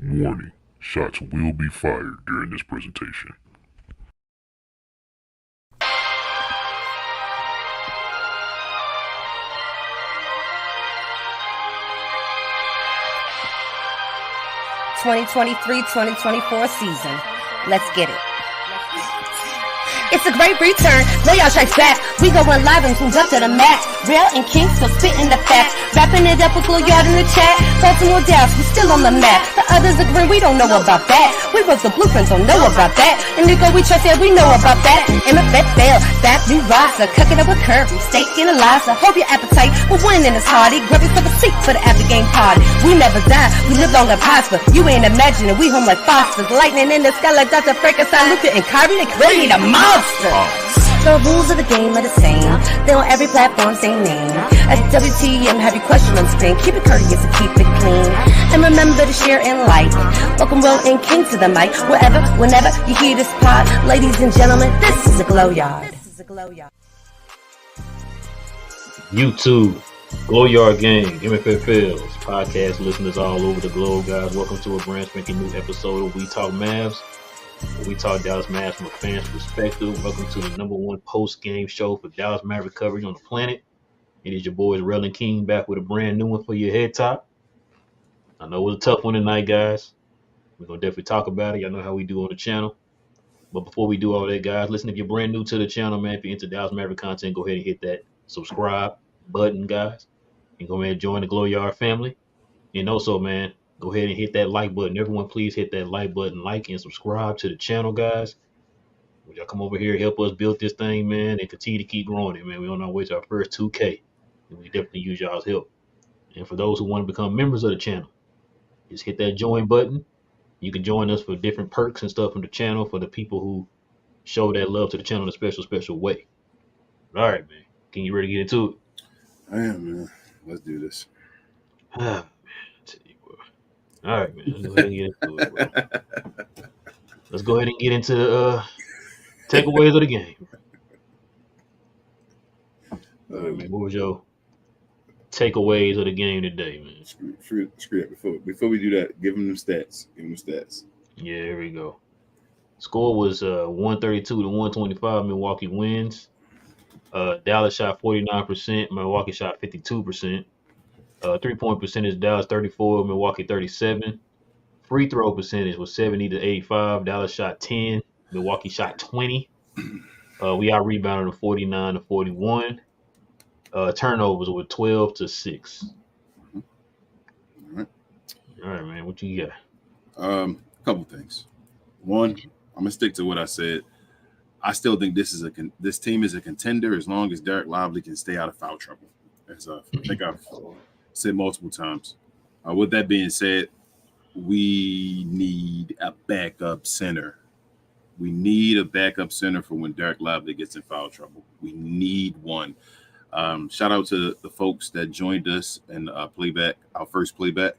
Warning, shots will be fired during this presentation. (2023-2024) season. Let's get it. It's a great return. Lay y'all strikes back. We going live and tuned up to the max. Real and King still spitting the facts. Wrapping it up with Yard in the chat. Baltimore, Dallas, we still on the map. The others agree we don't know about that. We wrote the blueprints, don't know about that. And Nico, we trust that we know about that. MFFL, back new roster. Cooking up with Kirby, steak and Eliza. Hope your appetite for winning is hearty. Grab for the seat for the after game party. We never die, we live long and prosper. You ain't imagining we home like Fosters. Lightning in the sky like Dr. Frankenstein, Luca and Kyrie. They clearly the monster. The rules of the game are the same. They're on every platform, same name. At WTM, have your question on screen. Keep it courteous and keep it clean. And remember to share and like. Welcome Will and King to the mic. Wherever, whenever you hear this pod. Ladies and gentlemen, this is a Glow Yard. YouTube, Glow Yard Gang, MFFLs, podcast listeners all over the globe, guys. Welcome to a brand spanking new episode of We Talk Mavs. We talk Dallas Mavs from a fan's perspective. Welcome to the #1 post-game show for Dallas Mavericks coverage on the planet. It is your boys, Rel and King, back with a brand new one for your head top. I know it was a tough one tonight, guys. We're going to definitely talk about it. Y'all know how we do on the channel. But before we do all that, guys, listen, if you're brand new to the channel, man, if you're into Dallas Maverick content, go ahead and hit that subscribe button, guys. And go ahead and join the Glow Yard family. And also, man, go ahead and hit that like button. Everyone, please hit that like button, like and subscribe to the channel, guys. Y'all come over here, help us build this thing, man, and continue to keep growing it, man. We're on our way to our first 2K, and we definitely use y'all's help. And for those who want to become members of the channel, just hit that join button. You can join us for different perks and stuff from the channel for the people who show that love to the channel in a special, special way. All right, man. Can you ready to get into it? I am, man. Let's do this. Ah, all right, man. Let's go ahead and get into it, bro. Let's go ahead and get into the takeaways of the game. All right, man. What was your takeaways of the game today, man? Screw it. Before we do that, give them stats. Yeah, here we go. Score was 132 to 125. Milwaukee wins. Dallas shot 49%. Milwaukee shot 52%. 3-point percentage, Dallas 34, Milwaukee 37. Free throw percentage was 70 to 85. Dallas shot 10, Milwaukee shot 20. We out rebounded to 49 to 41. Turnovers were 12 to 6. All right. All right, man. What you got? A couple things. One, I'm gonna stick to what I said. I still think this team is a contender as long as Derek Lively can stay out of foul trouble. As I think I've said multiple times. With that being said, we need a backup center. We need a backup center for when Derek Lively gets in foul trouble. We need one. Shout out to the folks that joined us in playback, our first playback.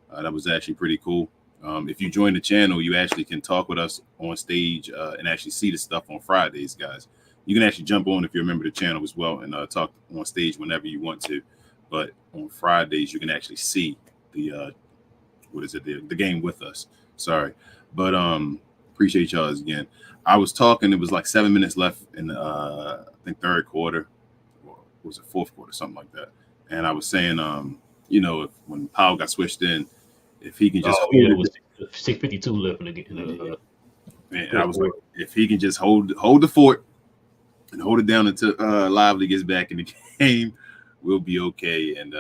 That was actually pretty cool. If you join the channel, you actually can talk with us on stage and actually see the stuff on Fridays, guys. You can actually jump on if you remember the channel as well and talk on stage whenever you want to. But on Fridays, you can actually see the game with us. Sorry. But appreciate y'all again. I was talking, it was like 7 minutes left in the, I think third quarter, or was it fourth quarter, something like that. And I was saying, if when Powell got switched in, if he can just it was 6:52 left in the game. Man, I was like, if he can just hold the fort and hold it down until Lively gets back in the game, we'll be okay. And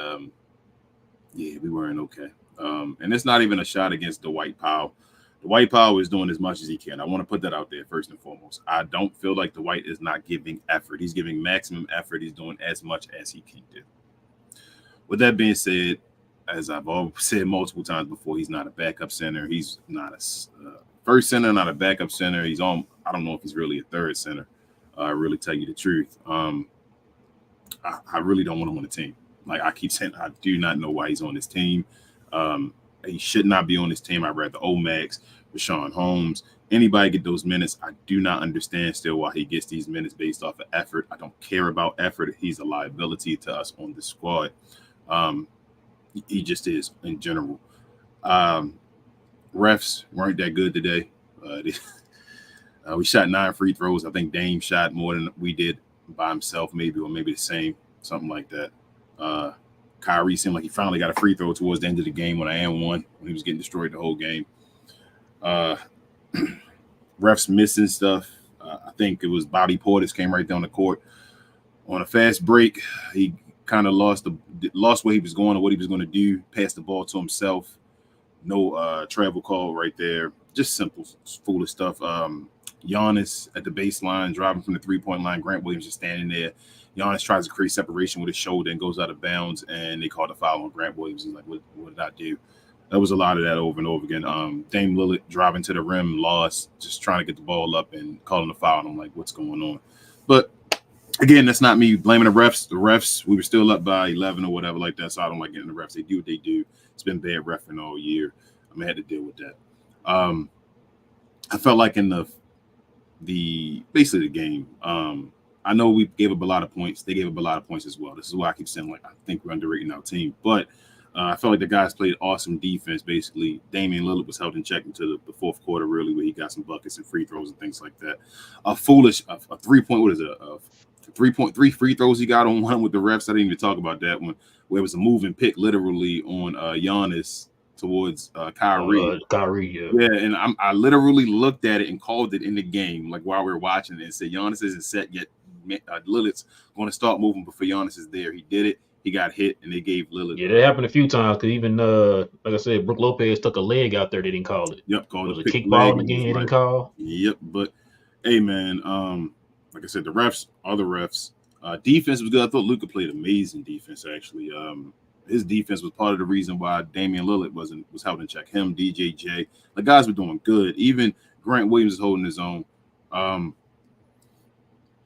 we weren't okay. And it's not even a shot against Dwight Powell. Dwight Powell is doing as much as he can. I want to put that out there first and foremost. I don't feel like Dwight is not giving effort. He's giving maximum effort. He's doing as much as he can do. With that being said, as I've always said multiple times before, he's not a backup center. He's not a first center, not a backup center. He's on. I don't know if he's really a third center. I really tell you the truth. I really don't want him on the team. Like I keep saying, I do not know why he's on this team. He should not be on this team. I'd rather Omax, Rashawn Holmes, anybody get those minutes. I do not understand still why he gets these minutes based off of effort. I don't care about effort. He's a liability to us on the squad. He just is in general. refs weren't that good today. We shot 9 free throws. I think Dame shot more than we did by himself, maybe, or maybe the same, something like that. Kyrie seemed like he finally got a free throw towards the end of the game when I am one, when he was getting destroyed the whole game. Refs missing stuff. I think it was Bobby Portis came right down the court on a fast break. He kind of lost where he was going or what he was going to do. Passed the ball to himself. No travel call right there. Just simple, foolish stuff. Giannis at the baseline, driving from the 3-point line. Grant Williams is standing there. Giannis tries to create separation with his shoulder and goes out of bounds, and they called a foul on Grant Williams. He's like, what did I do? There was a lot of that over and over again. Dame Lillard driving to the rim, lost, just trying to get the ball up and calling the foul. And I'm like, what's going on? But again, that's not me blaming the refs. The refs, we were still up by 11 or whatever like that, so I don't like getting the refs. They do what they do. It's been bad reffing all year. I'm gonna have to deal with that. I felt like in basically the game, I know we gave up a lot of points. They gave up a lot of points as well. This is why I keep saying, like, I think we're underrating our team. But I felt like the guys played awesome defense, basically. Damian Lillard was held in check into the fourth quarter, really, where he got some buckets and free throws and things like that. A 3-point, what is it? A 3 free throws he got on one with the refs. I didn't even talk about that one, where it was a moving pick literally on Giannis towards Kyrie. Kyrie, yeah. Yeah, and I literally looked at it and called it in the game, like while we were watching it, and said, Giannis isn't set yet. Lillard's going to start moving before Giannis is there. He did it. He got hit, and they gave Lillard. Yeah, that happened a few times. Because even, like I said, Brook Lopez took a leg out there. They didn't call it. Yep, called it was a kickball in the game. They didn't call. Yep, but hey, man, like I said, the refs are the refs. Defense was good. I thought Luka played amazing defense. Actually, his defense was part of the reason why Damian Lillard was held in check. Him, DJJ, the guys were doing good. Even Grant Williams is holding his own.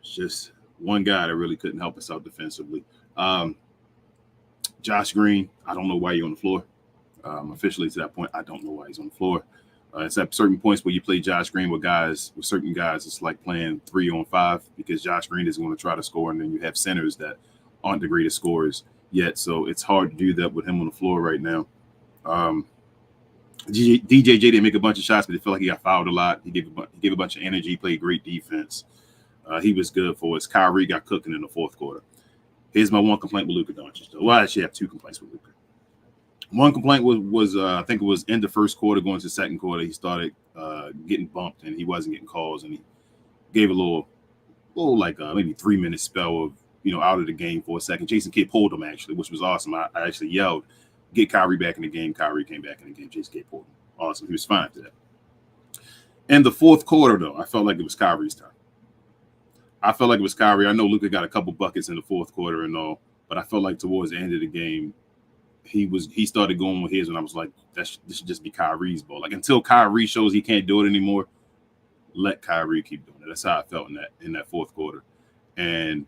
It's just one guy that really couldn't help us out defensively. Josh Green, I don't know why you're on the floor. Officially to that point, I don't know why he's on the floor. It's at certain points where you play Josh Green with certain guys, it's like playing 3-on-5 because Josh Green is going to try to score, and then you have centers that aren't the greatest scorers yet. So it's hard to do that with him on the floor right now. DJJ didn't make a bunch of shots, but it felt like he got fouled a lot. He gave a bunch of energy, played great defense. He was good for us. Kyrie got cooking in the fourth quarter. Here's my one complaint with Luka Doncic, though. Well, I actually have 2 complaints with Luka. One complaint was I think it was in the first quarter going to the second quarter. He started getting bumped, and he wasn't getting calls, and he gave a little like maybe 3-minute spell of out of the game for a second. Jason Kidd pulled him actually, which was awesome. I actually yelled, "Get Kyrie back in the game!" Kyrie came back in the game. Jason Kidd pulled him. Awesome. He was fine after that. In the fourth quarter, though, I felt like it was Kyrie's time. I felt like it was Kyrie. I know Luka got a couple buckets in the fourth quarter and all, but I felt like towards the end of the game, he started going with his, and I was like, this should just be Kyrie's ball. Like until Kyrie shows he can't do it anymore, let Kyrie keep doing it. That's how I felt in that fourth quarter. And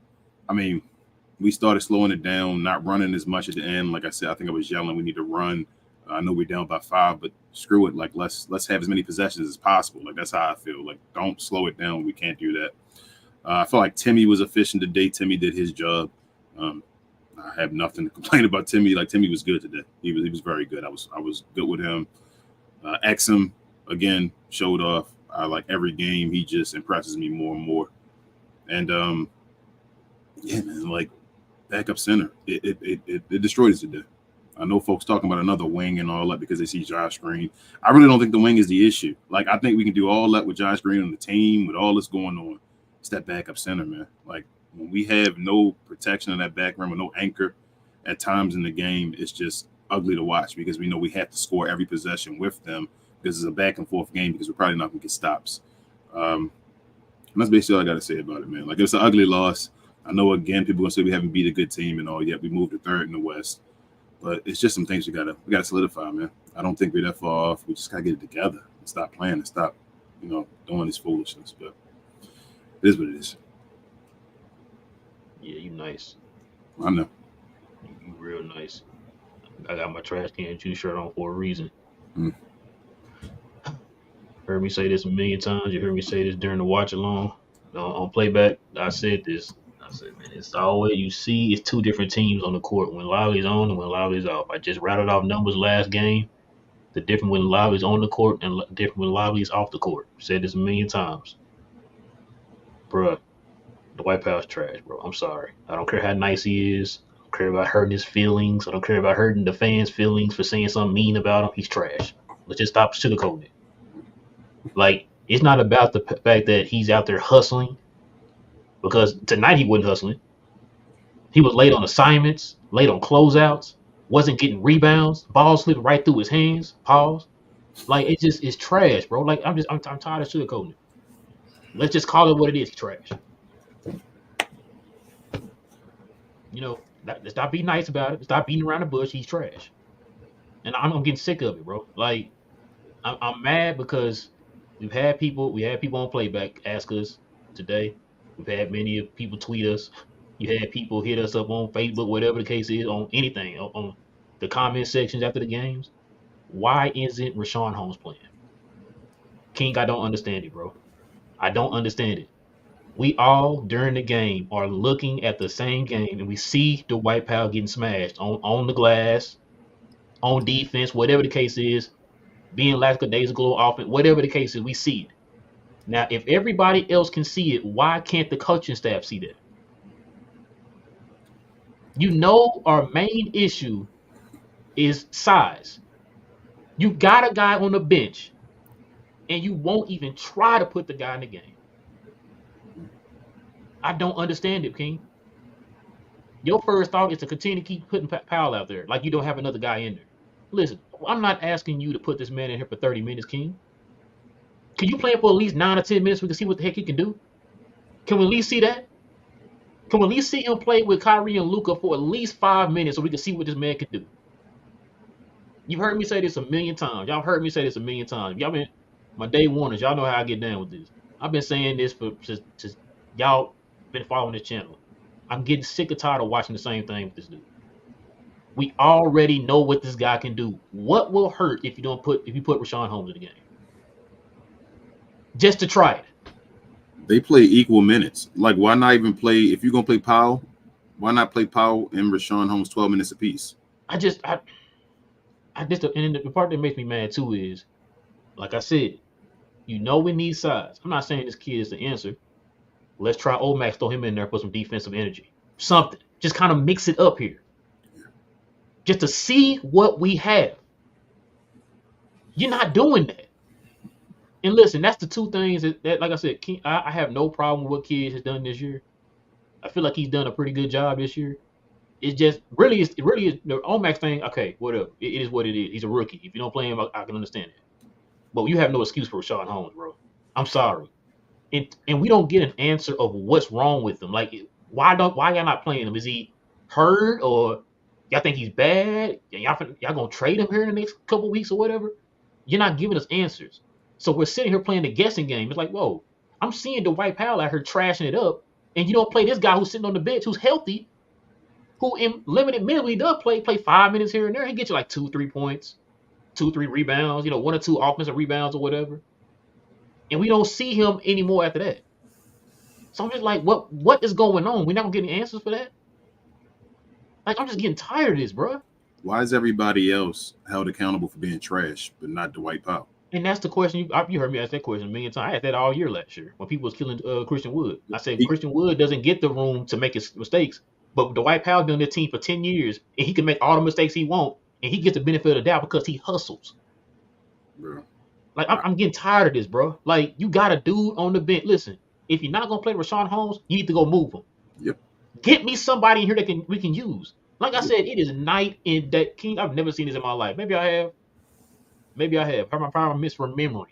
I mean, we started slowing it down, not running as much at the end. Like I said, I think I was yelling, we need to run. I know we're down by 5, but screw it. Like let's have as many possessions as possible. Like that's how I feel. Like don't slow it down. We can't do that. I felt like Timmy was efficient today. Timmy did his job. I have nothing to complain about Timmy. Like Timmy was good today. He was very good. I was good with him. Exum again showed off. I like every game. He just impresses me more and more. And yeah, man, like backup center. It destroyed us today. I know folks talking about another wing and all that because they see Josh Green. I really don't think the wing is the issue. Like I think we can do all that with Josh Green on the team with all this going on. It's that backup center, man. Like when we have no protection in that back rim or no anchor at times in the game, it's just ugly to watch because we know we have to score every possession with them because it's a back and forth game because we're probably not going to get stops. And that's basically all I got to say about it, man. Like it's an ugly loss. I know, again, people are going to say we haven't beat a good team and all, yet we moved to 3rd in the West. But it's just some things we gotta solidify, man. I don't think we're that far off. We just got to get it together and stop playing and stop, doing this foolishness. But it is what it is. Yeah, you nice. I know. You real nice. I got my trash can juice shirt on for a reason. Heard me say this a million times. You heard me say this during the watch along on playback. I said this. I said, man, it's always you see it's 2 different teams on the court when Lowry's on and when Lowry's off. I just rattled off numbers last game. The difference when Lively's on the court and different when Lively's off the court. Said this a million times. Bruh, Dwight Powell's trash, bro. I'm sorry. I don't care how nice he is. I don't care about hurting his feelings. I don't care about hurting the fans' feelings for saying something mean about him. He's trash. Let's just stop sugarcoating it. Like, it's not about the fact that he's out there hustling, because tonight he wasn't hustling. He was late on assignments, late on closeouts, wasn't getting rebounds, balls slipping right through his hands. Pause. Like, it's trash, bro. Like, I'm tired of sugarcoating it. Let's just call it what it is. He's trash. You know, let's not be nice about it. Stop beating around the bush. He's trash, and I'm getting sick of it, bro. Like, I'm mad because we had people on Playback ask us today. We've had many people tweet us. You had people hit us up on Facebook, whatever the case is, on anything, on the comment sections after the games. Why isn't Richaun Holmes playing? King, I don't understand it, bro. I don't understand it. We all, during the game, are looking at the same game, and we see Dwight Powell getting smashed on the glass, on defense, whatever the case is, being lackadaisical offense, whatever the case is, we see it. Now, if everybody else can see it, why can't the coaching staff see that? You know, our main issue is size. You got a guy on the bench, and you won't even try to put the guy in the game. I don't understand it, King. Your first thought is to continue to keep putting Powell out there like you don't have another guy in there. Listen, I'm not asking you to put this man in here for 30 minutes, King. Can you play him for at least 9 or 10 minutes so we can see what the heck he can do? Can we at least see that? Can we at least see him play with Kyrie and Luka for at least 5 minutes so we can see what this man can do? You've heard me say this a million times. Y'all heard me say this a million times. Y'all been my day oneers. Y'all know how I get down with this. I've been saying this for just y'all been following this channel. I'm getting sick and tired of watching the same thing with this dude. We already know what this guy can do. What will hurt if you put Richaun Holmes in the game? Just to try it. They play equal minutes. Like, why not even play, if you're gonna play Powell, why not play Powell and Richaun Holmes 12 minutes apiece? And the part that makes me mad too is, like I said, you know we need size. I'm not saying this kid is the answer. Let's try Omax, throw him in there for some defensive energy. Something. Just kind of mix it up here. Just to see what we have. You're not doing that. And listen, that's the two things that like I said, I have no problem with what Kid has done this year. I feel like he's done a pretty good job this year. It's just it really is the Omax thing. Okay, whatever. It is what it is. He's a rookie. If you don't play him, I can understand it. But you have no excuse for Richaun Holmes, bro. I'm sorry. And we don't get an answer of what's wrong with him. Like, why y'all not playing him? Is he hurt, or y'all think he's bad? Y'all gonna trade him here in the next couple weeks or whatever? You're not giving us answers. So we're sitting here playing the guessing game. It's like, whoa, I'm seeing Dwight Powell out here trashing it up, and you don't play this guy who's sitting on the bench, who's healthy, who in limited minutes when he does play 5 minutes here and there, he gets you like 2-3 points, 2-3 rebounds, 1 or 2 offensive rebounds or whatever. And we don't see him anymore after that. So I'm just like, what is going on? We're not gonna get any answers for that. Like, I'm just getting tired of this, bro. Why is everybody else held accountable for being trash, but not Dwight Powell? And that's the question. You heard me ask that question a million times. I asked that all year last year when people was killing Christian Wood. I said Christian Wood doesn't get the room to make his mistakes, but Dwight Powell been on the team for 10 years, and he can make all the mistakes he wants, and he gets the benefit of the doubt because he hustles. Bro. Like, I'm getting tired of this, bro. Like, you got a dude on the bench. Listen, if you're not gonna play Richaun Holmes, you need to go move him. Yep. Get me somebody in here that we can use. Like I said, it is night and day. King, I've never seen this in my life. Maybe I have. I'm probably misremembering.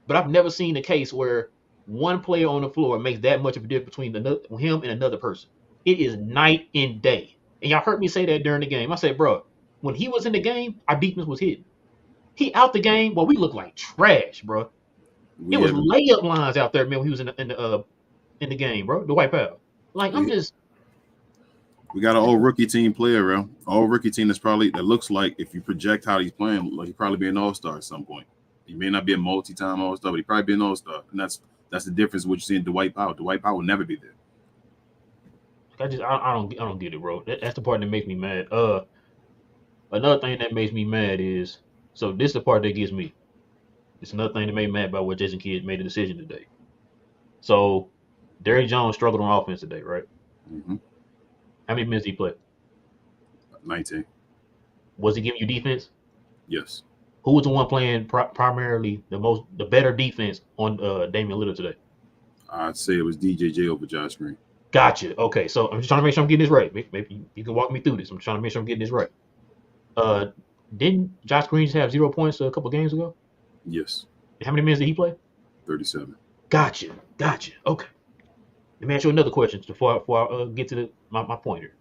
But I've never seen a case where one player on the floor makes that much of a difference between him and another person. It is night and day. And y'all heard me say that during the game. I said, bro, when he was in the game, our defense was hidden. He out the game, well, we look like trash, bro. It was layup lines out there, man, when he was in the game, bro. The Dwight Powell. Like, we got an old rookie team player, bro. All rookie team that looks like, if you project how he's playing, like, he'd probably be an all-star at some point. He may not be a multi-time all-star, but he'd probably be an all-star. And that's the difference with what you see in Dwight Powell. Dwight Powell will never be there. I don't get it, bro. That's the part that makes me mad. Another thing that makes me mad is So this is the part that gets me. It's another thing that made me mad about what Jason Kidd made a decision today. So Derrick Jones struggled on offense today, right? Mm-hmm. How many minutes did he play? 19. Was he giving you defense? Yes. Who was the one playing primarily the better defense on Damian Lillard today? I'd say it was DJJ over Josh Green. Gotcha. Okay, so I'm just trying to make sure I'm getting this right. Maybe you can walk me through this. I'm trying to make sure I'm getting this right. Didn't Josh Green just have 0 points a couple games ago? Yes. How many minutes did he play? 37. Gotcha. Okay. Let me ask you another question before I get to my pointer.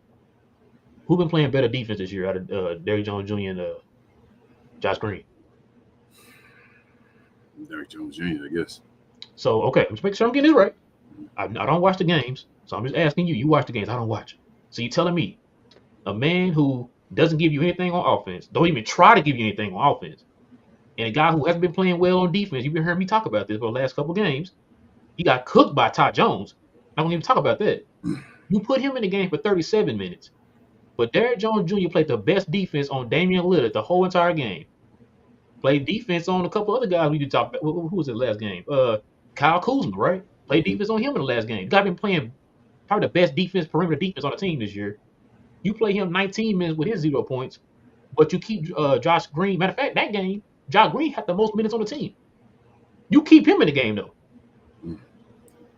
Who been playing better defense this year out of Derrick Jones Jr. and Josh Green? Derrick Jones Jr., I guess. So, okay, I'm just making sure I'm getting this right. I don't watch the games, so I'm just asking you. You watch the games. I don't watch it. So you're telling me a man who doesn't give you anything on offense, don't even try to give you anything on offense, and a guy who hasn't been playing well on defense, you've been hearing me talk about this for the last couple games, he got cooked by Todd Jones. I don't even talk about that. You put him in the game for 37 minutes, but Derrick Jones Jr. played the best defense on Damian Lillard the whole entire game. Played defense on a couple other guys we did talk about. Who was it last game? Kyle Kuzma, right? Played defense on him in the last game. Guy been playing probably the best defense, perimeter defense on the team this year. You play him 19 minutes with his 0 points, but you keep Josh Green. Matter of fact, that game, Josh Green had the most minutes on the team. You keep him in the game, though.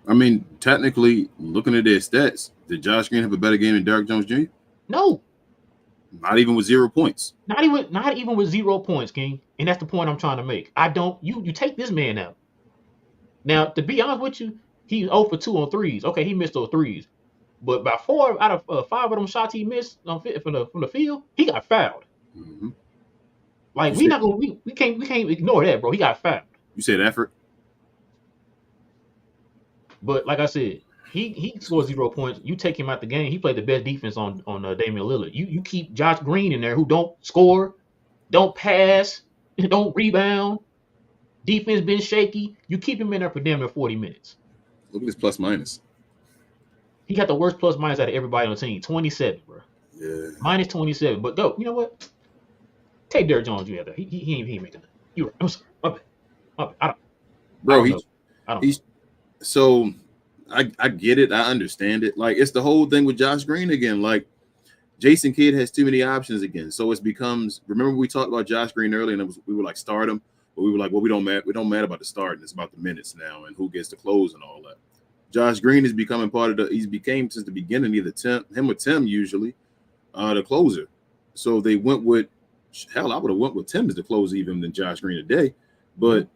I mean, technically, looking at their stats, did Josh Green have a better game than Derrick Jones Jr.? No. Not even with 0 points. Not even with 0 points, King. And that's the point I'm trying to make. You take this man out. Now, to be honest with you, he's 0 for 2 on threes. Okay, he missed those threes. But by 4 out of 5 of them shots he missed from the field, he got fouled. Mm-hmm. Like we can't ignore that, bro. He got fouled. You said effort. But like I said, he scored 0 points. You take him out the game. He played the best defense on Damian Lillard. You keep Josh Green in there, who don't score, don't pass, don't rebound. Defense been shaky. You keep him in there for damn near 40 minutes. Look at his plus minus. He got the worst plus minus out of everybody on the team. 27, bro. Yeah. Minus 27. But go. You know what? Take Derrick Jones. You have that. He ain't making that. You're right. I'm sorry. My bad. I don't know. So I get it. I understand it. Like, it's the whole thing with Josh Green again. Like, Jason Kidd has too many options again. So it becomes, remember we talked about Josh Green earlier, and we were like, start him. But we were like, well, we don't matter about the starting. It's about the minutes now and who gets the close and all that. Josh Green is becoming part of he's became since the beginning either him or Tim usually, the closer. So they went with, hell, I would have went with Tim as the closer even than Josh Green today. But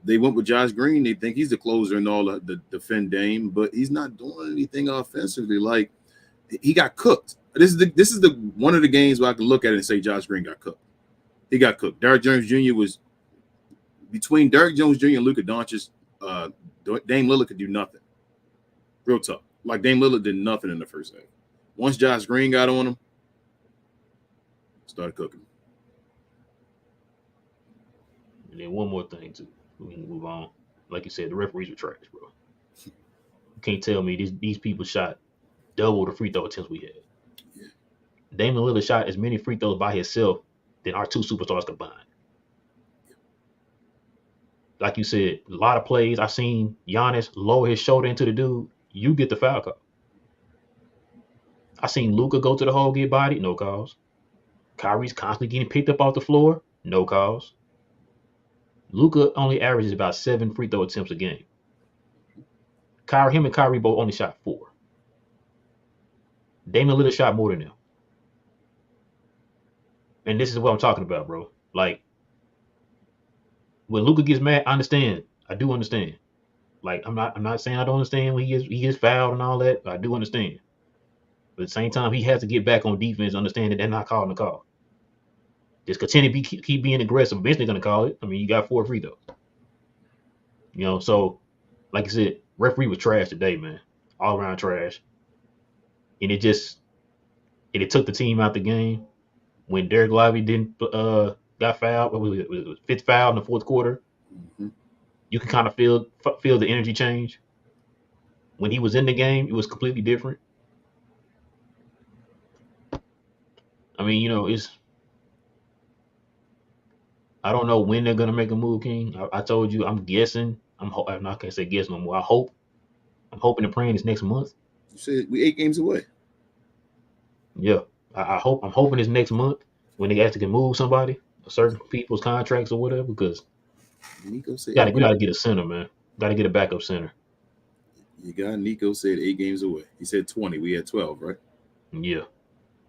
they went with Josh Green. They think he's the closer and all the defend Dame, but he's not doing anything offensively. Like, he got cooked. This is the one of the games where I can look at it and say Josh Green got cooked. He got cooked. Derrick Jones Jr. was between Derrick Jones Jr. and Luka Doncic. Dame Lillard could do nothing. Real tough. Like, Dame Lillard did nothing in the first half. Once Josh Green got on him, started cooking. And then one more thing too. We can move on. Like you said, the referees were trash, bro. You can't tell me these people shot double the free throw attempts we had. Yeah. Damian Lillard shot as many free throws by himself than our two superstars combined. Like you said, a lot of plays. I've seen Giannis lower his shoulder into the dude. You get the foul call. I seen Luka go to the hole, get bodied, no calls. Kyrie's constantly getting picked up off the floor, no calls. Luka only averages about 7 free throw attempts a game. Him and Kyrie both only shot 4. Damian Lillard shot more than them. And this is what I'm talking about, bro. Like, when Luka gets mad, I understand. I do understand. Like, I'm not saying I don't understand when he gets fouled and all that. I do understand. But at the same time, he has to get back on defense, understand that they're not calling the call. Just continue to keep being aggressive. Eventually going to call it. I mean, you got 4 free throws. You know, so like I said, referee was trash today, man. All around trash. And it took the team out the game when Derek Lively got fouled. What was it? It was 5th foul in the 4th quarter. Mm-hmm. You can kind of feel the energy change. When he was in the game, it was completely different. I mean, you know, I don't know when they're gonna make a move, King. I told you, I'm guessing. I'm not gonna say guess no more. I'm hoping and praying it's next month. You said we 8 games away. Yeah, I'm hoping it's next month when they actually can move somebody, certain people's contracts or whatever. Because Nico said we gotta get a center, man. Got to get a backup center. you got Nico said 8 games away. He said 20. We had 12, right? Yeah,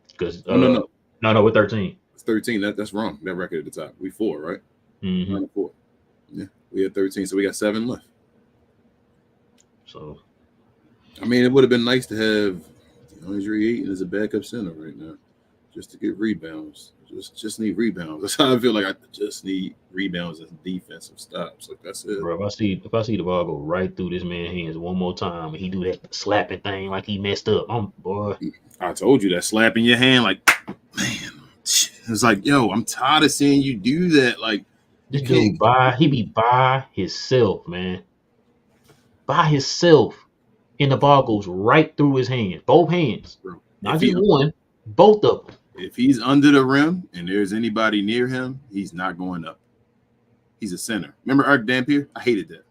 because No. no, we're 13. It's 13. That's wrong. That record at the top. We 4, right? Mm-hmm. 9 and 4. Yeah, we had 13, so we got 7 left. So, I mean, it would have been nice to have DeAndre Ayton as a backup center right now, just to get rebounds. Just need rebounds. That's how I feel like I just need rebounds and defensive stops. Like that's it. bro, if I see the ball go right through this man's hands one more time and he do that slapping thing like he messed up, boy. I told you that slapping your hand, like, man, it's like, yo, I'm tired of seeing you do that. Like, This dude he be by himself, man. By himself. And the ball goes right through his hand. Both hands. bro, Not just one, both of them. if he's under the rim and there's anybody near him, he's not going up. He's a center. Remember Ark Dampier? I hated that.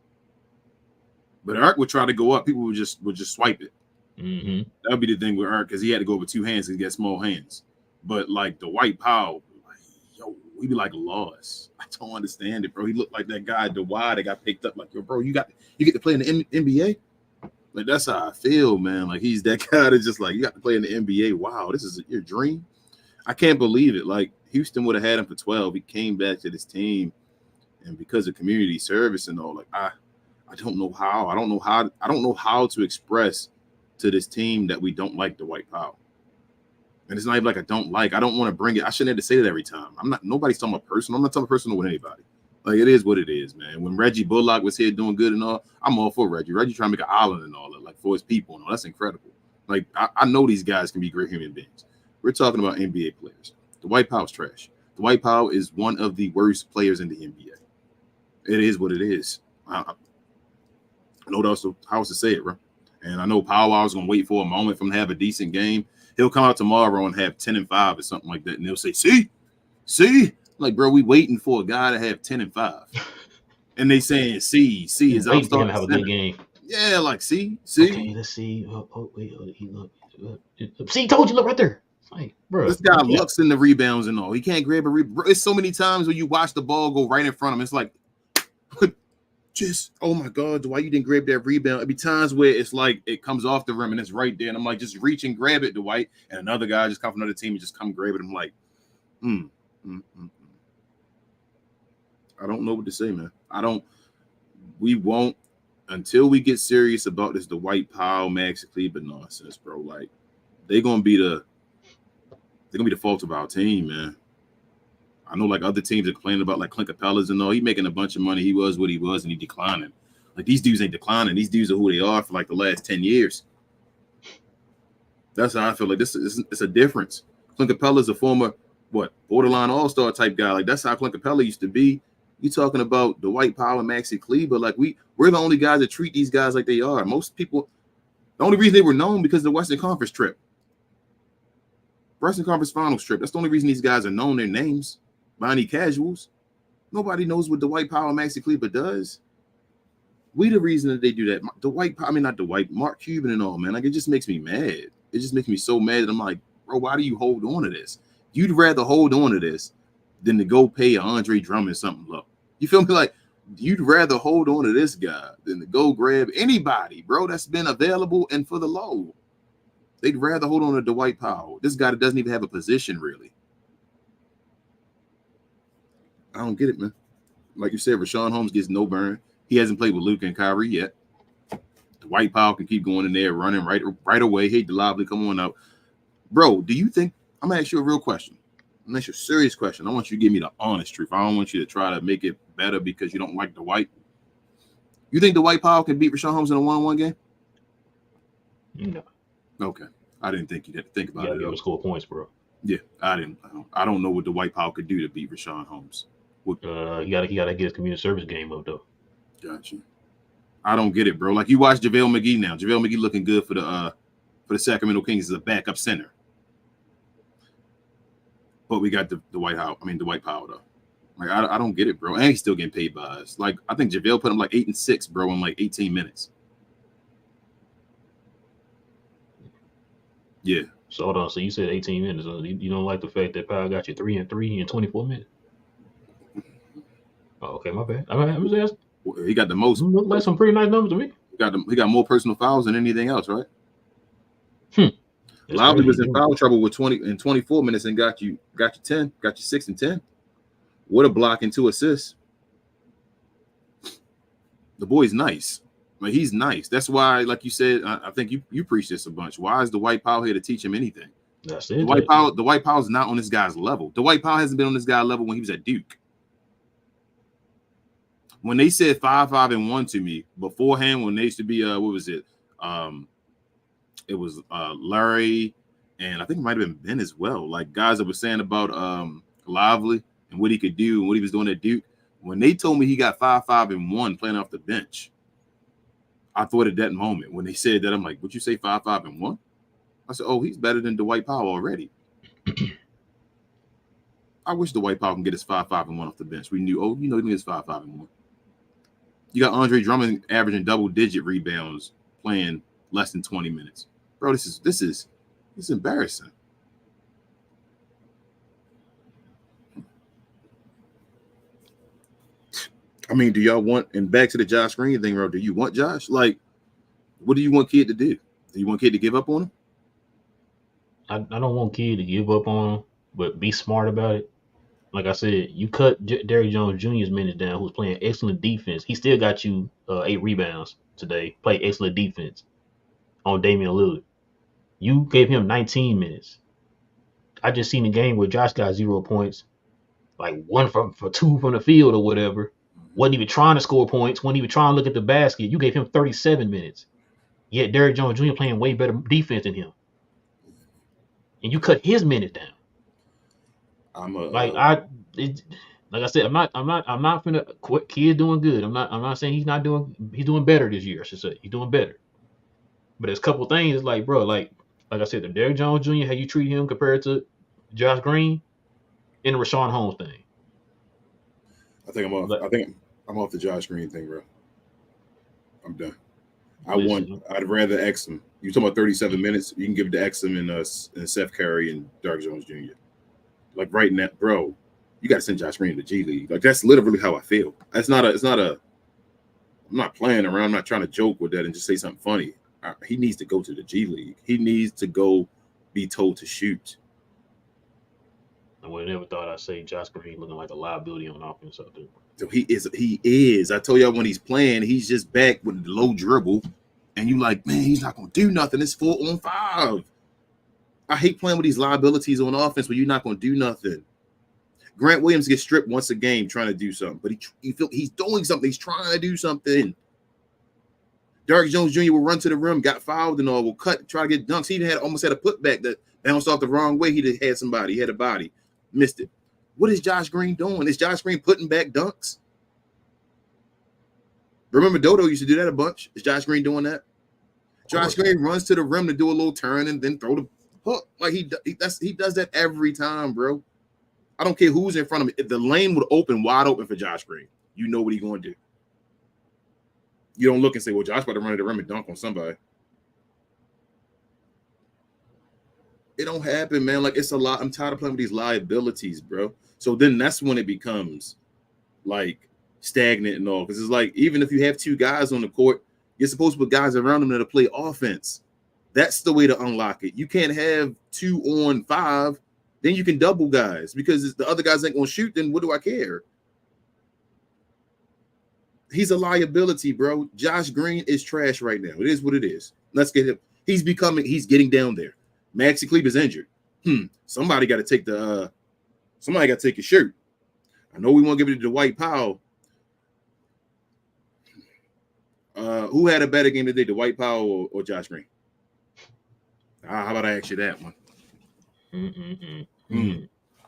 But Ark would try to go up. People would just swipe it. Mm-hmm. That would be the thing with Ark because he had to go with 2 hands. He got small hands. But like the White Powell, like, yo, we be like lost. I don't understand it, bro. He looked like that guy Dewey that got picked up. Like, yo, bro, you get to play in the NBA. Like that's how I feel, man. Like he's that guy that's just like you got to play in the NBA. Wow, this is your dream. I can't believe it. Like Houston would have had him for 12. He came back to this team, and because of community service and all, like I don't know how. I don't know how to express to this team that we don't like the White Powell. And it's not even like I don't want to bring it. I shouldn't have to say that every time. Nobody's talking about personal. I'm not talking personal with anybody. Like it is what it is, man. When Reggie Bullock was here doing good and all, I'm all for Reggie. Reggie trying to make an island and all that, like for his people and all. That's incredible. Like I know these guys can be great human beings. We're talking about NBA players. The White Powell's trash. The White Powell is one of the worst players in the NBA. It is what it is. I know how else to say it, bro. And I know Powell was gonna wait for a moment for him to have a decent game. He'll come out tomorrow and have 10 and 5 or something like that, and they'll say, "See." Like, bro, we waiting for a guy to have 10 and 5, and they saying, "See is waiting for him to have a good game." Yeah, like, see. Okay, let's see. Wait, he look. See, told you, look right there. Like, bro, this guy looks in the rebounds and all. He can't grab a rebound. It's so many times when you watch the ball go right in front of him. It's like, just, oh my God, why you didn't grab that rebound? It'd be times where it's like it comes off the rim and it's right there. And I'm like, just reach and grab it, Dwight. And another guy just come from another team and just come grab it. I'm like, I don't know what to say, man. We won't until we get serious about this Dwight Powell, Maxi Kleber nonsense, bro. Like, they're gonna be the fault of our team, man. I know like other teams are complaining about like Clint Capella's and all. He making a bunch of money. He was what he was, and he declining. Like these dudes ain't declining. These dudes are who they are for like the last 10 years. That's how I feel like it's a difference. Clint Capella's a former borderline all-star type guy. Like that's how Clint Capella used to be. You talking about the Dwight Powell and Maxi Kleber? Like we're the only guys that treat these guys like they are. Most people, the only reason they were known because of the Western Conference trip. Western Conference Finals trip. That's the only reason these guys are known their names by any casuals. Nobody knows what Dwight Powell and Maxi Kleber does. We the reason that they do that. Mark Cuban and all, man. Like it just makes me mad. It just makes me so mad that I'm like, bro, why do you hold on to this? You'd rather hold on to this than to go pay Andre Drummond something low. You feel me? Like you'd rather hold on to this guy than to go grab anybody, bro, that's been available and for the low. They'd rather hold on to Dwight Powell. This guy that doesn't even have a position, really. I don't get it, man. Like you said, Rashawn Holmes gets no burn. He hasn't played with Luka and Kyrie yet. Dwight Powell can keep going in there, running right away. Hey, DeLavely, come on out. Bro, do you think – I'm going to ask you a real question. I'm going to ask you a serious question. I want you to give me the honest truth. I don't want you to try to make it better because you don't like Dwight. You think Dwight Powell can beat Rashawn Holmes in a one-on-one game? No. Okay. I didn't think you'd have to think about it. Yeah, score points, bro. Yeah, I don't know what Dwight Powell could do to beat Rashawn Holmes. He gotta get his community service game up though. Gotcha. I don't get it, bro. Like you watch JaVale McGee now. JaVale McGee looking good for the Sacramento Kings as a backup center. But we got Dwight Powell though. Like I don't get it, bro. And he's still getting paid by us. Like I think JaVale put him like 8 and 6, bro, in like 18 minutes. Yeah. So hold on. So you said 18 minutes. So you don't like the fact that Powell got you 3 and 3 in 24 minutes? Oh, okay, my bad. I'm just asking. He got the most. Look like some pretty nice numbers to me. He got more personal fouls than anything else, right? That's Lively was crazy. in foul trouble with 20 and 24 minutes and got you 10, got you 6 and 10. What a block and 2 assists. The boy's nice. Like he's nice. That's why, like you said, I think you preach this a bunch. Why is Dwight Powell here to teach him anything? That's it. Dwight Powell's not on this guy's level. Dwight Powell hasn't been on this guy's level when he was at Duke. When they said 5, 5, and 1 to me beforehand, when they used to be what was it? It was Larry, and I think it might have been Ben as well. Like guys that were saying about Lively and what he could do and what he was doing at Duke. When they told me he got 5, 5, and 1 playing off the bench, I thought at that moment when they said that, I'm like, would you say 5, 5, and 1? I said, oh, he's better than Dwight Powell already. I wish Dwight Powell can get his 5, 5, and 1 off the bench. We knew, he can get his 5, 5, and 1. You got Andre Drummond averaging double-digit rebounds, playing less than 20 minutes. Bro, this is embarrassing. I mean, do y'all want, and back to the Josh Green thing, bro, do you want Josh? Like, what do you want Kid to do? Do you want Kid to give up on him? I don't want Kid to give up on him, but be smart about it. Like I said, you cut Derrick Jones Jr.'s minutes down, who's playing excellent defense. He still got you 8 rebounds today. Play excellent defense on Damian Lillard. You gave him 19 minutes. I just seen a game where Josh got 0 points, like 1 for 2 from the field or whatever. Wasn't even trying to score points. Wasn't even trying to look at the basket. You gave him 37 minutes. Yet Derrick Jones Jr. playing way better defense than him, and you cut his minutes down. Like I said, I'm not finna quit. Kid's doing good. I'm not saying he's doing better this year. I should say he's doing better. But there's a couple things. It's like, bro, like I said, the Derrick Jones Jr. how you treat him compared to Josh Green and the Rashawn Holmes thing. I think I'm off the Josh Green thing, bro. I'm done. I'd rather X him. You talking about 37 minutes? You can give it to X him and Seth Curry and Derrick Jones Jr. Like right now, bro, you got to send Josh Green to the G League. Like that's literally how I feel. I'm not playing around. I'm not trying to joke with that and just say something funny. He needs to go to the G League. He needs to go be told to shoot. I would have never thought I'd say Josh Green looking like a liability on offense out there. So he is. I told y'all when he's playing, he's just back with the low dribble. And you like, man, he's not going to do nothing. It's 4-on-5. I hate playing with these liabilities on offense where you're not going to do nothing. Grant Williams gets stripped once a game trying to do something. But he's doing something. He's trying to do something. Derrick Jones Jr. will run to the rim, got fouled and all, will cut, try to get dunks. He even almost had a putback that bounced off the wrong way. He had somebody. He had a body. Missed it. What is Josh Green doing? Is Josh Green putting back dunks? Remember Dodo used to do that a bunch. Is Josh Green doing that? Josh Green runs to the rim to do a little turn and then throw the hook. Like he does that every time, bro. I don't care who's in front of him. If the lane would open wide open for Josh Green, you know what he's going to do. You don't look and say, well, Josh about to run to the rim and dunk on somebody. It don't happen, man. Like, it's a lot. I'm tired of playing with these liabilities, bro. So then that's when it becomes, like, stagnant and all. Because it's like, even if you have 2 guys on the court, you're supposed to put guys around them that play offense. That's the way to unlock it. You can't have 2 on 5. Then you can double guys. Because the other guys ain't going to shoot, then what do I care? He's a liability, bro. Josh Green is trash right now. It is what it is. Let's get him. He's getting down there. Maxi Kleber's injured. Somebody got to take his shirt. I know we want to give it to Dwight Powell. Who had a better game today, Dwight Powell or Josh Green? How about I ask you that one?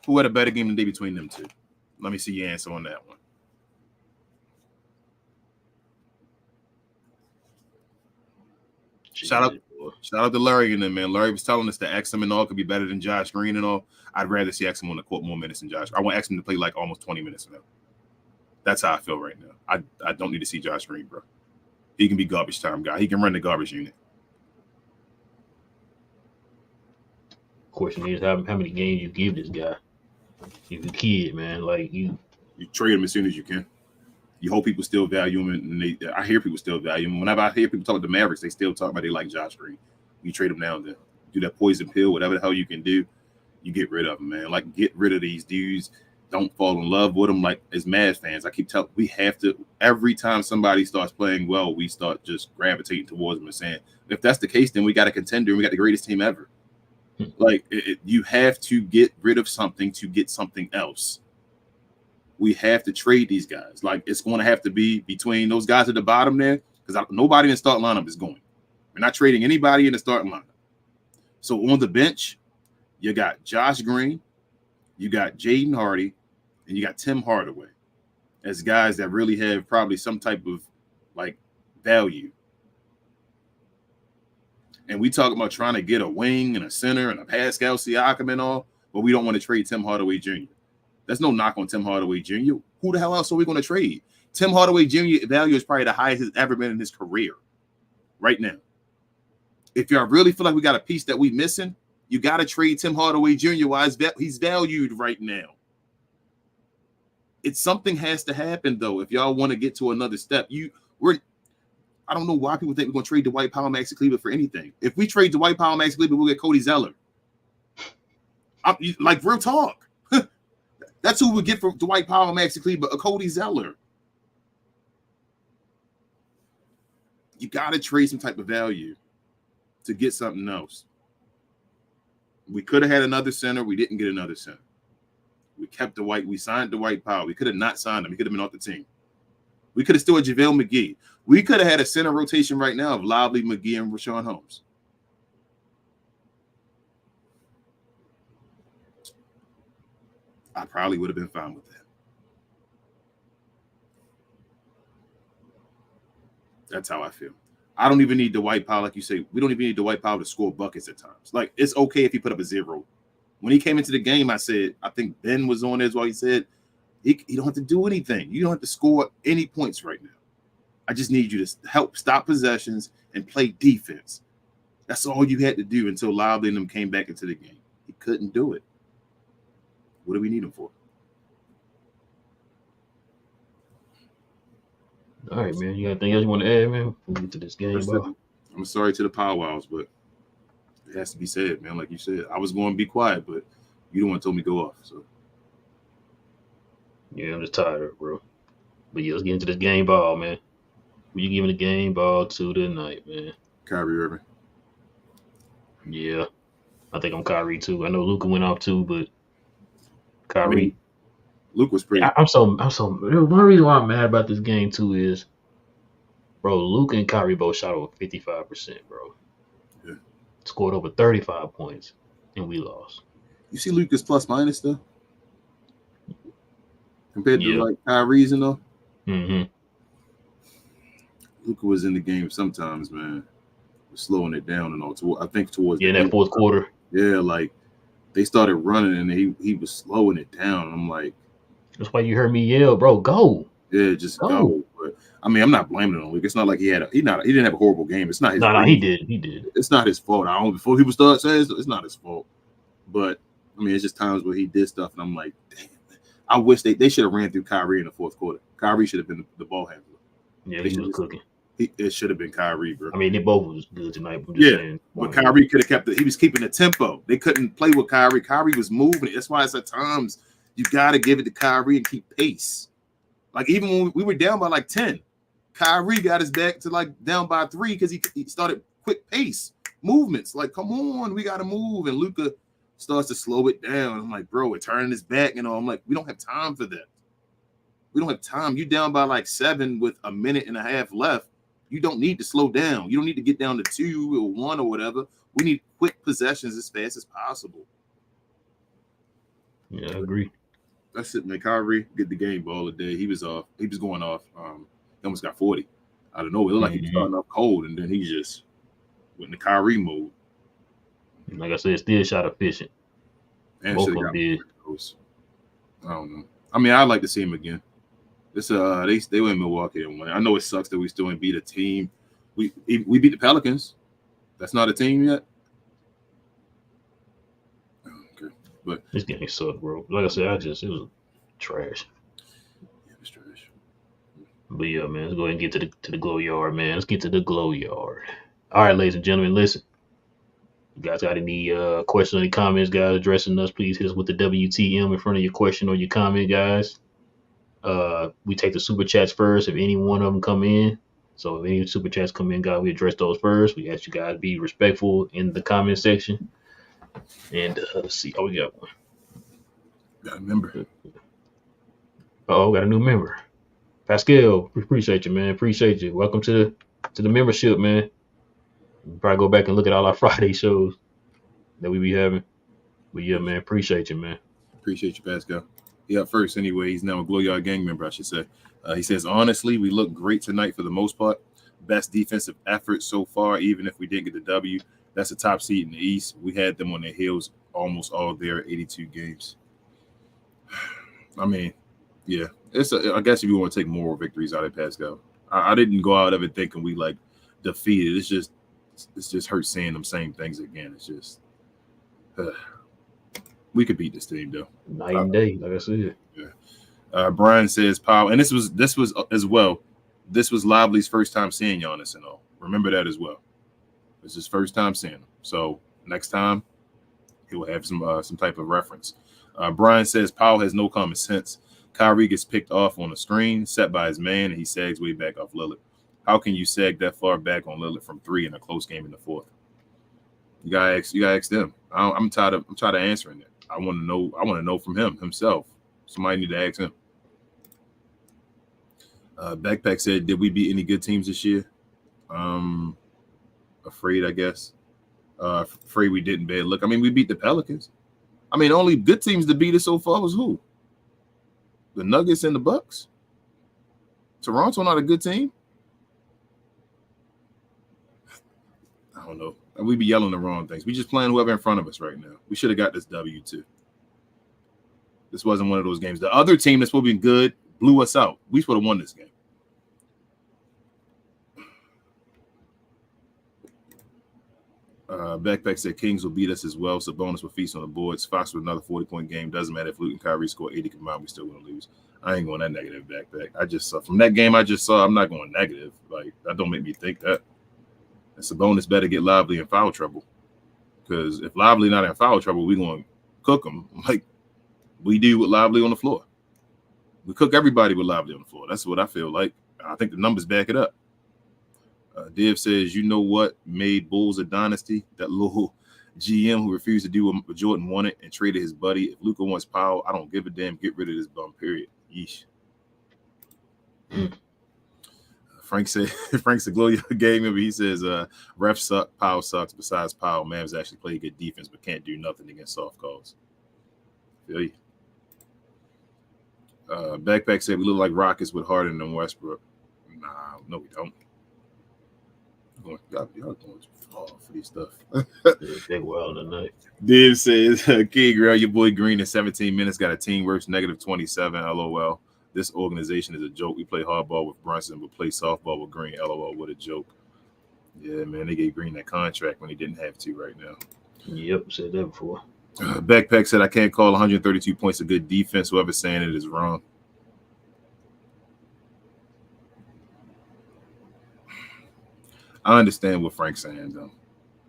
Who had a better game today between them two? Let me see your answer on that one. Shout bro. Shout out to Larry and them, man. Larry was telling us that Exum and all could be better than Josh Green and all. I'd rather see Exum on the court more minutes than Josh. I want Exum to play like almost 20 minutes now. That's how I feel right now. I don't need to see Josh Green, bro. He can be garbage time guy. He can run the garbage unit. Question is how many games you give this guy? He's a kid, man. Like you trade him as soon as you can. You hope people still value him, and I hear people still value him. Whenever I hear people talk about the Mavericks, they still talk about they like Josh Green. You trade him now and then. Do that poison pill, whatever the hell you can do, you get rid of him, man. Like, get rid of these dudes. Don't fall in love with them. Like, as Mavs fans, I keep telling we have to, every time somebody starts playing well, we start just gravitating towards them and saying, if that's the case, then we got a contender and we got the greatest team ever. Like, you have to get rid of something to get something else. We have to trade these guys. Like, it's going to have to be between those guys at the bottom there, because nobody in the starting lineup is going. We're not trading anybody in the starting lineup. So on the bench, you got Josh Green, you got Jaden Hardy, and you got Tim Hardaway as guys that really have probably some type of like value. And we talk about trying to get a wing and a center and a Pascal Siakam and all, but we don't want to trade Tim Hardaway Jr. There's no knock on Tim Hardaway Jr. Who the hell else are we going to trade? Tim Hardaway Jr. value is probably the highest he's ever been in his career right now. If y'all really feel like we got a piece that we missing, you got to trade Tim Hardaway Jr. Why he's valued right now. It's something has to happen, though, if y'all want to get to another step. I don't know why people think we're going to trade Dwight Powell, Maxi Kleber for anything. If we trade Dwight Powell, Maxi Kleber, we'll get Cody Zeller. Like, real talk. That's who we get for Dwight Powell, Maxi Kleber, a Cody Zeller. You got to trade some type of value to get something else. We could have had another center. We didn't get another center. We kept Dwight. We signed Dwight Powell. We could have not signed him. He could have been off the team. We could have still had JaVale McGee. We could have had a center rotation right now of Lively, McGee, and Rashawn Holmes. I probably would have been fine with that. That's how I feel. I don't even need Dwight Powell, like you say. We don't even need Dwight Powell to score buckets at times. Like, it's okay if he put up a 0. When he came into the game, I said, I think Ben was on there as well. He said, he don't have to do anything. You don't have to score any points right now. I just need you to help stop possessions and play defense. That's all you had to do until Lively and them came back into the game. He couldn't do it. What do we need him for? All right, man. You got anything else you want to add, man? Before we get to this game, bro? I'm sorry to the powwows, but it has to be said, man. Like you said, I was going to be quiet, but you don't want to tell me go off. So yeah, I'm just tired of it, bro. But yeah, let's get into this game ball, man. Who you giving the game ball to tonight, man? Kyrie Irving. Yeah, I think I'm Kyrie too. I know Luka went off too, but Kyrie. Luke was pretty. I'm so. One reason why I'm mad about this game too is, bro, Luka and Kyrie both shot over 55%, bro. Yeah. Scored over 35 points, and we lost. You see Luka's plus minus though, compared to like Kyrie's and all. Mm-hmm. Luka was in the game sometimes, man, slowing it down and all. I think towards in that fourth quarter. Yeah, like they started running and he was slowing it down. And I'm like, that's why you heard me yell, bro, go. Yeah, just go. But I mean, I'm not blaming it on Luka. It's not like he didn't have a horrible game. It's not his fault. No, he did. It's not his fault. Before people start saying it's not his fault. But I mean, it's just times where he did stuff, and I'm like, damn. I wish they should have ran through Kyrie in the fourth quarter. Kyrie should have been the ball handler. Yeah, he was cooking. It should have been Kyrie, bro. I mean, they both was good tonight. But Kyrie could have kept it. He was keeping the tempo. They couldn't play with Kyrie. Kyrie was moving it. That's why it's at times you got to give it to Kyrie and keep pace. Like, even when we were down by like 10, Kyrie got us back to like down by 3 because he started quick pace movements. Like, come on, we got to move. And Luka starts to slow it down. I'm like, bro, we're turning his back. I'm like, we don't have time for that. We don't have time. You down by like 7 with a minute and a half left. You don't need to slow down. You don't need to get down to 2 or 1 or whatever. We need quick possessions as fast as possible. Yeah, I agree. That's it, man. Kyrie get the game ball today. He was off. He was going off. He almost got 40 out of nowhere. It looked like he was starting off cold, and then he just in the Kyrie mode. Like I said, still shot efficient. And Both should of have them got did. those. I don't know. I mean, I'd like to see him again. This they went in Milwaukee and won. I know it sucks that we still ain't beat a team. We beat the Pelicans. That's not a team yet. Okay, but This game sucked, bro. Like I said, it was trash. yeah, it's trash. But yeah, man, let's go ahead and get to the glow yard, man. Let's get to the glow yard. All right, ladies and gentlemen, listen. You guys got any questions or any comments, guys, addressing us? Please hit us with the WTM in front of your question or your comment, guys. We take the super chats first if any one of them come in. So if any super chats come in, guys, we address those first. We ask you guys to be respectful in the comment section. And let's see. Oh, we got one. Got a member. Oh, got a new member. Pascal, appreciate you, man. Appreciate you. Welcome to the membership, man. We'll probably go back and look at all our Friday shows that we be having. But yeah, man, appreciate you, man. Appreciate you, Pascal. He up first anyway. He's now a Glow Yard gang member, I should say. He says, honestly, we look great tonight for the most part. Best defensive effort so far, even if we didn't get the W. That's the top seed in the East. We had them on their heels almost all their 82 games. I mean, yeah. I guess if you want to take moral victories out of Pascal. I didn't go out of it thinking we like defeated. It's just hurt seeing them same things again. It's just we could beat this team though. Night and day, like I said. Yeah. Brian says Powell, and this was as well. This was Lively's first time seeing Giannis and all. Remember that as well. It's his first time seeing him. So next time he will have some type of reference. Brian says Powell has no common sense. Kyrie gets picked off on the screen, set by his man, and he sags way back off Lillard. How can you sag that far back on Lillard from 3 in a close game in the fourth? You gotta ask them. I'm tired of answering that. I want to know from himself. Somebody need to ask him. Backpack said, did we beat any good teams this year? Afraid, I guess. Afraid we didn't. Bad look. I mean, we beat the Pelicans. I mean, only good teams to beat us so far was who? The Nuggets and the Bucks. Toronto not a good team. I don't know. We be yelling the wrong things. We just playing whoever in front of us right now. We should have got this W too. This wasn't one of those games. The other team that's supposed to be good blew us out. We should have won this game. Backpack said Kings will beat us as well. Sabonis will feast on the boards. Fox with another 40-point game. Doesn't matter if Luke and Kyrie score 80 combined, we still going to lose. I ain't going that negative, Backpack. I just saw from that game. I'm not going negative. Like that don't make me think that. And Sabonis better get Lively in foul trouble, because if Lively not in foul trouble, we going to cook them like we do with Lively on the floor. We cook everybody with Lively on the floor. That's what I feel like. I think the numbers back it up. Div says, you know what made Bulls a dynasty? That little GM who refused to do what Jordan wanted and traded his buddy. If Luka wants Powell, I don't give a damn. Get rid of this bum, period. Yeesh. Frank's a glow game member. He says, refs suck, Powell sucks. Besides Powell, Mavs actually play good defense but can't do nothing against soft calls. Feel you. Backpack said we look like Rockets with Harden and Westbrook. Nah, no, we don't. Y'all going too far for these stuff. They wild tonight. Div says, Kid Girl, your boy Green in 17 minutes got a team worst -27. LOL. This organization is a joke. We play hardball with Brunson, but play softball with Green. LOL. What a joke. Yeah, man, they gave Green that contract when he didn't have to right now. Yep, said that before. Backpack said, I can't call 132 points a good defense. Whoever's saying it is wrong. I understand what Frank's saying, though.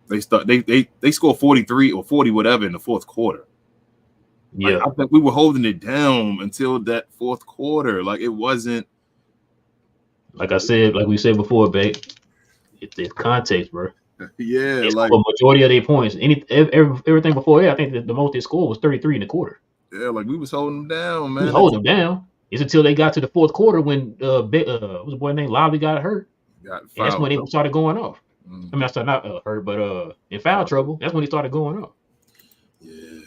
They score 43 or 40, whatever, in the fourth quarter. Yeah, like, I think we were holding it down until that fourth quarter. Like, it wasn't. Like I said, like we said before, babe, it's context, bro. Yeah, They like scored a majority of their points. Everything before that, I think the most they scored was 33 in the quarter. yeah, like we was holding them down, man. We was holding them down. It's until they got to the fourth quarter when what was the boy named Lively got hurt. Got And that's when they started going off. Mm. I mean, I started not hurt, but in foul trouble. That's when he started going off. Yeah.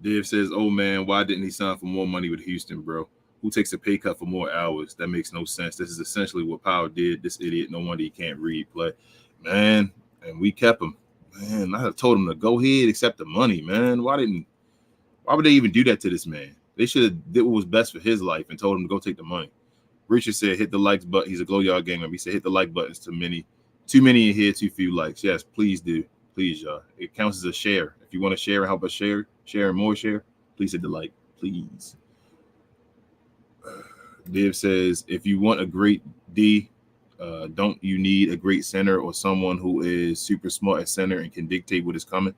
Dave says, oh, man, why didn't he sign for more money with Houston, bro? Who takes a pay cut for more hours? That makes no sense. This is essentially what Powell did. This idiot, no wonder he can't read play. Man, and we kept him. Man, I told him to go ahead, accept the money, man. Why would they even do that to this man? They should have did what was best for his life and told him to go take the money. Richard said, hit the likes button. He's a Glow Yard gang member. He said, hit the like buttons. Too many in here, too few likes. Yes, please do. Please, y'all. It counts as a share. If you want to share and help us share and more share, please hit the like, please. Div says, if you want a great D, don't you need a great center or someone who is super smart at center and can dictate what is coming?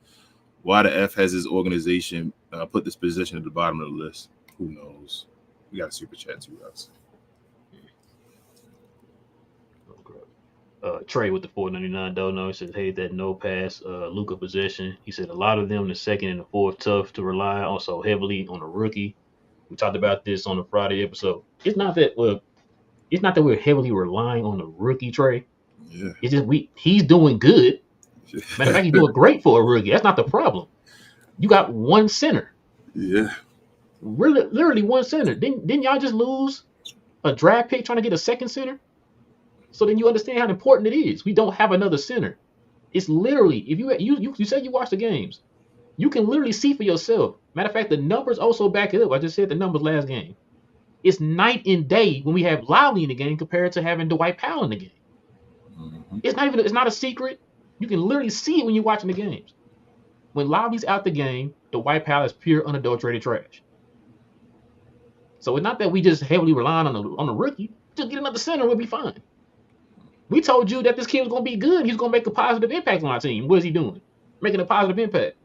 Why the F has his organization put this position at the bottom of the list? Who knows? We got a super chat too, guys. Trey with the $4.99 dono. He says, hey, that no pass Luka possession. He said a lot of them, the second and the fourth, tough to rely on so heavily on a rookie. We talked about this on the Friday episode. It's not that we're heavily relying on the rookie, Trey. Yeah. It's just he's doing good. Matter of fact, he's doing great for a rookie. That's not the problem. You got one center. Yeah. Really, literally one center. Didn't y'all just lose a draft pick trying to get a second center? So then you understand how important it is. We don't have another center. It's literally, if you said you watch the games, you can literally see for yourself. Matter of fact, the numbers also back it up. I just said the numbers last game. It's night and day when we have Lively in the game compared to having Dwight Powell in the game. Mm-hmm. It's not a secret. You can literally see it when you're watching the games. When Lively's out the game, Dwight Powell is pure unadulterated trash. So it's not that we just heavily relying on the rookie. Just get another center, we'll be fine. We told you that this kid was going to be good. He's going to make a positive impact on our team. What is he doing? Making a positive impact.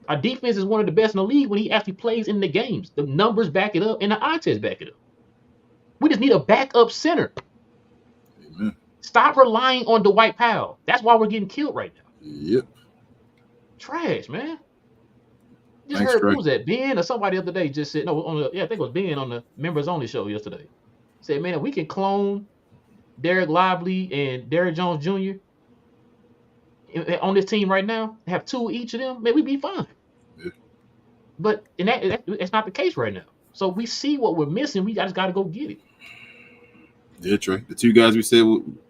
Our defense is one of the best in the league when he actually plays in the games. The numbers back it up and the eye test back it up. We just need a backup center. Amen. Stop relying on Dwight Powell. That's why we're getting killed right now. Yep. Trash, man. Just Thanks, heard Trey. who was that? Ben or somebody the other day just said, I think it was Ben on the members only show yesterday. Said, man, if we can clone Derek Lively and Derek Jones Jr. On this team right now, have two each of them, man, we'd be fine. Yeah. But that's not the case right now. So we see what we're missing. We just got to go get it. Yeah, Trey. The two guys we said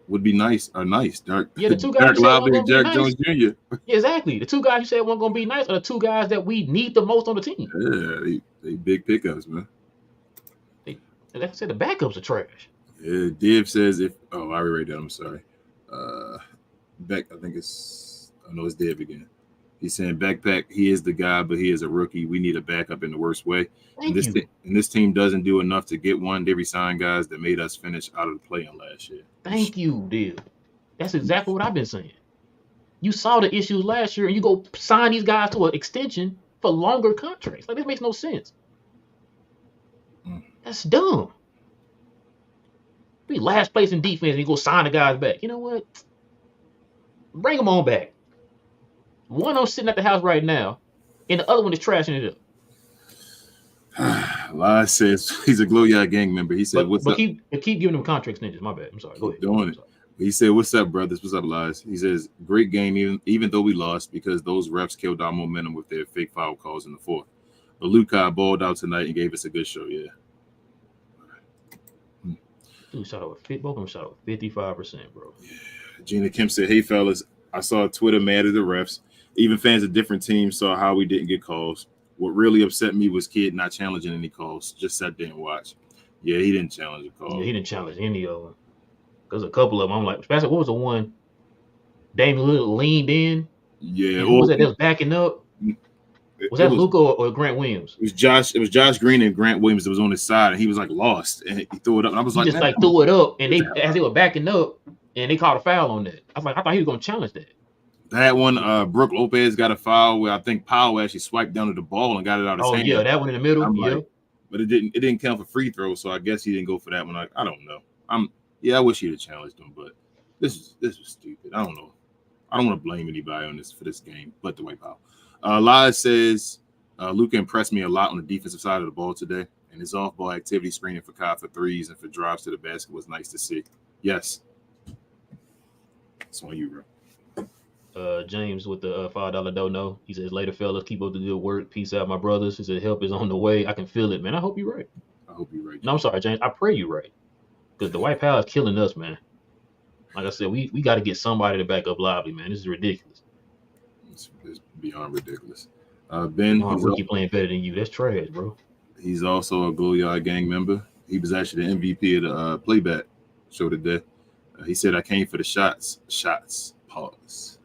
would be nice are nice. The two guys Derek Lively and Derek Jones Jr. Yeah, exactly. The two guys you said weren't going to be nice are the two guys that we need the most on the team. Yeah, they big pickups, man. Like I said, the backups are trash. Yeah, Div says I already read that. I'm sorry. Beck, I think it's Div again. He's saying backpack, he is the guy, but he is a rookie. We need a backup in the worst way. And this team doesn't do enough to get one. They resign guys that made us finish out of the play-in last year. Thank you, Div. That's exactly what I've been saying. You saw the issues last year, and you go sign these guys to an extension for longer contracts. Like, this makes no sense. That's dumb. We last place in defense, and you go sign the guys back. You know what? Bring them on back. One of them sitting at the house right now, and the other one is trashing it up. Lai says he's a Glow Yard gang member. He said, "What's up?" Keep giving them contract ninjas. My bad. I'm sorry. Go ahead. Doing it. He said, "What's up, brothers? What's up, Lies?" He says, "Great game, even though we lost because those refs killed our momentum with their fake foul calls in the fourth. But Luka balled out tonight and gave us a good show. Yeah." Dude shot over 55%, bro. Yeah. Gina Kim said, "Hey fellas, I saw Twitter mad at the refs. Even fans of different teams saw how we didn't get calls. What really upset me was Kid not challenging any calls. Just sat there and watched. Yeah, he didn't challenge a call. Yeah, he didn't challenge any of them. There's a couple of them. I'm like, especially what was the one? Damian Lillard leaned in. Yeah, who was that was backing up? Was that Luka or Grant Williams? It was Josh Green and Grant Williams that was on his side, and he was like lost, and he threw it up. And I was like, threw it up, and as they were backing up, and they called a foul on that. I was like, I thought he was gonna challenge that. That one, Brooke Lopez got a foul where I think Powell actually swiped down to the ball and got it out of his hand. Oh yeah, that one in the middle. Like, but it didn't count for free throws, so I guess he didn't go for that one. I don't know. I wish he'd have challenged him, but this was stupid. I don't know. I don't want to blame anybody on this for this game, but Dwight Powell. Lies says Luka impressed me a lot on the defensive side of the ball today, and his off-ball activity screening for Kai for threes and for drives to the basket was nice to see. Yes. That's on you, bro. James with the $5 dono. He says, later, fellas, keep up the good work. Peace out, my brothers. He said, help is on the way. I can feel it, man. I hope you're right. I hope you're right. No, I'm sorry, James. I pray you're right. Because the White Powell is killing us, man. Like I said, we got to get somebody to back up Lively, man. This is ridiculous. It's beyond ridiculous. Ben, Rookie playing better than you. That's trash, bro. He's also a Glow Yard gang member. He was actually the MVP of the Playback show today. He said, "I came for the shots." Shots. Pause.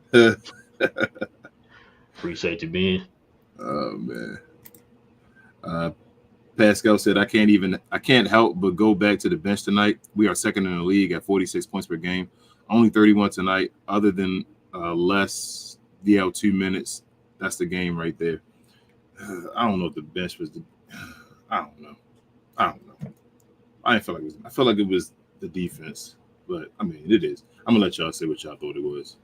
Appreciate you, Ben. Oh man. Pascal said, I can't help but go back to the bench tonight. We are second in the league at 46 points per game. Only 31 tonight, other than less DL 2 minutes. That's the game right there. I don't know if the bench was I don't know. I feel like it was the defense, but I mean it is. I'm gonna let y'all say what y'all thought it was.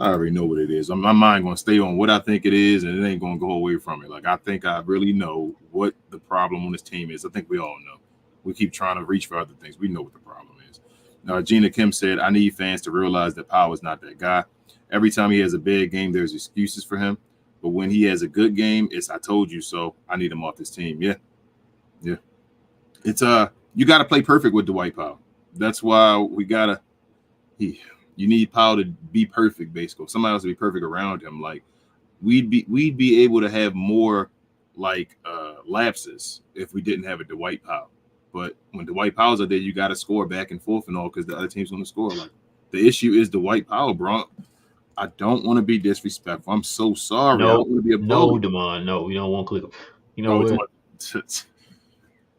I already know what it is. My mind gonna stay on what I think it is, and it ain't gonna go away from it. Like I think I really know what the problem on this team is. I think we all know. We keep trying to reach for other things. We know what the problem is. Now, Gina Kim said, "I need fans to realize that Powell is not that guy. Every time he has a bad game, there's excuses for him. But when he has a good game, it's 'I told you so.' I need him off this team." Yeah. It's you got to play perfect with Dwight Powell. That's why we gotta. You need Powell to be perfect, basically. Somebody else to be perfect around him. Like we'd be able to have more like lapses if we didn't have a Dwight Powell. But when Dwight Powell's out there, you got to score back and forth and all because the other team's going to score. Like the issue is Dwight Powell, bro. I don't want to be disrespectful. I'm so sorry. No, I don't want to be a no, Damon. No, we don't want to click. You know what?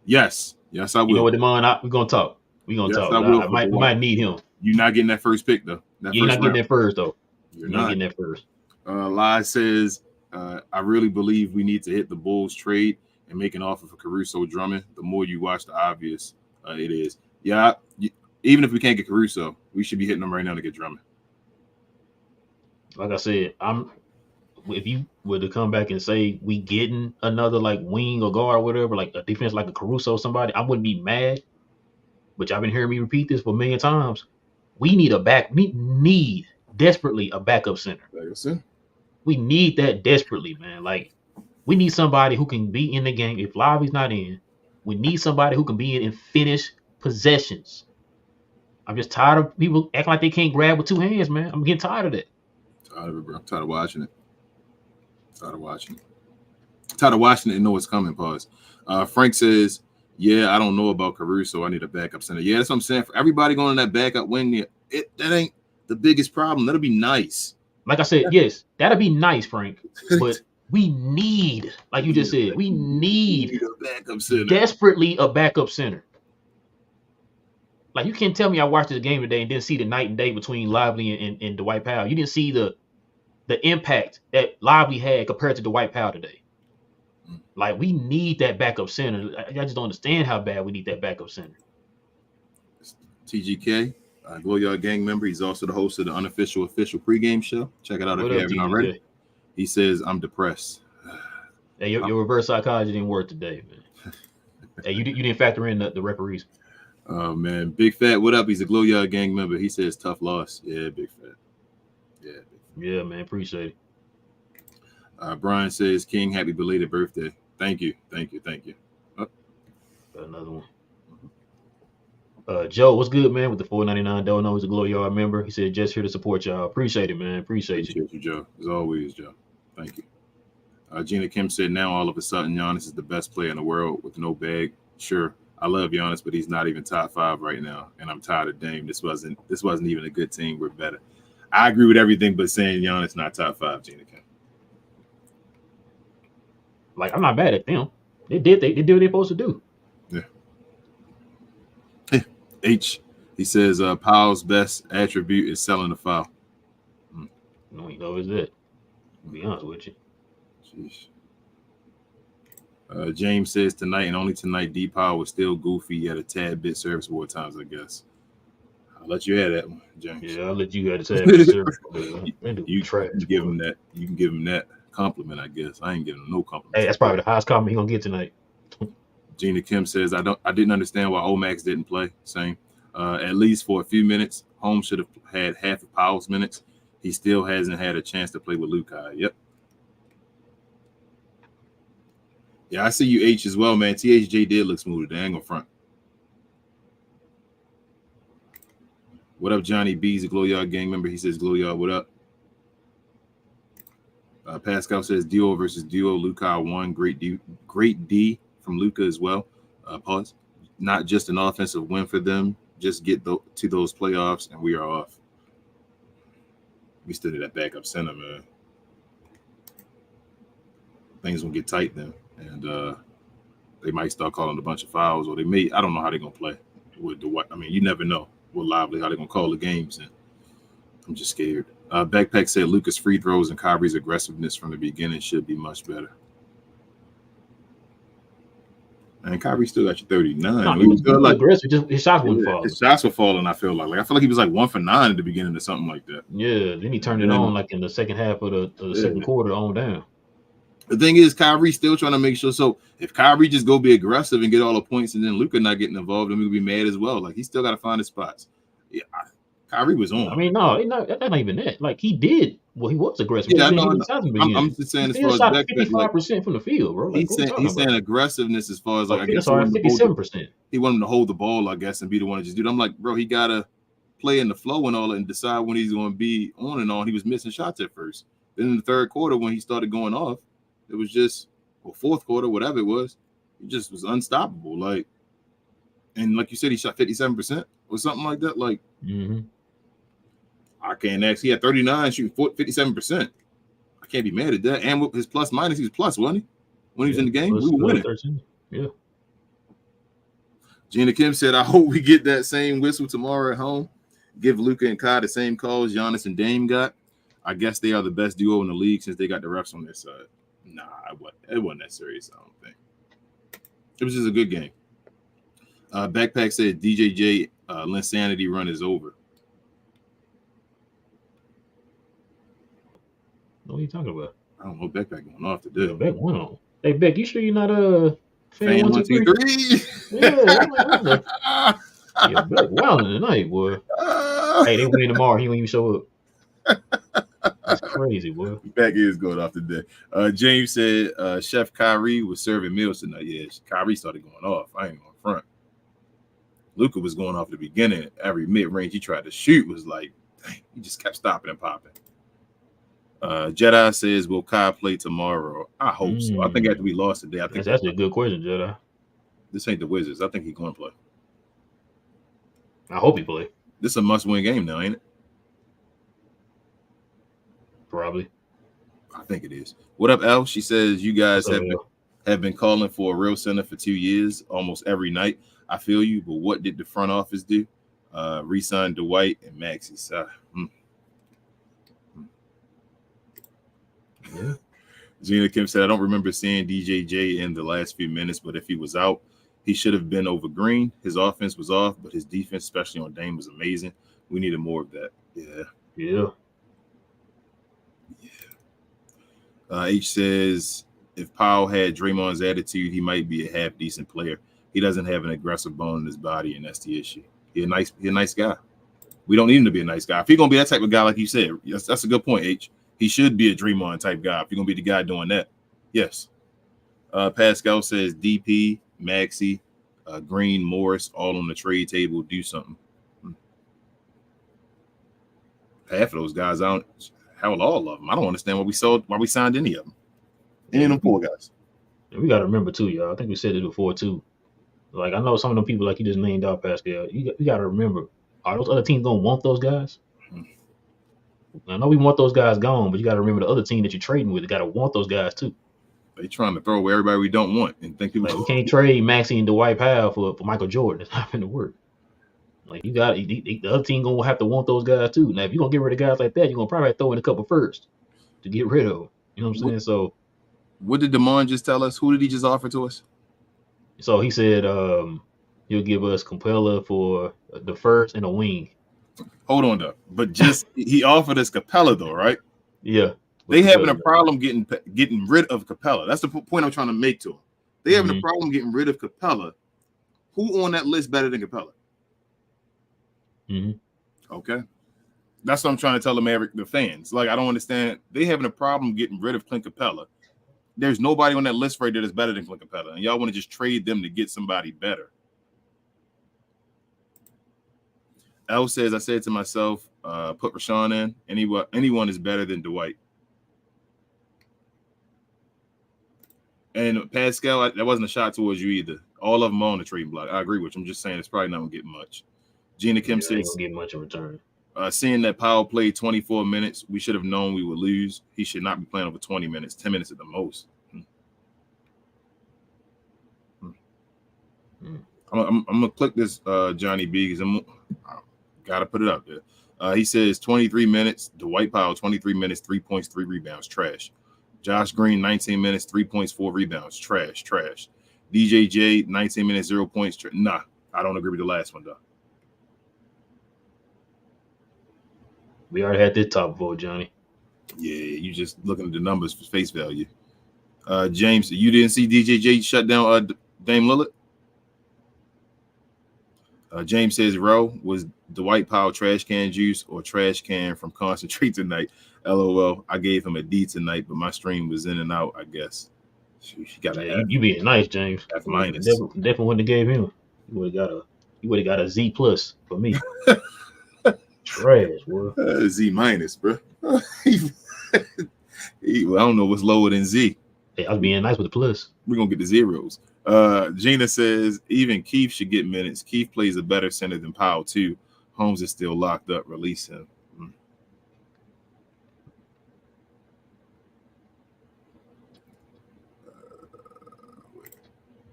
Yes, I will. You know what, Damon? We're gonna talk. We're gonna talk. I might need him. You're not getting that first pick though. You're not getting that first though. You're not getting that first. Lai says, I really believe we need to hit the Bulls trade and make an offer for Caruso Drummond. The more you watch, the obvious it is. Yeah, even if we can't get Caruso, we should be hitting them right now to get Drummond. Like I said, if you were to come back and say we getting another like wing or guard or whatever, like a defense like a Caruso or somebody, I wouldn't be mad. But y'all been hearing me repeat this for a million times. We need desperately a backup center. We need that desperately, man. Like we need somebody who can be in the game. If Lively's not in, we need somebody who can be in and finish possessions. I'm just tired of people acting like they can't grab with two hands, man. I'm getting tired of that. Tired of it, bro. I'm tired of watching it. Tired of watching it and know what's coming. Pause. Frank says, "Yeah, I don't know about Caruso. I need a backup center." Yeah, that's what I'm saying. For everybody going on that backup wing, that ain't the biggest problem. That'll be nice. Like I said, yes, that'll be nice, Frank. But we need, like you just said, we need a backup center. Desperately a backup center. Like you can't tell me I watched this game today and didn't see the night and day between Lively and Dwight Powell. You didn't see the impact that Lively had compared to Dwight Powell today. Like we need that backup center. I just don't understand how bad we need that backup center. TGK, Glow Yard gang member. He's also the host of the official pregame show. Check it out if you haven't already. He says, "I'm depressed." Hey, your reverse psychology didn't work today, man. Hey, you didn't factor in the referees. Oh man, Big Fat, what up? He's a Glow Yard gang member. He says tough loss. Yeah, Big Fat. Yeah, man, appreciate it. Brian says, "King, happy belated birthday." Thank you. Oh. Got another one. Joe, what's good, man? With the $4.99 donut, he's a Glow Yard member. He said, "Just here to support y'all." Appreciate it, man. Appreciate you, Joe. As always, Joe. Thank you. Gina Kim said, "Now all of a sudden, Giannis is the best player in the world with no bag." Sure, I love Giannis, but he's not even top 5 right now, and I'm tired of Dame. This wasn't even a good team. We're better. I agree with everything, but saying Giannis not top 5, Gina Kim. Like I'm not mad at them. They did what they're supposed to do. Yeah. H. He says Powell's best attribute is selling the foul. No, you know is that. To be honest with you. Jeez. James says tonight and only tonight, D Powell was still goofy yet a tad bit serviceable at times, I guess. I'll let you have that one, James. Yeah, I'll let you have a tad bit serviceable. You can give him that. You can give him that compliment, I guess. I ain't giving him no compliment. Hey, that's probably the highest compliment he's gonna get tonight. Gina Kim says, I didn't understand why Omax didn't play. Same. At least for a few minutes. Holmes should have had half of Powell's minutes. He still hasn't had a chance to play with Lukai. Yep. Yeah, I see you, H, as well, man. THJ did look smooth. They ain't gonna front. What up, Johnny B's a Glow Yard gang member? He says, Glow Yard, what up? Pascal says, Duo versus Duo. Luka won. Great D from Luka as well. Pause. Not just an offensive win for them. Just get to those playoffs, and we are off. We stood at that backup center, man. Things will get tight then, and they might start calling a bunch of fouls, or they may. I don't know how they're gonna play with Dwight. I mean, you never know with Lively how they're gonna call the games, and I'm just scared. Backpack said Luka's free throws and Kyrie's aggressiveness from the beginning should be much better. And Kyrie still got you 39. No, he was like, aggressive. Just his shots wouldn't fall. His shots were falling. I feel like he was like 1 for 9 at the beginning or something like that. Yeah, then he turned it on like in the second half of the second quarter on down. The thing is, Kyrie's still trying to make sure. So if Kyrie just go be aggressive and get all the points, and then Luka not getting involved, then we'll be mad as well. Like he still got to find his spots. Yeah, Kyrie was on. I mean, no, that's not even that. Like he did. Well, he was aggressive. Yeah, I know. I'm just saying, as far as 55% from the field, bro. Like, he's saying aggressiveness as far as like, I guess 57%. He wanted him to hold the ball, I guess, and be the one to just do it. I'm like, bro, he gotta play in the flow and all that, and decide when he's going to be on and on. He was missing shots at first. Then in the third quarter, when he started going off, it was just, or fourth quarter, whatever it was, he just was unstoppable. Like, and like you said, he shot 57% or something like that. Like. Mm-hmm. I can't ask. He had 39, shooting 57%. I can't be mad at that. And with his plus minus, he was plus, wasn't he? When he was in the game, we were winning. 13. Yeah. Gina Kim said, I hope we get that same whistle tomorrow at home. Give Luka and Kai the same calls Giannis and Dame got. I guess they are the best duo in the league since they got the refs on their side. Nah, it wasn't that serious, I don't think. It was just a good game. Backpack said DJJ Linsanity run is over. What are you talking about? I don't know. Backpack going off today. Yeah, Beck went on. Hey, Beck, you sure you're not a fan 1, 2, 3? Yeah, yeah, Beck wilding tonight, boy. Hey, they win tomorrow. He won't even show up. That's crazy, boy. Beck is going off today. James said Chef Kyrie was serving meals tonight. Yeah, Kyrie started going off. I ain't going front. Luka was going off at the beginning. Every mid-range he tried to shoot was like, dang, he just kept stopping and popping. Jedi says, will Kai play tomorrow? I hope so. I think after we lost today, I think that's a good question, Jedi. This ain't the Wizards. I think he's going to play. I hope he play. This is a must-win game now, ain't it? Probably. I think it is. What up, Al? She says, you guys have been calling for a real center for 2 years, almost every night. I feel you, but what did the front office do? Re-sign Dwight and Maxey. Yeah. Gina Kim said, I don't remember seeing DJJ in the last few minutes, but if he was out, he should have been over Green. His offense was off, but his defense, especially on Dame, was amazing. We needed more of that. Yeah. H says, if Powell had Draymond's attitude, he might be a half-decent player. He doesn't have an aggressive bone in his body, and that's the issue. He's a nice guy. We don't need him to be a nice guy. If he's going to be that type of guy, like you said, that's a good point, H. He should be a Draymond type guy. If you're going to be the guy doing that, yes. Pascal says DP, Maxey, Green, Morris, all on the trade table. Do something. Half of those guys, all of them. I don't understand why we signed any of them. Any of them poor guys. We got to remember, too, y'all. I think we said it before, too. Like, I know some of them people, like you just named out, Pascal. You got to remember, are those other teams going to want those guys? I know we want those guys gone, but you got to remember the other team that you're trading with got to want those guys too. They trying to throw away everybody we don't want and think people. Like, we can't trade Maxey and Dwight Powell for Michael Jordan. It's not going to work. Like you got the other team gonna have to want those guys too. Now, if you're gonna get rid of guys like that, you're gonna probably throw in a couple first to get rid of them. You know what I'm saying? So, what did Damon just tell us? Who did he just offer to us? So he said he'll give us Capella for the first and a wing. Hold on though, but just he offered us Capella though, right? Yeah, they having a problem getting rid of Capella. That's the point I'm trying to make to him. They having a problem getting rid of Capella. Who on that list better than Capella? Okay, that's what I'm trying to tell the fans. Like I don't understand. They having a problem getting rid of Clint Capella. There's nobody on that list right there that's better than Clint Capella, and y'all want to just trade them to get somebody better. L says, I said to myself, put Rashawn in. Anyone is better than Dwight. And Pascal, that wasn't a shot towards you either. All of them on the trading block. I agree with you. I'm just saying it's probably not going to get much. Gina Kim says, ain't gonna get much in return. Seeing that Powell played 24 minutes, we should have known we would lose. He should not be playing over 20 minutes, 10 minutes at the most. I'm going to click this Johnny B because I got to put it up there. He says 23 minutes. Dwight Powell, 23 minutes, 3 points, 3 rebounds. Trash. Josh Green, 19 minutes, 3 points, 4 rebounds. Trash. DJJ, 19 minutes, 0 points. Nah, I don't agree with the last one, though. We already had this top vote, Johnny. Yeah, you just looking at the numbers for face value. James, you didn't see DJJ shut down Dame Lillard? James says, Rowe, was Dwight Powell trash can juice or trash can from concentrate tonight? LOL. I gave him a D tonight, but my stream was in and out, I guess. You being nice, James. F minus. Definitely wouldn't have gave him. You would have got a Z plus for me. Trash, bro. Z minus, bro. Well, I don't know what's lower than Z. Hey, I was being nice with the plus. We're gonna get the zeros. Gina says even Keith should get minutes. Keith plays a better center than Powell too. Holmes is still locked up. Release him.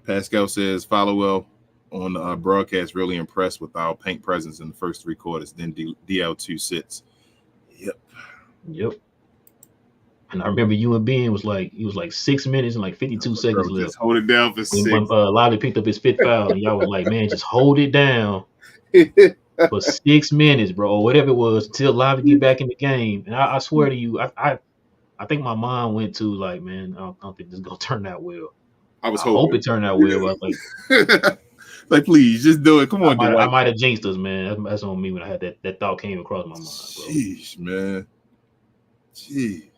Pascal says Followell on the broadcast really impressed with our paint presence in the first 3 quarters. Then DL2 sits. Yep. And I remember you and Ben was like 6 minutes and like 52 seconds left. Just hold it down for 6. When Lively picked up his 5th foul, and y'all was like, man, just hold it down for 6 minutes, bro, or whatever it was, until Lively get back in the game. And I swear to you, I think my mind went to like, man, I don't think this is gonna turn out well. I hope it turned out well, but like, please, just do it. Come on, I might have jinxed us, man. That's on me when I had that thought came across my mind, bro. Jeez, man. Gee.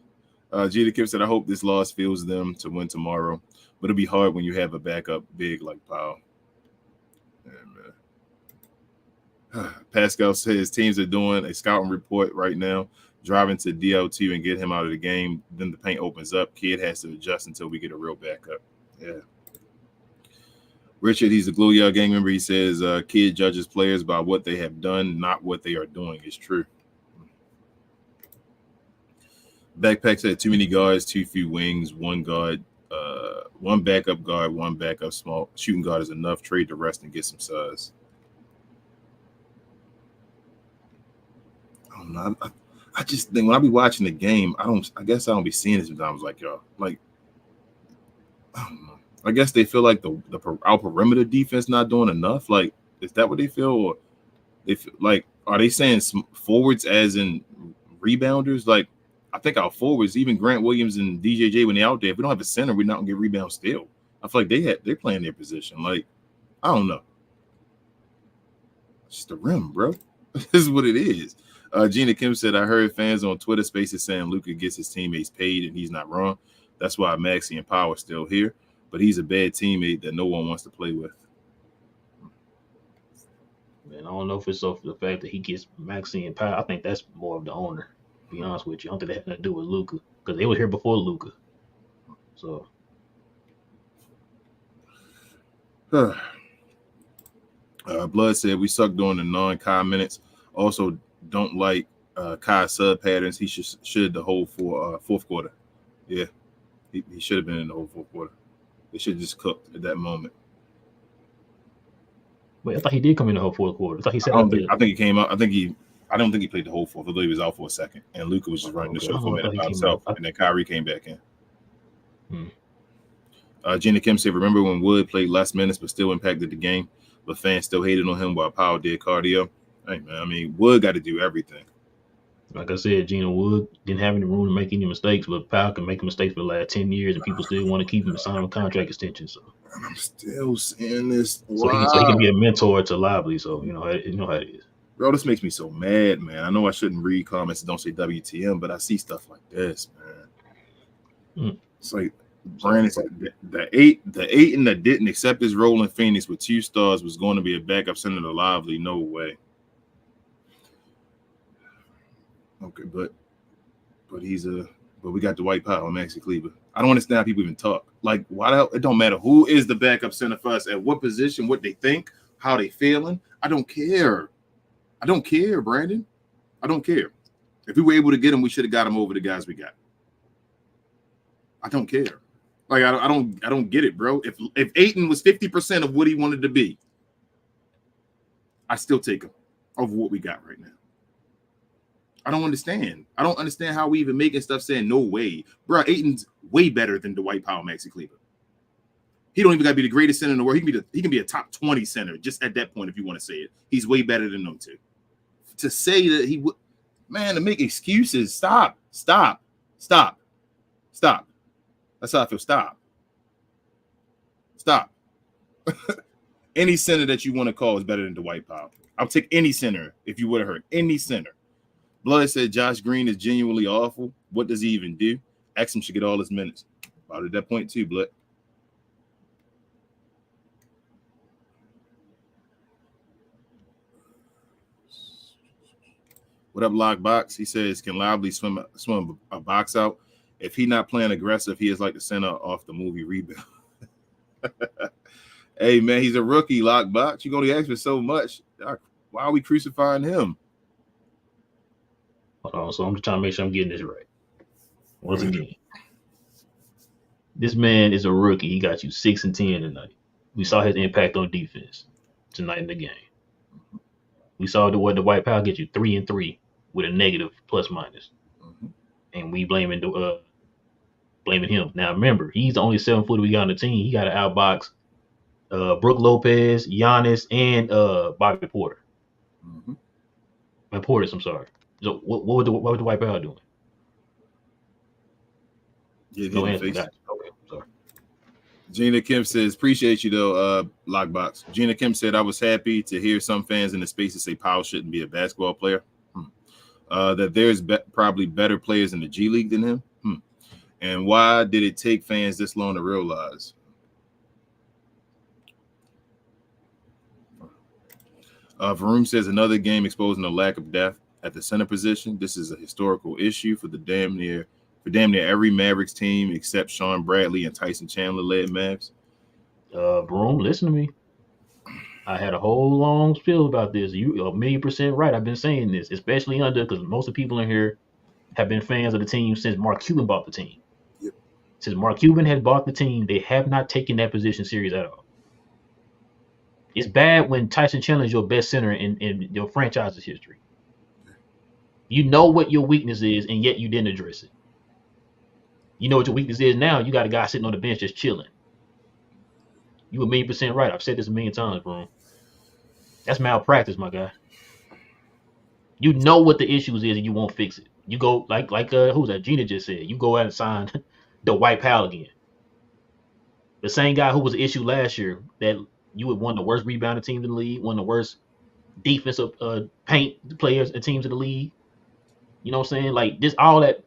Gina Kim said, I hope this loss fuels them to win tomorrow, but it'll be hard when you have a backup big like Powell. Yeah, man. Pascal says teams are doing a scouting report right now, driving to DL2 and get him out of the game. Then the paint opens up. Kid has to adjust until we get a real backup. Yeah. Richard, he's a Glue Yard gang member. He says Kid judges players by what they have done, not what they are doing. It's true. Backpack said too many guards, too few wings, one guard, one backup guard, one backup small shooting guard is enough. Trade the rest and get some size. I don't know. I just think when I be watching the game, I guess I don't be seeing it sometimes like y'all. Like, I don't know. I guess they feel like our perimeter defense not doing enough. Like, is that what they feel? Or they feel like, are they saying forwards as in rebounders? Like, I think our forwards, even Grant Williams and DJJ, when they're out there, if we don't have a center, we're not gonna get rebounds still. I feel like they're playing their position. Like, I don't know. It's just the rim, bro. This is what it is. Gina Kim said, I heard fans on Twitter Spaces saying Luka gets his teammates paid, and he's not wrong. That's why Maxey and Power are still here. But he's a bad teammate that no one wants to play with. Man, I don't know if it's so for the fact that he gets Maxey and Power. I think that's more of the owner. To be honest with you, I don't think that had nothing to do with Luka because they were here before Luka. So, Blood said we suck during the non-Kai minutes. Also, don't like Kai sub patterns. He should the whole fourth quarter. Yeah, he should have been in the whole fourth quarter. They should have just cooked at that moment. Wait, I thought he did come in the whole fourth quarter. I thought he said. I think he came out. I don't think he played the whole fourth. I thought he was out for a second, and Luka was just running the show for a minute by himself, and then Kyrie came back in. Gina Kim said, "Remember when Wood played less minutes but still impacted the game, but fans still hated on him while Powell did cardio." Hey man, I mean Wood got to do everything. Like I said, Gina Wood didn't have any room to make any mistakes, but Powell can make mistakes for the last 10 years, and people still want to keep him and sign him a contract extension. So I'm still saying this. So he can be a mentor to Lively. So you know how it is. Bro, this makes me so mad, man. I know I shouldn't read comments that don't say WTM, but I see stuff like this, man. It's like Brandon said the eight and that didn't accept his role in Phoenix with 2 stars was going to be a backup center to Lively. No way. Okay, but we got Dwight Powell and Maxi Kleber. I don't understand how people even talk. Like, why the hell? It don't matter who is the backup center for us, at what position, what they think, how they feeling. I don't care. I don't care, Brandon. I don't care. If we were able to get him, we should have got him over the guys we got. I don't care. Like, I don't get it, bro. If Ayton was 50% of what he wanted to be, I still take him over what we got right now. I don't understand. I don't understand how we even making stuff saying no way. Bro, Ayton's way better than Dwight Powell, Maxi Kleber. He don't even got to be the greatest center in the world. He can be a top 20 center just at that point if you want to say it. He's way better than them two. To say that he would, man, to make excuses. Stop. That's how I feel. Stop. Any center that you want to call is better than Dwight Powell. I'll take any center if you would have heard. Any center. Blood said Josh Green is genuinely awful. What does he even do? Exum should get all his minutes. About at that point too, Blood. What up, Lockbox? He says, can Lively swim a box out? If he not playing aggressive, he is like the center off the movie Rebuild. Hey, man, he's a rookie, Lockbox. You're going to ask me so much. Why are we crucifying him? Hold on, so I'm just trying to make sure I'm getting this right. Once again, this man is a rookie. He got you 6 and 10 tonight. We saw his impact on defense tonight in the game. We saw what the White Powell get you 3 and 3 with a negative plus minus, and we blaming him. Now remember, he's the only 7-footer we got on the team. He got to outbox Brook Lopez, Giannis, and Bobby Porter. Portis, I'm sorry. So what was the White Powell doing? No answer. Okay, sorry. Gina Kim says, appreciate you though, Lockbox. Gina Kim said, I was happy to hear some fans in the space say Powell shouldn't be a basketball player. That there's probably better players in the G League than him. And why did it take fans this long to realize? Varoom says, another game exposing the lack of depth at the center position. This is a historical issue for damn near every Mavericks team except Sean Bradley and Tyson Chandler led Mavs. Broom, listen to me. I had a whole long spiel about this. You 1,000,000% right. I've been saying this, especially because most of the people in here have been fans of the team since Mark Cuban bought the team. Yep. Since Mark Cuban has bought the team, they have not taken that position serious at all. It's bad when Tyson Chandler is your best center in your franchise's history. You know what your weakness is, and yet you didn't address it. You know what your weakness is now. You got a guy sitting on the bench just chilling. You 1,000,000% right. I've said this 1,000,000 times, bro. That's malpractice, my guy. You know what the issues is, and you won't fix it. You go like who's that? Gina just said. You go out and sign the White Powell again. The same guy who was an issue last year that you would one of the worst rebounding teams in the league, one of the worst defensive paint players and teams in the league. You know what I'm saying? Like this, all that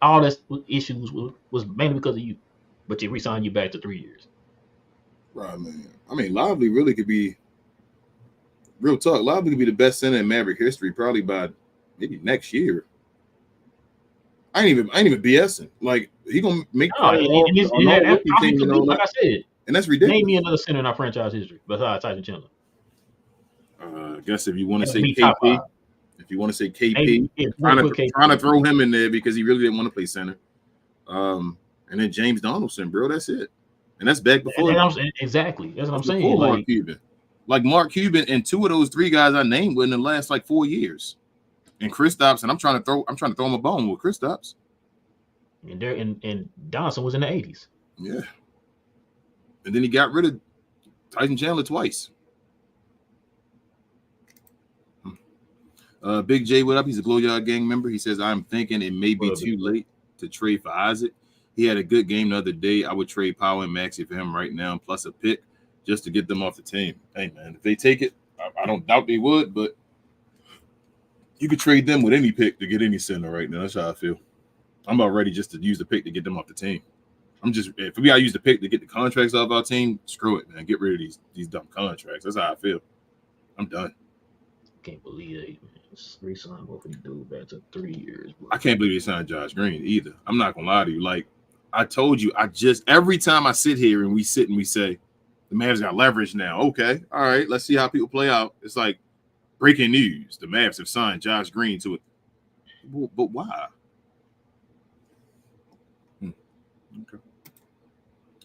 issues was mainly because of you, but they re-signed you back to 3 years. Right, man. I mean, Lively really could be real talk. Lively could be the best center in Maverick history, probably by maybe next year. I ain't even BSing. Like he gonna make like I said, and that's ridiculous. Name me another center in our franchise history besides Tyson Chandler. I guess if you want to say KP. If you want to say KP, trying to throw him in there because he really didn't want to play center. And then James Donaldson, bro, that's it. And that's back before. Exactly. That's what I'm saying. Mark Cuban. Like Mark Cuban and 2 of those 3 guys I named were in the last 4 years. And Kristaps, and I'm trying to throw him a bone with Kristaps. And Donaldson was in the 80s. Yeah. And then he got rid of Tyson Chandler twice. Big J, what up? He's a Glow Yard Gang member. He says, I'm thinking it may be too late to trade for Isaac. He had a good game the other day. I would trade Powell and Maxey for him right now, plus a pick, just to get them off the team. Hey, man, if they take it, I don't doubt they would, but you could trade them with any pick to get any center right now. That's how I feel. I'm about ready just to use the pick to get them off the team. If we got to use the pick to get the contracts off our team, screw it, man. Get rid of these dumb contracts. That's how I feel. I'm done. Can't believe they re-signed both of these dudes back to 3 years. Bro. I can't believe they signed Josh Green either. I'm not gonna lie to you. Like I told you, every time I sit here and we say the Mavs got leverage now. Okay, all right, let's see how people play out. It's like breaking news: the Mavs have signed Josh Green to it. But why? Okay.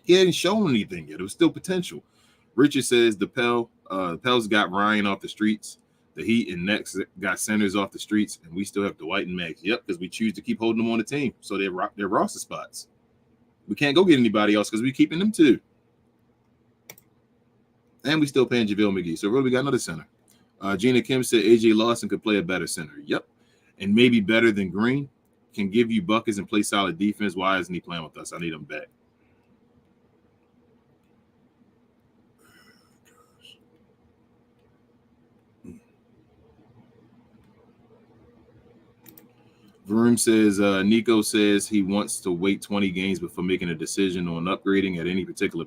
He hadn't shown anything yet. It was still potential. Richard says the Pels got Ryan off the streets. The Heat and Knicks got centers off the streets, and we still have Dwight and Max. Yep, because we choose to keep holding them on the team, so they're roster spots. We can't go get anybody else because we're keeping them too. And we still paying JaVale McGee. So really, we got another center. Gina Kim said AJ Lawson could play a better center. Yep, and maybe better than Green. Can give you buckets and play solid defense. Why isn't he playing with us? I need him back. Vroom says, Nico says he wants to wait 20 games before making a decision on upgrading at any particular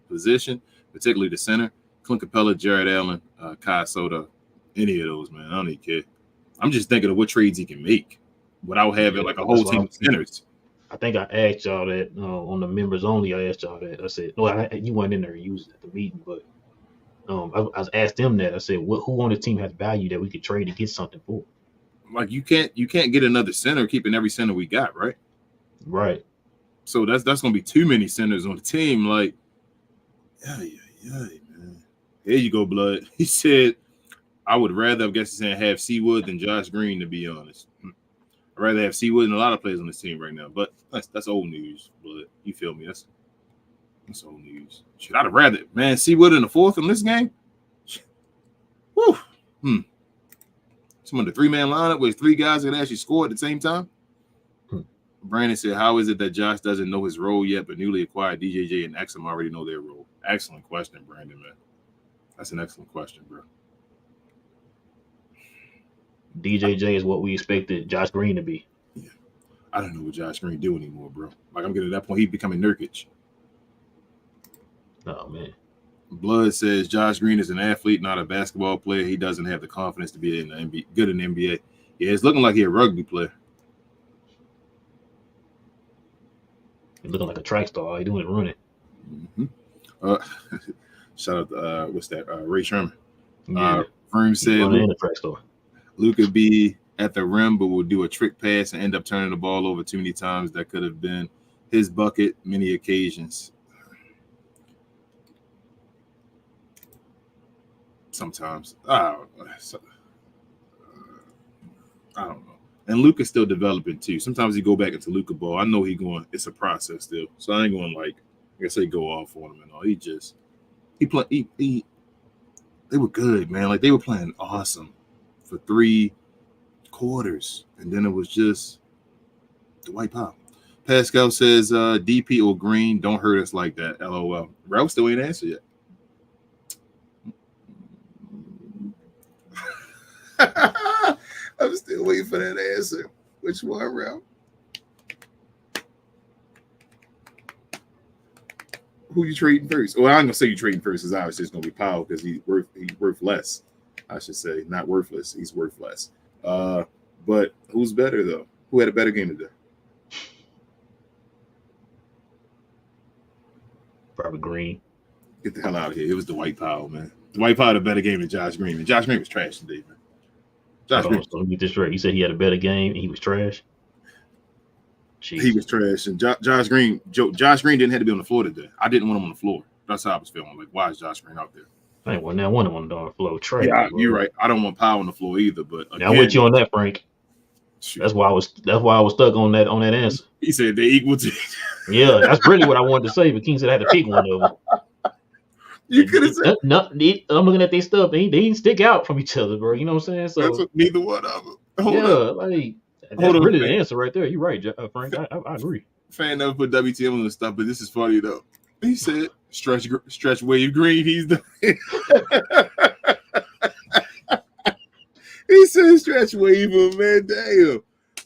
position, particularly the center. Clint Capella, Jared Allen, Kai Soda, any of those, man. I don't even care. I'm just thinking of what trades he can make without having like a whole team of centers. I think I asked y'all that on the members only. I asked y'all that. I said, no, you weren't in there using at the meeting, but I asked them that. I said, who on the team has value that we could trade to get something for? Like you can't get another center keeping every center we got, right? Right. So that's gonna be too many centers on the team. Like, yeah, man. There you go, Blood. He said, I would rather, I guess he's saying, have Seawood than Josh Green, to be honest. I'd rather have Seawood than a lot of players on this team right now. But that's old news, Blood. You feel me? That's old news. Shit, I'd have rather, man, Seawood in the fourth in this game. Whew. Some of the three-man lineup with three guys that actually score at the same time. Brandon said, how is it that Josh doesn't know his role yet, but newly acquired DJJ and Exum already know their role? Excellent question, Brandon, man. That's an excellent question, bro. DJJ is what we expected Josh Green to be. Yeah. I don't know what Josh Green do anymore, bro. Like, I'm getting to that point, he's becoming Nurkic. Oh, man. Blood says Josh Green is an athlete, not a basketball player. He doesn't have the confidence to be good in the NBA. Yeah, it's looking like he's a rugby player. He's looking like a track star. All he doing is running. Mm-hmm. Shout out to what's that? Ray Sherman. Yeah. Firm said a track star. Luke could be at the rim, but will do a trick pass and end up turning the ball over too many times. That could have been his bucket many occasions. Sometimes I don't know. And Luke is still developing too. Sometimes he go back into Luka ball. I know it's a process still. So I ain't going go off on him and all. They were good, man. Like they were playing awesome for 3 quarters. And then it was just the white pop. Pascal says DP or Green, don't hurt us like that. LOL. Ralph still ain't answered yet. I'm still waiting for that answer. Which one, Ralph? Who you trading first? Well, I'm gonna say you trading first is obviously it's gonna be Powell because he's worth less. I should say, not worthless. He's worth less. But who's better though? Who had a better game today? Probably Green. Get the hell out of here. It was Dwight Powell, man. Dwight Powell had a better game than Josh Green. And Josh Green was trash today, man. So let me get this right. You said he had a better game and he was trash? Jeez. He was trash. And Josh Green didn't have to be on the floor today. I didn't want him on the floor. That's how I was feeling. Like, why is Josh Green out there? I ain't want him on the floor. Trash. Yeah, you're right. I don't want Powell on the floor either. But again, I'm with you on that, Frank. Shoot. That's why I was stuck on that answer. He said they equal to. Yeah, that's really what I wanted to say. But King said I had to pick one of them. You could have said. No, I'm looking at their stuff. They didn't stick out from each other, bro. You know what I'm saying? So that's what, neither one of them. That's really the answer right there. You're right, Frank. I agree. Fan never put WTM on the stuff, but this is funny though. He said, "Stretch Wave Green." He's done. He said, "Stretch Wave him, man." Damn.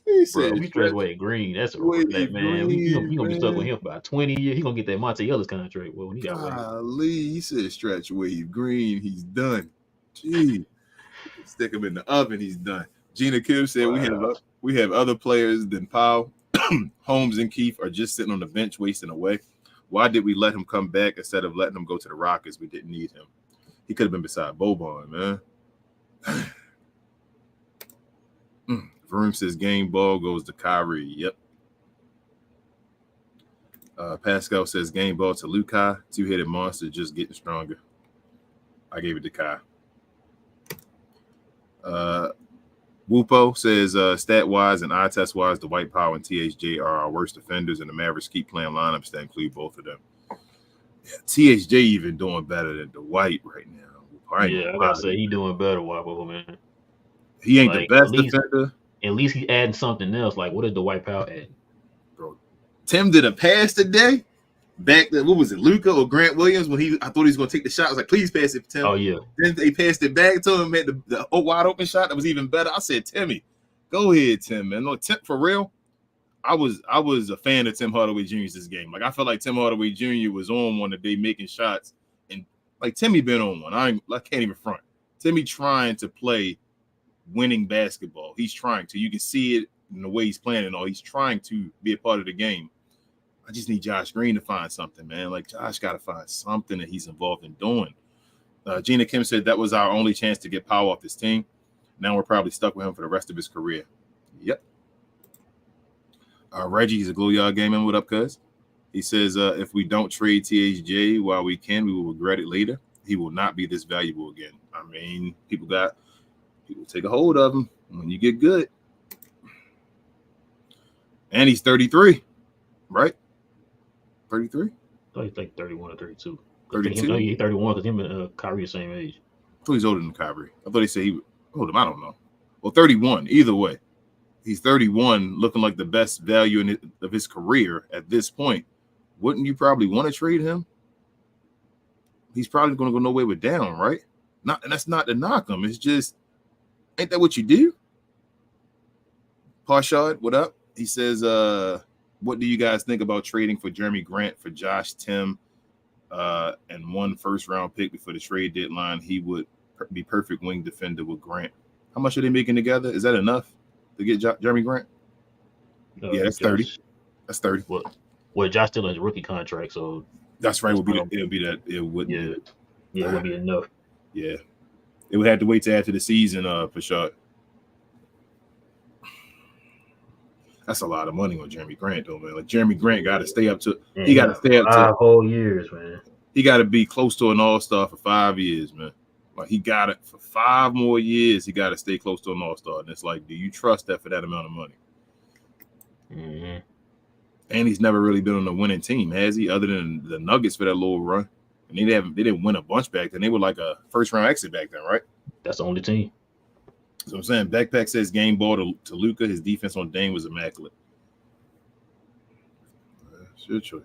He said, "We Stretch Wave Green." That's a that man. You gonna be stuck with him for about 20 years. He gonna get that Monte Ellis contract. Well, when he got Lee, he said, "Stretch Wave Green." He's done. Gee. Stick him in the oven. He's done. Gina Kim said we have other players than Powell. Holmes and Keith are just sitting on the bench wasting away. Why did we let him come back instead of letting him go to the Rockets? We didn't need him. He could have been beside Boban, man. Vroom says game ball goes to Kyrie. Yep. Pascal says game ball to Lukai. Two-headed monster just getting stronger. I gave it to Kai. Wupo says stat-wise and eye test-wise, Dwight Powell and THJ are our worst defenders, and the Mavericks keep playing lineups that include both of them. Yeah, THJ even doing better than Dwight right now. I gotta say he doing better, Wapo, man. He ain't the best defender. At least he's adding something else. Like, what did Dwight Powell add? Bro, Tim did a pass today. Back to what was it, Luka or Grant Williams? When I thought he was gonna take the shot, I was like, please pass it, Tim. Oh yeah. Then they passed it back to him, made the wide open shot that was even better. I said, Timmy, go ahead, Tim, man. No, Tim, for real. I was a fan of Tim Hardaway Jr.'s this game. Like I felt like Tim Hardaway Jr. was on one today making shots, and like Timmy been on one. I can't even front. Timmy trying to play winning basketball. He's trying to. You can see it in the way he's playing and all. He's trying to be a part of the game. I just need Josh Green to find something, man. Like Josh got to find something that he's involved in doing. Gina Kim said that was our only chance to get Powell off this team. Now we're probably stuck with him for the rest of his career. Yep. Reggie, he's a Glue Yard Gaming. What up, cuz? He says if we don't trade THJ while we can, we will regret it later. He will not be this valuable again. I mean, people take a hold of him when you get good. And he's 33, right? 33? I thought he's like 31 or 32. 32? He's 31 because him and Kyrie are the same age. I thought he's older than Kyrie. I thought he said he would hold him. I don't know. Well, 31. Either way, he's 31, looking like the best value of his career at this point. Wouldn't you probably want to trade him? He's probably going to go nowhere but down, right? And that's not to knock him. It's just, ain't that what you do? Parshad, what up? He says, what do you guys think about trading for Jeremy Grant for Josh, Tim, and one first-round pick before the trade deadline? He would be perfect wing defender with Grant. How much are they making together? Is that enough to get Jeremy Grant? Yeah, that's 30. That's 30. Well, Josh still has a rookie contract, so that's right. It would be it would be enough. Yeah, it would have to wait till after the season for sure. That's a lot of money on Jeremy Grant, though, man. Like Jeremy Grant got to stay up to. Man, he got to stay up to 5 whole years, man. He got to be close to an all-star for 5 years, man. Like he got it for 5 more years. He got to stay close to an all-star, and it's like, do you trust that for that amount of money? Mm-hmm. And he's never really been on a winning team, has he? Other than the Nuggets for that little run, and they didn't win a bunch back then. They were like a first-round exit back then, right? That's the only team. So I'm saying Backpack says game ball to Luka. His defense on Dame was immaculate. It's your choice.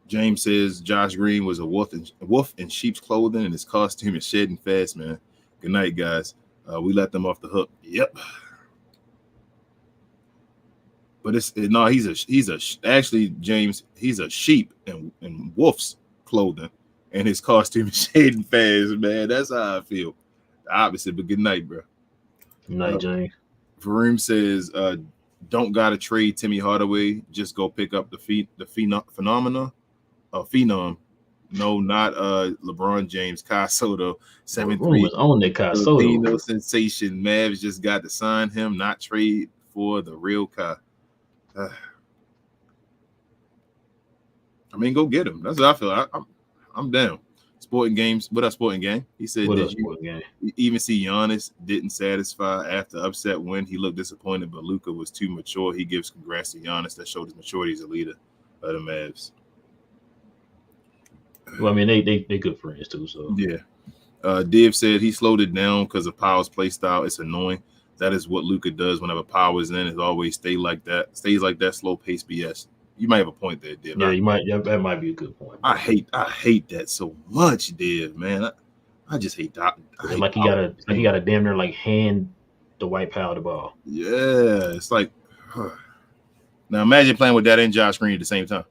James says Josh Green was a wolf in sheep's clothing, and his costume is shedding fast, man. Good night, guys. We let them off the hook. Yep. But actually, James, he's a sheep in wolf's clothing. And his costume is shading fast, man. That's how I feel. The opposite, but good night, bro. Good night, James. Vareem says, don't gotta trade Timmy Hardaway. Just go pick up the phenom. No, not LeBron James. Kai Soto, 7'3". On that Kai Soto. Sensation. Mavs just got to sign him, not trade for the real Kai. I mean, go get him. That's what I feel. I'm down. Sporting games. What up, sporting game? He said, did you even see Giannis didn't satisfy after upset win? He looked disappointed, but Luka was too mature. He gives congrats to Giannis. That showed his maturity as a leader of the Mavs. Well, I mean, they good friends too. So yeah. Div said he slowed it down because of Powell's play style. It's annoying. That is what Luka does whenever Powell is in. It always stays like that, slow pace BS. You might have a point there, Div. Yeah, you might. Yeah, that might be a good point. I hate that so much, Div, man. I just hate that. Like he gotta damn near like hand the Dwight Powell the ball. Yeah, it's like now imagine playing with that and Josh Green at the same time.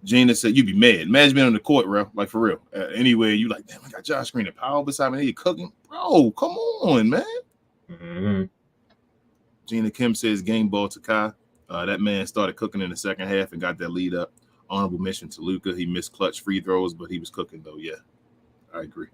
Gina said, "You be mad. Imagine being on the court, bro. Like for real. Anyway, you like, damn, I got Josh Green and Powell beside me. You cooking, bro? Come on, man." Mm-hmm. Gina Kim says, "Game ball to Kai. That man started cooking in the second half and got that lead up. Honorable mention to Luka. He missed clutch free throws, but he was cooking though. Yeah, I agree."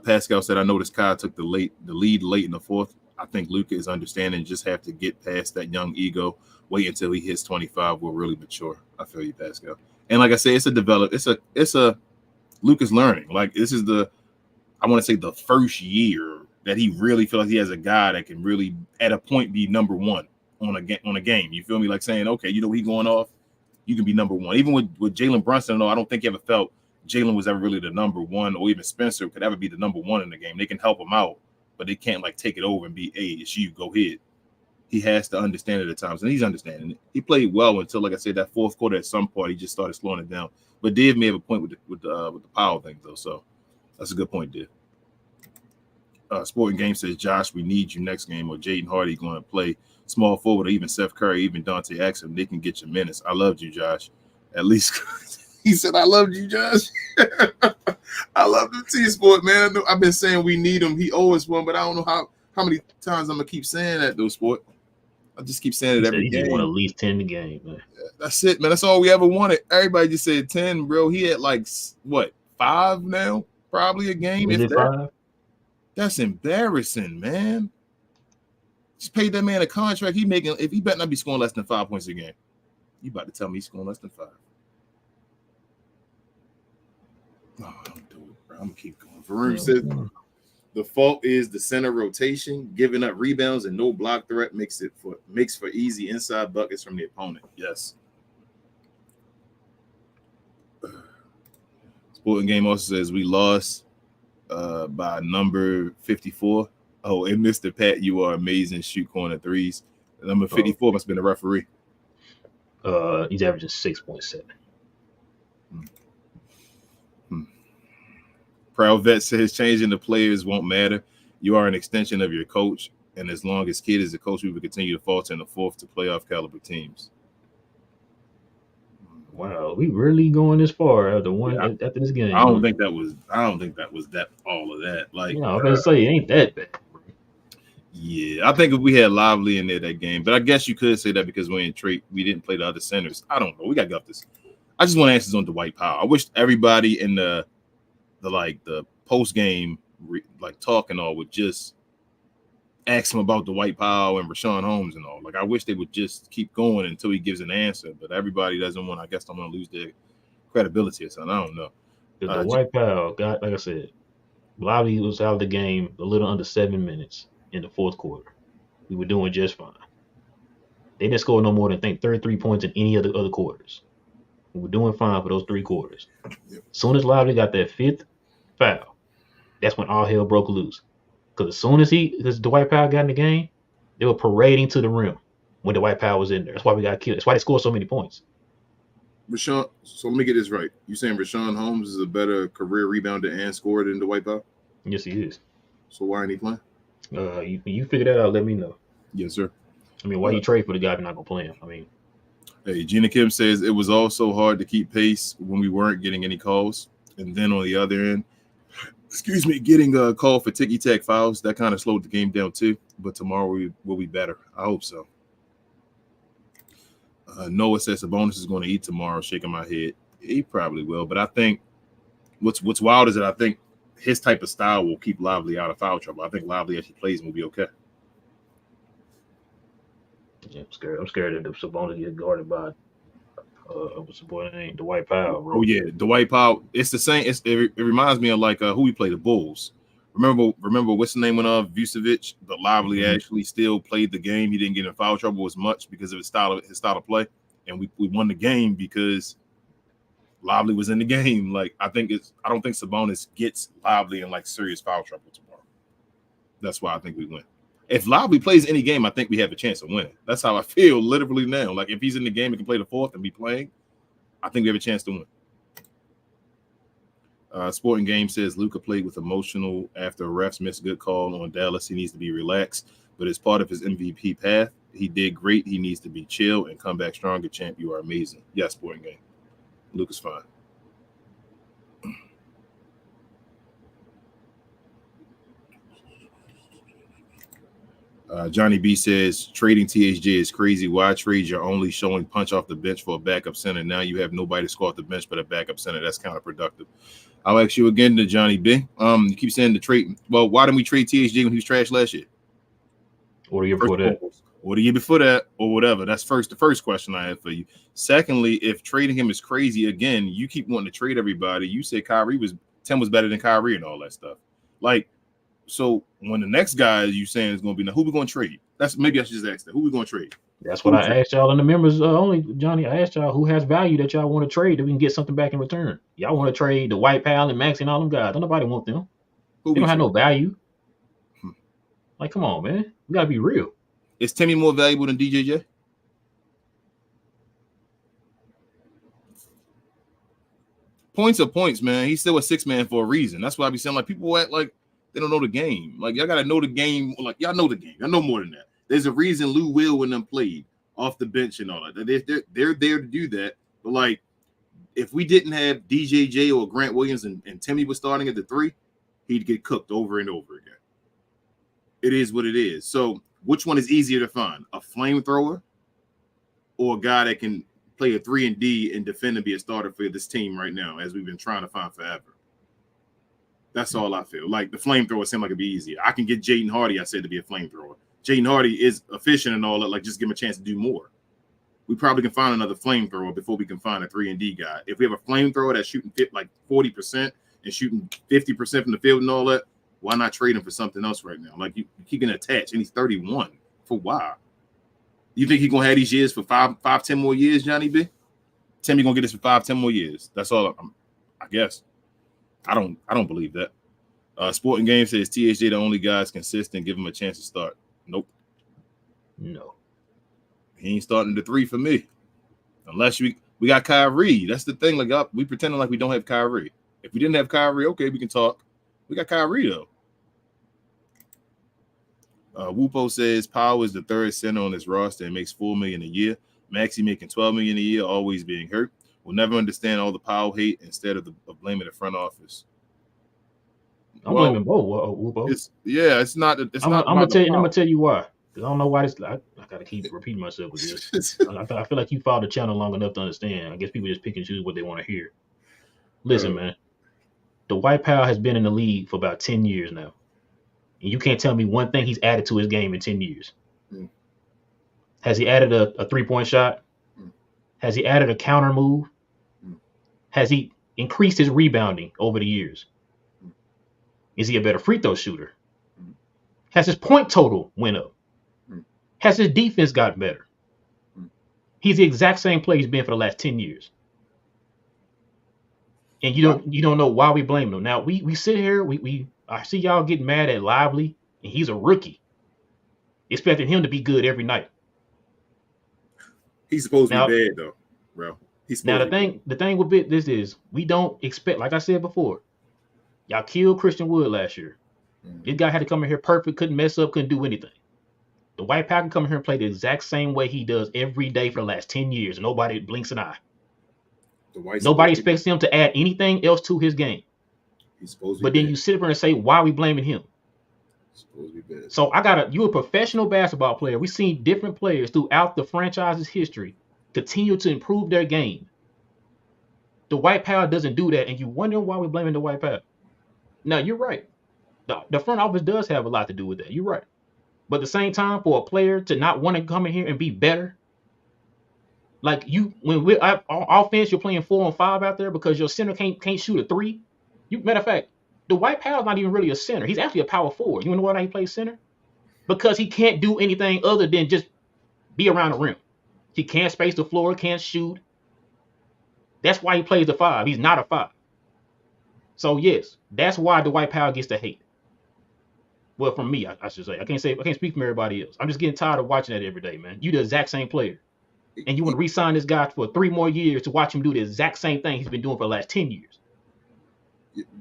Pascal said, "I noticed Kai took the lead late in the fourth. I think Luka is understanding. Just have to get past that young ego. Wait until he hits 25. Will really mature." I feel you, Pascal. And like I say, it's a Luka's learning. Like this is I want to say the first year that he really feels like he has a guy that can really at a point be number one on a game. You feel me? Like saying, okay, you know, he going off, you can be number one. Even with Jalen Brunson, I don't think he ever felt Jalen was ever really the number one, or even Spencer could ever be the number one in the game. They can help him out, but they can't like take it over and be, hey, it's you, go ahead. He has to understand it at times, and he's understanding it. He played well until, like I said, that fourth quarter. At some point, he just started slowing it down. But Div may have a point with the Powell thing, though. So that's a good point, Div. Sporting Game says, "Josh, we need you next game, or Jaden Hardy going to play small forward, or even Seth Curry, even Dante Exum. They can get your minutes." I loved you, Josh. At least he said, "I loved you, Josh." I love the T-Sport, man. I've been saying we need him. He always won, but I don't know how many times I'm gonna keep saying that, though, Sport. I just keep saying it every He game. just won at least 10 in the game, man. That's it, man. That's all we ever wanted. Everybody just said 10, bro. He had like what 5 now, probably a game. Is it 5? That's embarrassing, man. Just paid that man a contract. If he better not be scoring less than 5 points a game. You about to tell me he's scoring less than 5? No, don't do it, bro. I'm gonna keep going. Varun says the fault is the center rotation, giving up rebounds and no block threat makes for easy inside buckets from the opponent. Yes. Sporting Game also says we lost by number 54. Oh, and Mr. Pat, you are amazing. Shoot corner threes. Number 54 must have been the referee. He's averaging 6.7. Proud Vet says changing the players won't matter. You are an extension of your coach, and as long as Kid is the coach, we will continue to falter in the fourth to playoff caliber teams. Wow, we really going this far after this game? I don't think that was that all of that. Like, I was gonna say it ain't that bad. Yeah, I think if we had Lively in there that game, but I guess you could say that because we didn't play the other centers. I don't know. We got to get up this. I just want answers on Dwight Powell. I wish everybody in the post game talk and all would just ask him about Dwight Powell and Rashawn Holmes and all. Like, I wish they would just keep going until he gives an answer. But everybody doesn't want. I guess don't want to lose their credibility or something. I don't know. The Dwight Powell got, like I said, Lively was out of the game a little under 7 minutes in the fourth quarter. We were doing just fine. They didn't score no more than 33 points in any other quarters. We were doing fine for those 3 quarters. Yep. As soon as Lively got that 5th foul, that's when all hell broke loose. Because as soon as Dwight Powell got in the game, they were parading to the rim when Dwight Powell was in there. That's why we got killed. That's why they scored so many points. Rashawn, so let me get this right. You saying Rashawn Holmes is a better career rebounder and scorer than Dwight Powell? Yes, he is. So why ain't he playing? You figure that out, let me know. Yes, sir. I mean, why you trade for the guy if you're not going to play him? I mean. Hey, Gina Kim says it was also hard to keep pace when we weren't getting any calls. And then on the other end, getting a call for ticky-tack fouls, that kind of slowed the game down too. But tomorrow we will be better. I hope so. Noah says the bonus is going to eat tomorrow, shaking my head. He probably will. But I think what's wild is that I think his type of style will keep Lively out of foul trouble. I think Lively, as he plays, will be okay. Yeah, I'm scared that the Sabonis get guarded by what's the boy name? Dwight Powell, bro. Oh yeah, Dwight Powell. It's the same. It reminds me of who we play, the Bulls. Remember what's the name went off Vucevic, but Lively actually still played the game. He didn't get in foul trouble as much because of his style of play, and we won the game because Lively was in the game. I don't think Sabonis gets Lively in serious foul trouble tomorrow. That's why I think we win. If Lively plays any game, I think we have a chance of winning. That's how I feel literally now. If he's in the game and can play the fourth and be playing, I think we have a chance to win. Sporting Game says Luka played with emotional after refs missed a good call on Dallas. He needs to be relaxed, but it's part of his MVP path. he did great. He needs to be chill and come back stronger. Champ, you are amazing. Yes, Sporting Game. Luke is fine. Johnny B says trading THJ is crazy. Why trade? You're only showing punch off the bench for a backup center. Now you have nobody to score off the bench but a backup center. That's counterproductive. I'll ask you again, to Johnny B. You keep saying the trade. Well, why didn't we trade THJ when he was trash last year? Or the year before that? Or the year before that, or whatever. That's the first question I have for you. Secondly, if trading him is crazy, again, you keep wanting to trade everybody. You said Tim was better than Kyrie and all that stuff. Like, so when the next guy you saying is going to be, now who we going to trade? Maybe I should just ask that. Who we going to trade? That's what I asked y'all in the members only, Johnny. I asked y'all who has value that y'all want to trade that we can get something back in return. Y'all want to trade the White Pal and Max and all them guys. Don't nobody want them. They don't have no value. Like, come on, man. We got to be real. Is Timmy more valuable than DJJ? Points are points, man. He's still a 6-man for a reason. That's why I be saying, like, people act like they don't know the game. Like, y'all got to know the game. Like, y'all know the game. I know more than that. There's a reason Lou Will and them played off the bench and all that. They're there to do that. But, like, if we didn't have DJJ or Grant Williams and Timmy was starting at the 3, he'd get cooked over and over again. It is what it is. So, which one is easier to find? A flamethrower or a guy that can play a 3 and D and defend and be a starter for this team right now, as we've been trying to find forever? That's all I feel. Like, the flamethrower seemed like it'd be easier. I can get Jaden Hardy, I said, to be a flamethrower. Jaden Hardy is efficient and all that. Like, just give him a chance to do more. We probably can find another flamethrower before we can find a 3 and D guy. If we have a flamethrower that's shooting like 40% and shooting 50% from the field and all that, why not trade him for something else right now? Like, you keep getting attached, and he's 31. For why? You think he's gonna have these years for 10 more years, Johnny B? Timmy gonna get this for 5-10 more years. That's all. I guess. I don't believe that. Sporting Game says THJ the only guy is consistent. Give him a chance to start. Nope. No. He ain't starting the 3 for me. Unless we got Kyrie. That's the thing. Like, we pretending like we don't have Kyrie. If we didn't have Kyrie, okay, we can talk. We got Kyrie, though. Wupo says Powell is the 3rd center on this roster and makes $4 million a year. Maxey making $12 million a year, always being hurt. We'll never understand all the Powell hate instead of blaming the front office. I'm blaming both, Wupo. It's not. I'm gonna tell you why. Because I don't know why this. I gotta keep repeating myself with this. I feel like you followed the channel long enough to understand. I guess people just pick and choose what they want to hear. Listen, man. The White Pal has been in the league for about 10 years now. And you can't tell me one thing he's added to his game in 10 years. Has he added a 3-point shot? Has he added a counter move? Has he increased his rebounding over the years? Is he a better free throw shooter? Has his point total went up? Has his defense gotten better? He's the exact same player he's been for the last 10 years. And you don't know why we blame him. Now we sit here, I see y'all getting mad at Lively, and he's a rookie. Expecting him to be good every night. He's supposed to be bad though, bro. The thing with this is we don't expect, like I said before, y'all killed Christian Wood last year. This guy had to come in here perfect, couldn't mess up, couldn't do anything. The White Pack can come in here and play the exact same way he does every day for the last 10 years, and nobody blinks an eye. Nobody expects him to add anything else to his game. But then you sit there and say, why are we blaming him? So you're a professional basketball player. We've seen different players throughout the franchise's history continue to improve their game. The White Pal doesn't do that, and you wonder why we're blaming the White Pal. Now, you're right. The front office does have a lot to do with that. You're right. But at the same time, for a player to not want to come in here and be better, like when we're on offense, you're playing 4 on 5 out there because your center can't shoot a 3. Matter of fact, the White Pal's not even really a center. He's actually a power forward. You know why he plays center? Because he can't do anything other than just be around the rim. He can't space the floor, can't shoot. That's why he plays the 5. He's not a 5. So yes, that's why the White Pal gets the hate. Well, from me, I should say. I can't speak from everybody else. I'm just getting tired of watching that every day, man. You the exact same player. And you want to re-sign this guy for 3 more years to watch him do the exact same thing he's been doing for the last 10 years.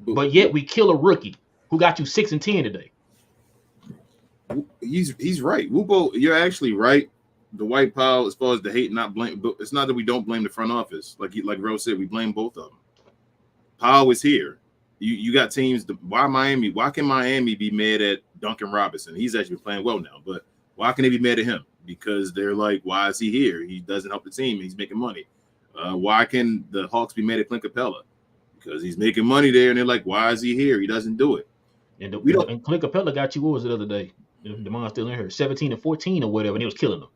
But yet we kill a rookie who got you 6 and 10 today. He's right. Wupo, you're actually right. Dwight Powell, as far as the hate, not blame, but it's not that we don't blame the front office. Like Rose said, we blame both of them. Powell is here. You got teams. Why can Miami be mad at Duncan Robinson? He's actually playing well now, but why can they be mad at him? Because they're like, why is he here? He doesn't help the team. He's making money. Why can the Hawks be mad at Clint Capella? Because he's making money there, and they're like, why is he here? He doesn't do it. And Clint Capella got you, what was it the other day? DeMond's still in here, 17 and 14 or whatever, and he was killing them.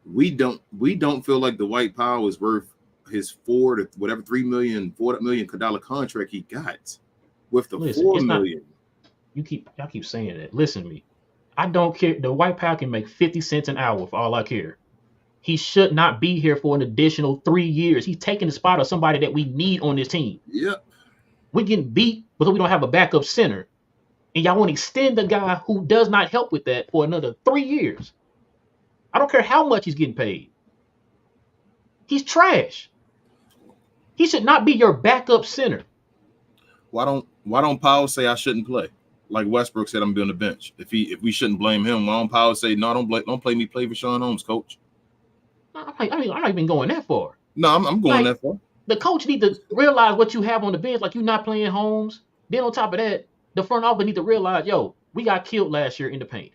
We don't feel like Dwight Powell is worth his $4 million contract he got with the $4 million. Y'all keep saying that. Listen to me. I don't care. The Dwight Powell can make 50 cents an hour for all I care. He should not be here for an additional 3 years. He's taking the spot of somebody that we need on this team. Yep. We're getting beat because we don't have a backup center. And y'all want to extend the guy who does not help with that for another 3 years. I don't care how much he's getting paid. He's trash. He should not be your backup center. Why don't Powell say I shouldn't play? Like Westbrook said, I'm be on the bench. If we shouldn't blame him, why don't Powell say no? Don't play me. Play for Sean Holmes, coach. I'm not even going that far. No, I'm going that far. The coach need to realize what you have on the bench. Like, you're not playing Holmes. Then on top of that, the front office need to realize, yo, we got killed last year in the paint.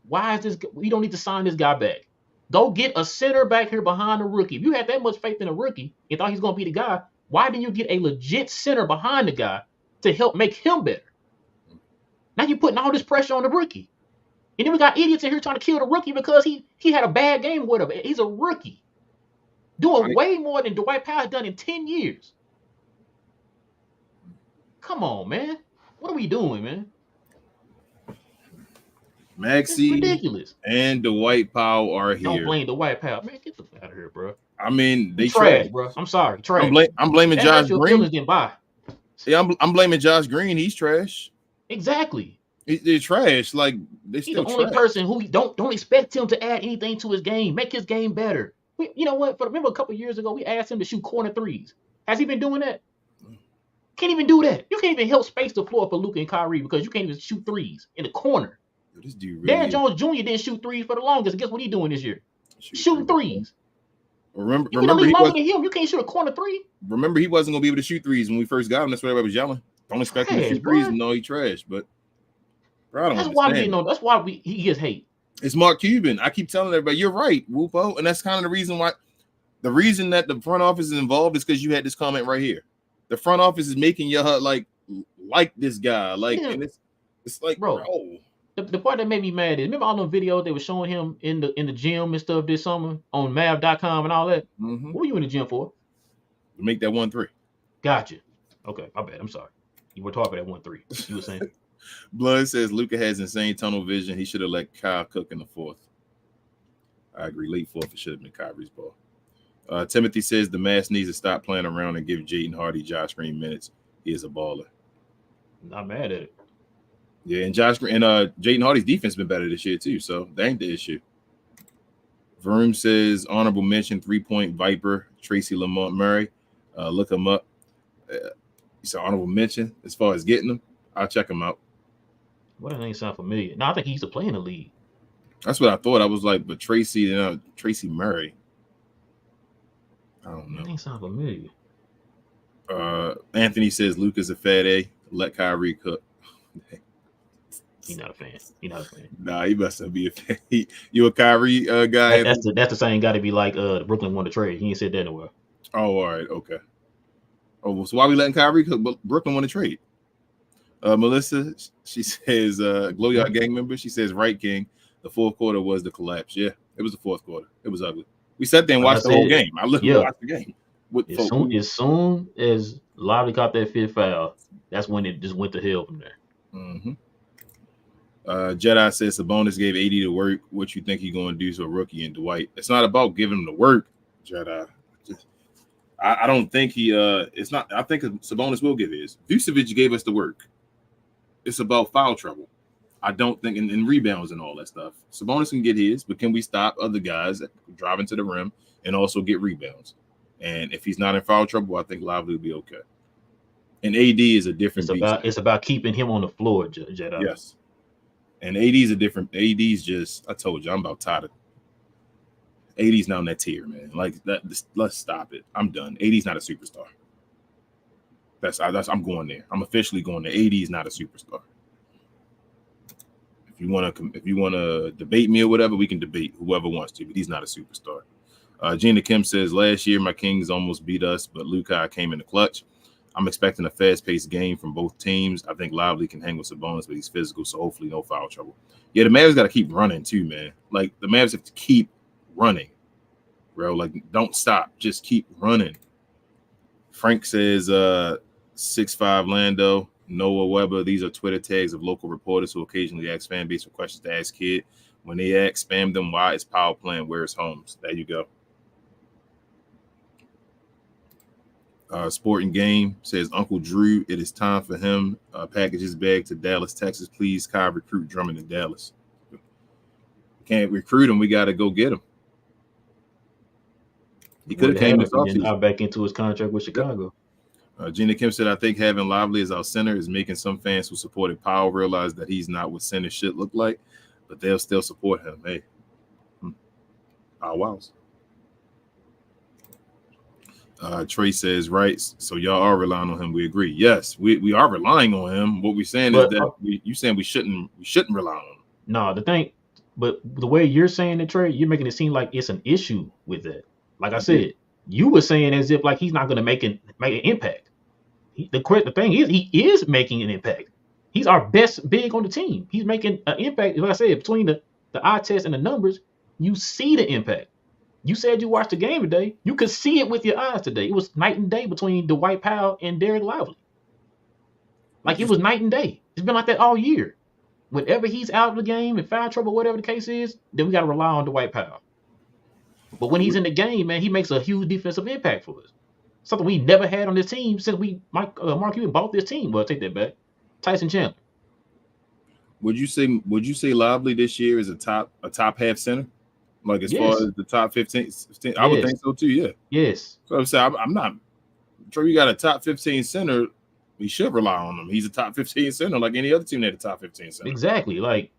Why is this? We don't need to sign this guy back. Go get a center back here behind a rookie. If you had that much faith in a rookie and thought he's going to be the guy, why didn't you get a legit center behind the guy to help make him better? Now you're putting all this pressure on the rookie. And then we got idiots in here trying to kill the rookie because he had a bad game or whatever. He's a rookie. Doing way more than Dwight Powell has done in 10 years. Come on, man. What are we doing, man? Maxey ridiculous. And Dwight Powell are here. Don't blame Dwight Powell. Man, get the fuck out of here, bro. I mean, they trash, bro. I'm sorry. Trash. I'm blaming Josh Green. Didn't buy. Yeah, I'm blaming Josh Green. He's trash. Exactly. They're trash. Like, he's the only person who don't expect him to add anything to his game. Make his game better. You know what? Remember a couple years ago, we asked him to shoot corner threes. Has he been doing that? Can't even do that. You can't even help space the floor for Luka and Kyrie because you can't even shoot threes in the corner. This dude really Darren Jones Jr. didn't shoot threes for the longest. Guess what he's doing this year? Shooting threes. Remember you can't shoot a corner three. Remember, he wasn't gonna be able to shoot threes when we first got him. That's why everybody was yelling. Don't expect him to shoot threes and know he trash. But bro, I don't understand. That's why he gets hate. It's Mark Cuban. I keep telling everybody, you're right, Whoopo. And that's kind of the reason why. The reason that the front office is involved is because you had this comment right here. The front office is making you like this guy. Like, yeah. And it's like, bro. The part that made me mad is, remember all them videos they were showing him in the gym and stuff this summer on Mav.com and all that? Mm-hmm. What were you in the gym for? To make that 1-3. Gotcha. Okay, my bad. I'm sorry. You were talking at 1-3. You were saying? Blood says Luka has insane tunnel vision. He should have let Kyle cook in the fourth. I agree. Late fourth, it should have been Kyrie's ball. Timothy says the Mavs needs to stop playing around and give Jaden Hardy, Josh Green minutes. He is a baller. Not mad at it. Yeah, and Josh Green and Jaden Hardy's defense been better this year too, so that ain't the issue. Vroom says honorable mention 3-point Viper Tracy Lamont Murray. Look him up. He's an honorable mention as far as getting him. I'll check him out. What does name sound familiar? No, I think he used to play in the league. That's what I thought. I was like, but Tracy Murray. I don't know. That name sound familiar. Anthony says Luka's a fat A. Let Kyrie cook. He's not a fan. Nah, he must be a fan. You a Kyrie guy? That's the same guy to be like the Brooklyn won the trade. He ain't said that nowhere. Oh, all right, okay. Oh, so why we letting Kyrie cook? But Brooklyn won the trade. Melissa, she says, Glow Yard gang member. She says, right, King. The fourth quarter was the collapse. Yeah, it was the fourth quarter. It was ugly. We sat there and watched the whole game. I literally watched the game. As soon as Lively caught that fifth foul, that's when it just went to hell from there. Mm-hmm. Jedi says Sabonis gave 80 to work. What you think he's going to do to a rookie and Dwight? It's not about giving him the work, Jedi. I don't think he. It's not. I think Sabonis will give his. Vucevic gave us the work. It's about foul trouble. I don't think in rebounds and all that stuff. Sabonis can get his, but can we stop other guys that driving to the rim and also get rebounds? And if he's not in foul trouble, I think Lively will be okay. And AD is a different. It's about keeping him on the floor, Jedi. Yes. And AD's a different. AD's just. I told you, I'm about tired of. AD's not on that tier, man. Like that. Let's stop it. I'm done. AD's not a superstar. That's I'm going there. I'm officially going there. AD's not a superstar. If you want to debate me or whatever, we can debate whoever wants to, but he's not a superstar. Gina Kim says, last year my Kings almost beat us, but Luka came in the clutch. I'm expecting a fast-paced game from both teams. I think Lively can hang with Sabonis, but he's physical, so hopefully no foul trouble. Yeah, the Mavs got to keep running too, man. Like, the Mavs have to keep running, bro. Like, don't stop. Just keep running. Frank says, 6'5" Lando, Noah Weber. These are Twitter tags of local reporters who occasionally ask fan base for questions to ask Kid. When they ask, spam them. Why is Powell playing? Where's Holmes? There you go. Sporting Game says, Uncle Drew, it is time for him. Package his bag to Dallas, Texas. Please, Kai, recruit Drummond in Dallas. Can't recruit him. We got to go get him. He could have came this offseason. Back into his contract with Chicago. Gina Kim said, I think having Lively as our center is making some fans who supported Powell realize that he's not what center should look like, but they'll still support him. Hey. Wow. Trey says, right, so y'all are relying on him. We agree. Yes, we are relying on him. What we're saying is that you saying we shouldn't rely on him. No, but the way you're saying it, Trey, you're making it seem like it's an issue with that. Like I said, you were saying as if like he's not going to make an impact. The thing is, he is making an impact. He's our best big on the team. He's making an impact. Like I said, between the eye test and the numbers, you see the impact. You said you watched the game today. You could see it with your eyes today. It was night and day between Dwight Powell and Derek Lively. Like, it was night and day. It's been like that all year. Whenever he's out of the game and foul trouble, whatever the case is, then we got to rely on Dwight Powell. But when he's in the game, man, he makes a huge defensive impact for us. Something we never had on this team since Mark Cuban bought this team. Well, take that back. Tyson Chandler. Would you say Lively this year is a top half center? Like, as far as the top 15, I would think so too. Yeah. Yes. So I'm saying I'm not sure you got a top 15 center. We should rely on him. He's a top 15 center, like any other team that had a top 15 center. Exactly. Like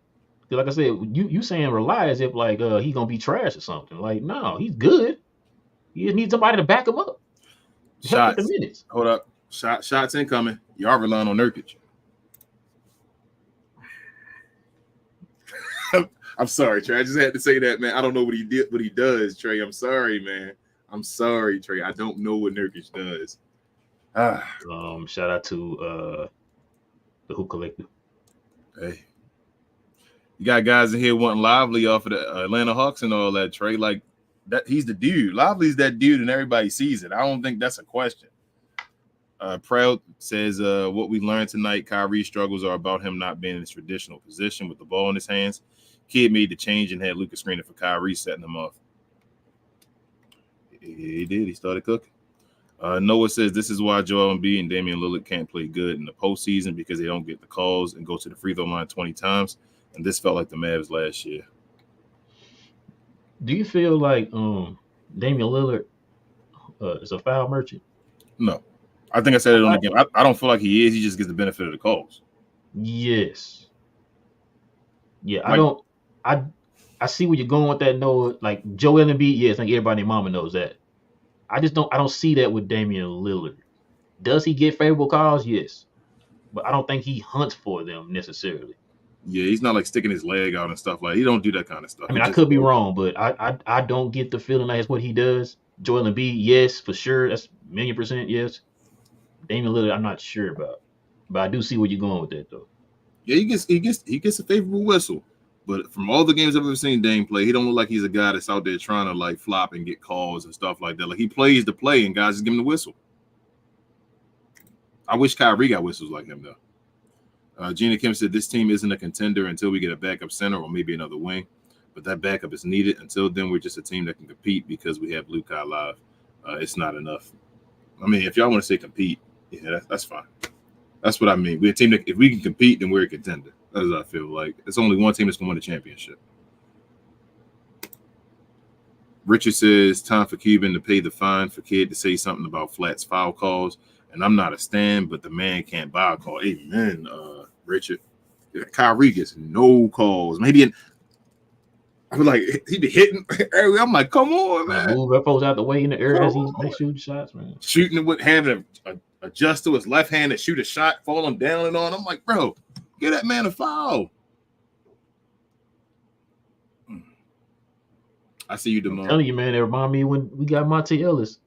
I said, you saying rely as if like he gonna be trash or something. Like, no, he's good. He just needs somebody to back him up. Shots. Hold up. Shots incoming. You are relying on Nurkic. I'm sorry, Trey. I just had to say that, man. I don't know what he does, Trey. I'm sorry, man. I'm sorry, Trey. I don't know what Nurkic does. Shout out to the Hoop Collective. Hey. You got guys in here wanting Lively off of the Atlanta Hawks and all that, Trey. Like, that, he's the dude. Lively's that dude, and everybody sees it. I don't think that's a question. Proud says, what we learned tonight, Kyrie's struggles are about him not being in his traditional position with the ball in his hands. Kid made the change and had Luka screening for Kyrie, setting him off. He did. He started cooking. Noah says, this is why Joel Embiid and Damian Lillard can't play good in the postseason, because they don't get the calls and go to the free throw line 20 times. And this felt like the Mavs last year. Do you feel like Damian Lillard is a foul merchant? No. I think I said it on the game. I don't feel like he is. He just gets the benefit of the calls. Yes. Yeah, I see where you're going with that, Noah. Like, Joel Embiid, yes, I think everybody and mama knows that. I don't see that with Damian Lillard. Does he get favorable calls? Yes. But I don't think he hunts for them necessarily. Yeah, he's not like sticking his leg out and stuff. Like, he don't do that kind of stuff. I mean, I could be wrong, but I don't get the feeling that's what he does. Joel Embiid, yes, for sure. That's 1,000,000% yes. Damian Lillard, I'm not sure about. But I do see where you're going with that, though. Yeah, he gets a favorable whistle. But from all the games I've ever seen Dame play, he don't look like he's a guy that's out there trying to like flop and get calls and stuff like that. Like, he plays the play and guys just give him the whistle. I wish Kyrie got whistles like him though. Gina Kim said this team isn't a contender until we get a backup center or maybe another wing, but that backup is needed. Until then, we're just a team that can compete because we have Luka alive. It's not enough. I mean, if y'all want to say compete, yeah, that's fine. That's what I mean. We're a team that if we can compete, then we're a contender. That's what I feel like. It's only one team that's going to win the championship. Richard says, time for Cuban to pay the fine for Kid to say something about Flat's foul calls. And I'm not a stan, but the man can't buy a call. Amen, Richard. Kyrie gets no calls. Maybe I was like, he be hitting. I'm like, come on, man. Move that folks out the way in the air Come as he's on. shooting shots, man. Shooting it with having a adjust to his left hand to shoot a shot, falling down and on. I'm like, bro, get that man a foul. I see you, I'm DeMar. telling you, man, it remind me when we got Monte Ellis.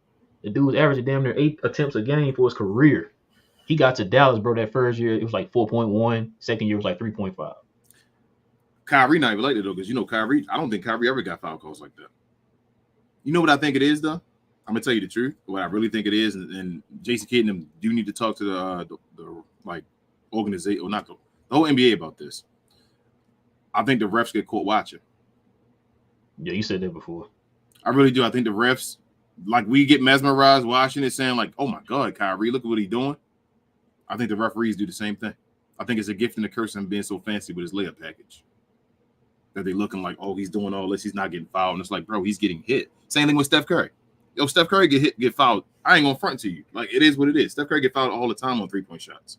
The dude was averaging damn near 8 attempts a game for his career. He got to Dallas, bro, that first year, it was like 4.1. Second year was like 3.5. Kyrie not even like that, though, because, Kyrie, I don't think Kyrie ever got foul calls like that. You know what I think it is, though? I'm going to tell you the truth. What I really think it is, and Jason Kidd and them do need to talk to the organization, or not the whole NBA about this. I think the refs get caught watching. Yeah, you said that before. I really do. I think the refs, we get mesmerized watching it, saying like, oh my God, Kyrie, look at what he's doing. I think the referees do the same thing. I think it's a gift and a curse of being so fancy with his layup package. That they looking like, oh, he's doing all this, he's not getting fouled. And it's like, bro, he's getting hit. Same thing with Steph Curry. Steph Curry get fouled. I ain't gonna front to you. Like, it is what it is. Steph Curry get fouled all the time on 3-point shots.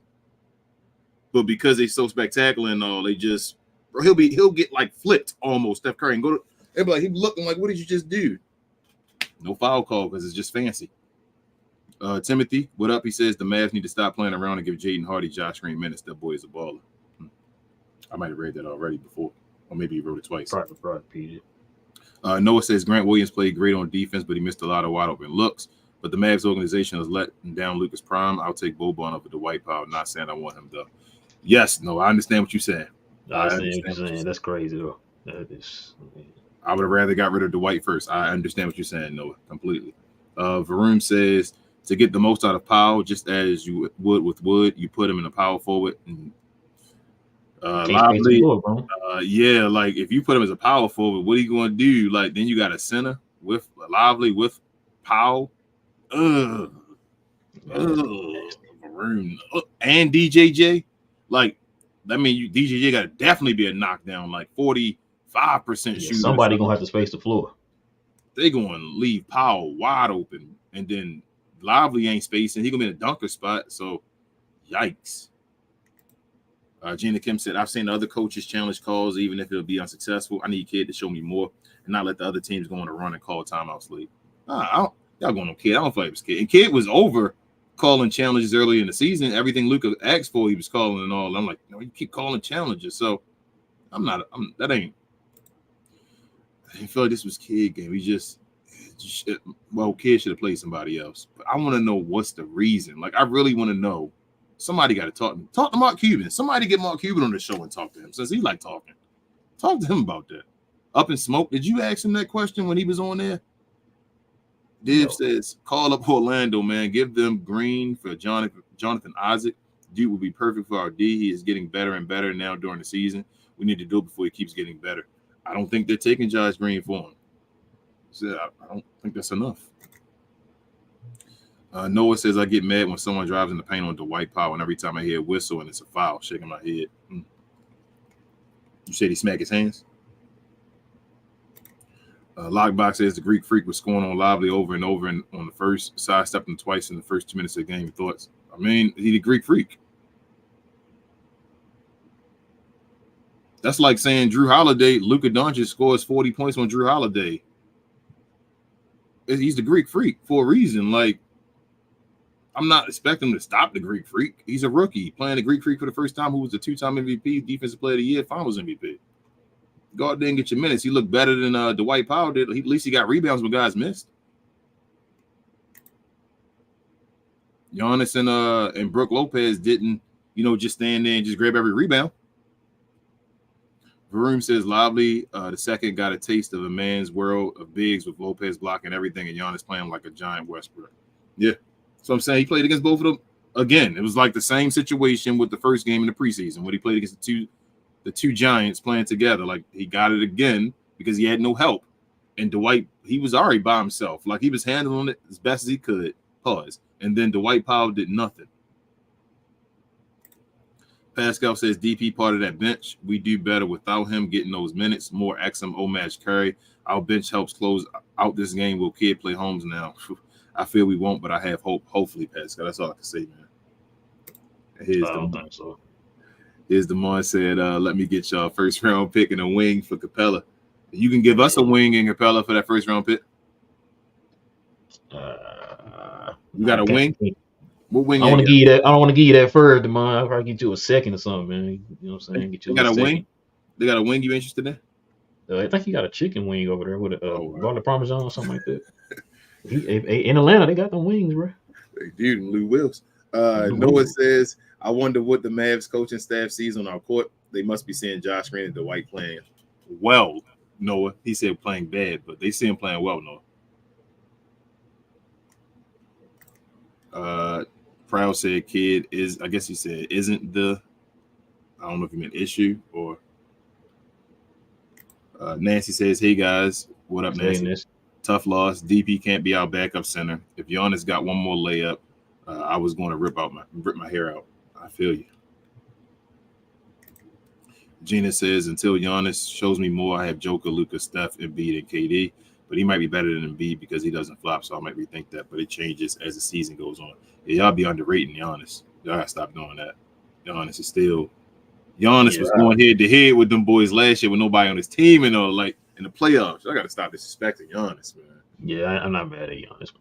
But because they're so spectacular and all, they just, bro, he'll get like flipped almost, Steph Curry, and go to, everybody, he looking like, what did you just do? No foul call because it's just fancy. Timothy, what up? He says the Mavs need to stop playing around and give Jaden Hardy, Josh Green minutes. That boy is a baller. I might have read that already before, or maybe he wrote it twice. Probably repeated. Noah says Grant Williams played great on defense, but he missed a lot of wide open looks. But the Mavs organization has let down Lucas Prime. I'll take Boban over Dwight Powell. Not saying I want him though. Yes, no, I understand what you're saying. I understand what you're saying. That's crazy though. That is. I would have rather got rid of Dwight first. I understand what you're saying, Noah, completely. Varun says to get the most out of Powell, just as you would with Wood, you put him in a power forward. And, Lively, yeah, like if you put him as a power forward, what are you going to do? Like then you got a center with Lively with Powell, Varun, and DJJ. Like that mean DJJ got to definitely be a knockdown, like 45% shooter. Somebody gonna have to space the floor. They going to leave Powell wide open, and then Lively ain't spacing. He gonna be in a dunker spot. So, yikes. Gina Kim said, I've seen the other coaches challenge calls, even if it'll be unsuccessful. I need Kid to show me more and not let the other teams go on a run and call timeouts late. Y'all going on Kid. I don't feel like it was Kid. And Kid was over calling challenges early in the season. Everything Luka asked for, he was calling and all. I'm like, no, you keep calling challenges. So I didn't feel like this was Kid game. Kid should have played somebody else. But I want to know what's the reason. Like, I really want to know. Somebody got to talk to Mark Cuban. Somebody get Mark Cuban on the show and talk to him since he like talking. Talk to him about that. Up in Smoke, did you ask him that question when he was on there? Div says, call up Orlando, man. Give them Green for Jonathan Isaac. Dude will be perfect for our D. He is getting better and better now during the season. We need to do it before he keeps getting better. I don't think they're taking Josh Green for him. So I don't think that's enough. Noah says, I get mad when someone drives in the paint on Dwight Powell, and every time I hear a whistle and it's a foul, shaking my head. You said he smacked his hands? Lockbox says the Greek Freak was scoring on Lively over and over and on the first, sidestepping twice in the first 2 minutes of the game. Thoughts? I mean, he's the Greek Freak. That's like saying Drew Holiday, Luka Doncic scores 40 points on Drew Holiday. He's the Greek Freak for a reason. Like, I'm not expecting him to stop the Greek Freak. He's a rookie playing the Greek Freak for the first time, who was a 2-time MVP, Defensive Player of the Year, Finals MVP. Go out there and get your minutes. He looked better than Dwight Powell did. At least he got rebounds when guys missed. Giannis and Brook Lopez didn't, just stand there and just grab every rebound. Varun says Lively, the second, got a taste of a man's world of bigs with Lopez blocking everything and Giannis playing like a giant Westbrook. Yeah. So I'm saying he played against both of them again. It was like the same situation with the first game in the preseason when he played against the two giants playing together. Like, he got it again because he had no help. And Dwight, he was already by himself. Like, he was handling it as best as he could. Pause. And then Dwight Powell did nothing. Pascal says DP part of that bench. We do better without him getting those minutes. More Exum, Omatch, Curry. Our bench helps close out this game. Will Kid play Holmes now? I feel we won't, but I have hope. Hopefully, Pascal. That's all I can say, man. Here's the one said, let me get y'all first round pick and a wing for Capella. You can give us a wing and Capella for that first round pick. You got a wing? What wing? I want to give you that. I don't want to give you that first, Demond. I'll probably get you a second or something, man. You know what I'm saying? Get you got a second. wing? They got a wing you interested in? I think he got a chicken wing over there with a garlic parmesan or something like that. In Atlanta, they got them wings, bro. They do, Lou Wills. Noah says, I wonder what the Mavs coaching staff sees on our court. They must be seeing Josh Green and Dwight playing well, Noah. He said playing bad, but they see him playing well, Noah. Proud said kid is, I guess he said, isn't the, I don't know if he meant issue or Nancy says, hey guys, what up, Nancy? Tough loss. DP can't be our backup center. If Giannis got one more layup, I was going to rip my hair out. I feel you. Gina says, until Giannis shows me more, I have Joker, Luka, Steph, Embiid, and KD. But he might be better than Embiid because he doesn't flop, so I might rethink that. But it changes as the season goes on. Yeah, y'all be underrating Giannis. Y'all gotta stop doing that. Giannis is still. Giannis was going head to head with them boys last year with nobody on his team and all, like in the playoffs. I gotta stop disrespecting Giannis, man. Yeah, I'm not mad at Giannis,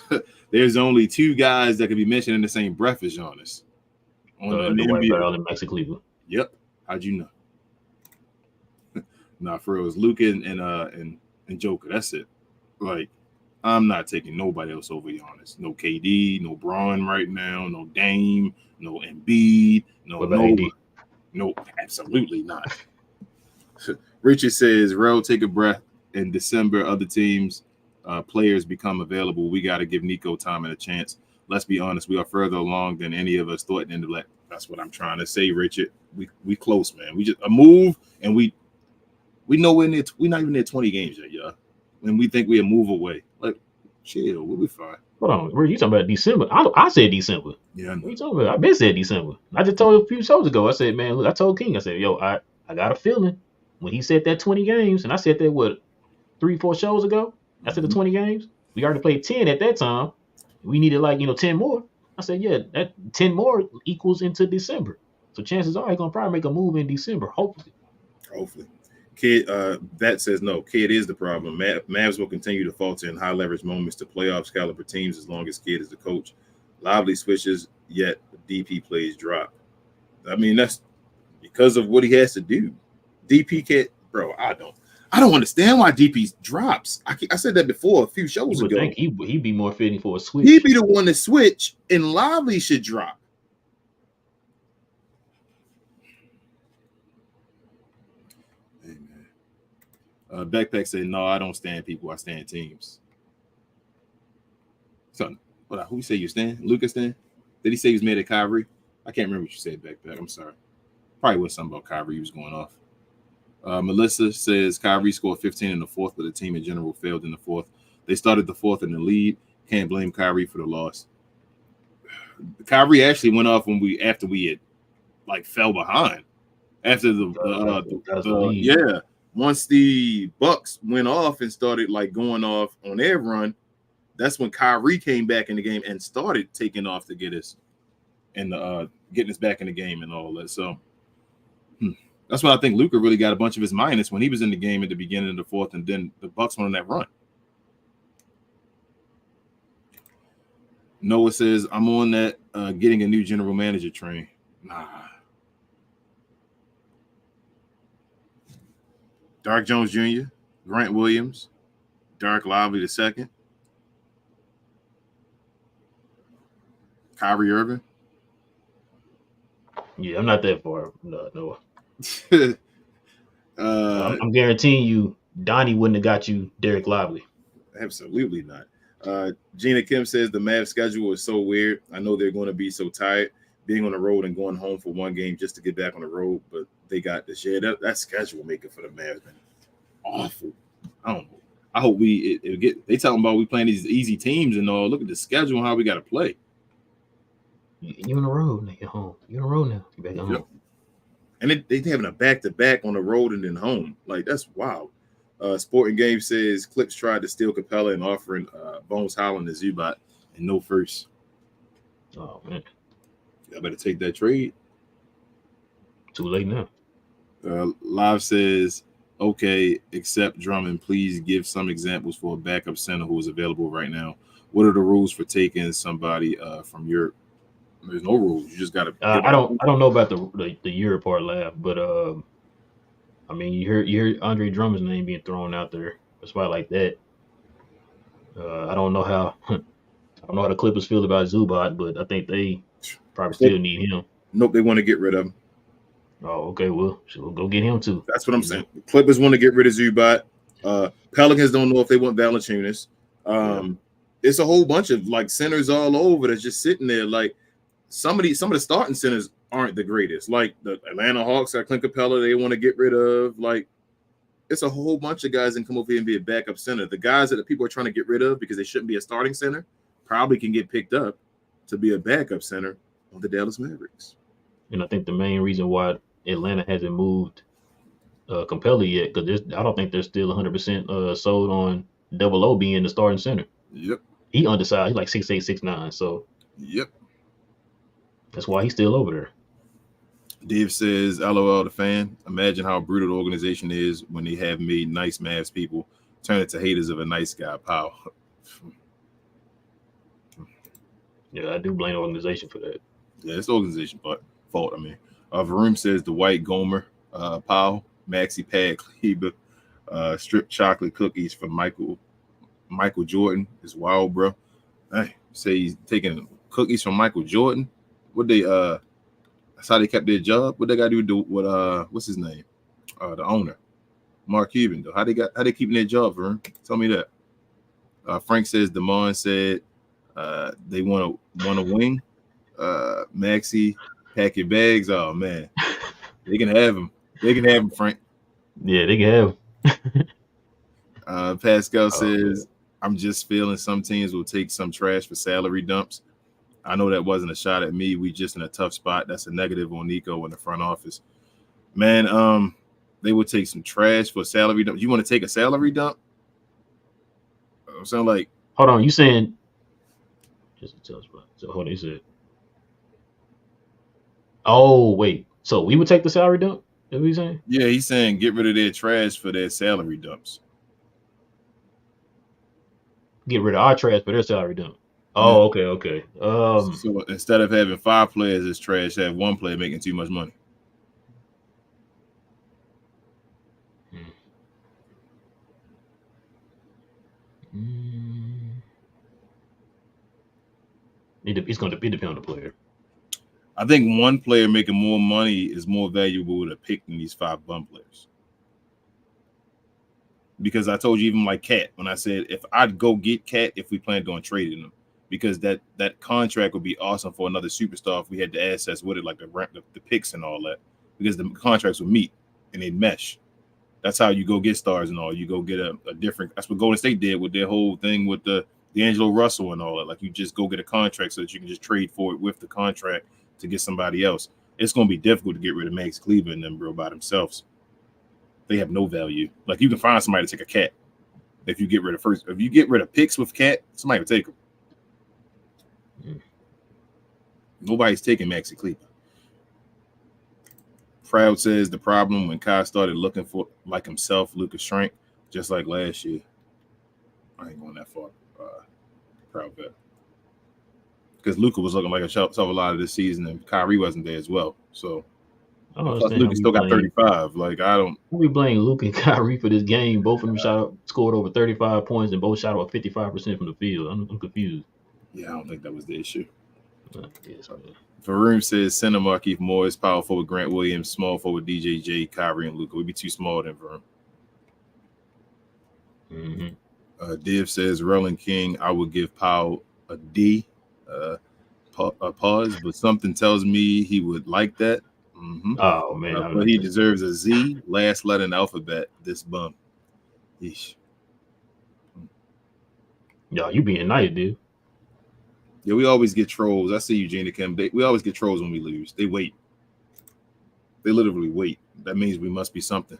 man. There's only two guys that can be mentioned in the same breath as Giannis. On the Dwight Powell and Maxi Cleveland. Yep. How'd you know? Nah, for real, it was Luka and Joker. That's it. Like, I'm not taking nobody else over Giannis. No KD, no Braun right now, no Dame, no Embiid, no, absolutely not. Richard says, Rel, take a breath. In December, other teams, players become available. We got to give Nico time and a chance. Let's be honest, we are further along than any of us thought. That's what I'm trying to say, Richard. We close, man. We just a move, and we know we're not even near 20 games yet, y'all. And we think we're a move away. Like, chill, we'll be fine. Hold on, were you talking about December? I said December. Yeah, what are you talking about? I been said December. I just told you a few shows ago. I said, man, look, I told King, I said, yo, I got a feeling when he said that 20 games, and I said that 3-4 shows ago. I said the 20 games. We already played 10 at that time. We needed 10 more. I said, yeah, that 10 more equals into December. So chances are he's gonna probably make a move in December, hopefully. Kid, that says no. Kid is the problem. Mavs will continue to falter in high leverage moments to playoffs caliber teams as long as Kid is the coach. Lively switches, yet DP plays drop. I mean, that's because of what he has to do. DP can't, bro. I don't understand why DP drops. I said that before a few shows ago. Think he'd be more fitting for a switch. He'd be the one to switch, and Lively should drop. Backpack said, no, I don't stand people. I stand teams. So, who say you stand? Lucas stand? Did he say he was mad at Kyrie? I can't remember what you said, Backpack. I'm sorry. Probably was something about Kyrie he was going off. Melissa says Kyrie scored 15 in the fourth, but the team in general failed in the fourth. They started the fourth in the lead. Can't blame Kyrie for the loss. Kyrie actually went off after we had fell behind. After once the Bucks went off and started going off on their run, that's when Kyrie came back in the game and started taking off to get us and getting us back in the game and all that. So that's why I think Luka really got a bunch of his minus when he was in the game at the beginning of the fourth, and then the Bucks went on that run. Noah says, I'm on that getting a new general manager train. Nah. Dark Jones Jr., Grant Williams, Dark Lively II, Kyrie Irving. Yeah, I'm not that far. No. I'm guaranteeing you, Donnie wouldn't have got you Derek Lively. Absolutely not. Gina Kim says the Mavs schedule is so weird. I know they're going to be so tired being on the road and going home for one game just to get back on the road, but they got this year. That schedule making for the Mavs been awful. I don't know. I hope it'll get. They talking about we playing these easy teams and all. Look at the schedule and how we got to play. You on the road now. You're home. You're on the road now. You're back home. Yep. And they having a back-to-back on the road and then home. That's wild. Sporting Game says Clips tried to steal Capella and offering Bones Holland to Zubac and no first. Oh, man. I better take that trade. Too late now. Live says Okay, except Drummond, please give some examples for a backup center who is available right now. What are the rules for taking somebody from Europe? There's no rules. You just got to give I it don't up. I don't know about the Euro part, laugh, but I mean, you hear Andre Drummond's name being thrown out there. That's why I like that. I don't know how I don't know how the Clippers feel about Zubac, but I think they probably still Nope, need him. nope, they want to get rid of him. Oh, okay, well, so we'll go get him too. That's what I'm saying. The Clippers want to get rid of Zubac. Pelicans don't know if they want Valanciunas. It's a whole bunch of like centers all over that's just sitting there. Like some of the starting centers aren't the greatest. Like the Atlanta Hawks got Clint Capella, they want to get rid of. Like it's a whole bunch of guys that can come over here and be a backup center. The guys that the people are trying to get rid of because they shouldn't be a starting center probably can get picked up to be a backup center on the Dallas Mavericks. And I think the main reason why Atlanta hasn't moved Capella yet, because I don't think they're still 100% sold on Double O being the starting center. Yep. He undersized. He's like 6'8", 6'9", so Yep. that's why he's still over there. Dave says, LOL, the fan. Imagine how brutal the organization is when they have made nice Mavs people turn into haters of a nice guy. Pow. Yeah, I do blame the organization for that. Yeah, it's the organization fault. I mean, Varoom says the white Gomer, Powell, Maxi Pad Kleber, stripped chocolate cookies from Michael Jordan is wild, bro. Hey, say he's taking cookies from Michael Jordan. What they that's how they kept their job. What they got to do with what's his name? The owner, Mark Cuban. Though how they keeping their job, Varoom? Tell me that. Frank says Damon said they want a wing. Maxi, pack your bags. Oh man, they can have him. They can have him, Frank. Yeah, they can have. Pascal says, I'm just feeling some teams will take some trash for salary dumps. I know that wasn't a shot at me. We just in a tough spot. That's a negative on Nico in the front office. Man, they would take some trash for salary dump. You want to take a salary dump? Sound like. Hold on, you saying just a tough spot. So hold on, you said. Oh wait, so we would take the salary dump? Is that what he's saying? Yeah, he's saying get rid of their trash for their salary dumps. Get rid of our trash for their salary dump. Oh, yeah. Okay. So instead of having 5 players as trash, have 1 player making too much money. It's going to depend on the player. I think 1 player making more money is more valuable to pick than these 5 bum players. Because I told you, even like Cat, when I said if I'd go get Cat if we planned on trading him, because that contract would be awesome for another superstar if we had the assets with it, like the picks and all that, because the contracts would meet and they'd mesh. That's how you go get stars and all. You go get a different. That's what Golden State did with their whole thing with the D'Angelo Russell and all that. Like you just go get a contract so that you can just trade for it with the contract to get somebody else. It's going to be difficult to get rid of Max Kleber and them, bro, by themselves. They have no value. Like you can find somebody to take a Cat if you get rid of first. If you get rid of picks with Cat, somebody will take them. Nobody's taking Maxi Kleber. Proud says the problem when Kai started looking for like himself, Lucas shrank just like last year. I ain't going that far. Proud bet. Because Luka was looking like a lot of this season, and Kyrie wasn't there as well. So Luka still got 35. Like I don't. We blame Luka and Kyrie for this game. Both of them scored over 35 points, and both shot over 55% from the field. I'm confused. Yeah, I don't think that was the issue. Yes, Varoom says center Markieff Morris, power forward Grant Williams, small forward DJJ, Kyrie, and Luka. We'd be too small then, Varoom. Div says Roland King, I would give Powell a D. A pause, but something tells me he would like that. Oh man, but he deserves a Z. Last letter in the alphabet. This bum. Yeesh. Yo, you being nice, dude. Yeah, we always get trolls. I see you, Gina Kim. We always get trolls when we lose. They wait. They literally wait. That means we must be something.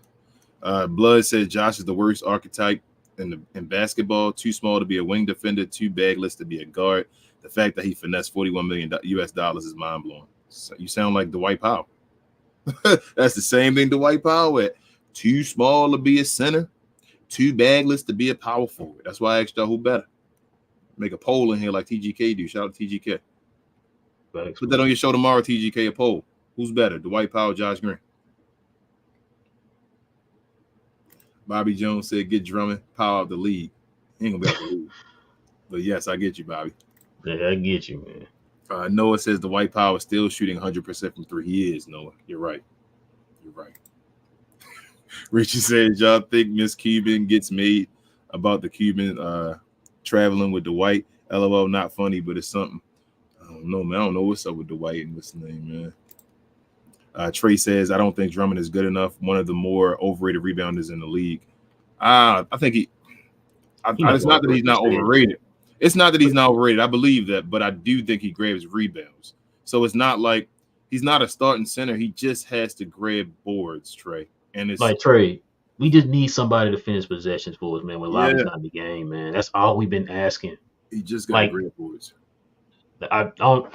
Blood said Josh is the worst archetype in basketball. Too small to be a wing defender. Too bagless to be a guard. The fact that he finessed $41 million US is mind blowing. So you sound like Dwight Powell. That's the same thing Dwight Powell at too small to be a center, too bagless to be a power forward. That's why I asked y'all who better. Make a poll in here like TGK do. Shout out to TGK. Put that on your show tomorrow, TGK, a poll. Who's better, Dwight Powell, Josh Green? Bobby Jones said, get Drummond, Powell out the league. He ain't gonna be out the league. But yes, I get you, Bobby. Yeah, I get you, man. Noah says Dwight Powell is still shooting 100% from 3. He is, Noah. You're right. You're right. Richie says, y'all think Miss Cuban gets made about the Cuban traveling with Dwight? LOL, not funny, but it's something. I don't know, man. I don't know what's up with Dwight and what's the name, man. Trey says, I don't think Drummond is good enough. One of the more overrated rebounders in the league. I think it's not that he's not overrated. It's not that he's not overrated. I believe that, but I do think he grabs rebounds. So it's not like he's not a starting center. He just has to grab boards, Trey. And it's like Trey, we just need somebody to finish possessions for us, man. When Lobby's not in the game, man. That's all we've been asking. He just got to grab boards. I don't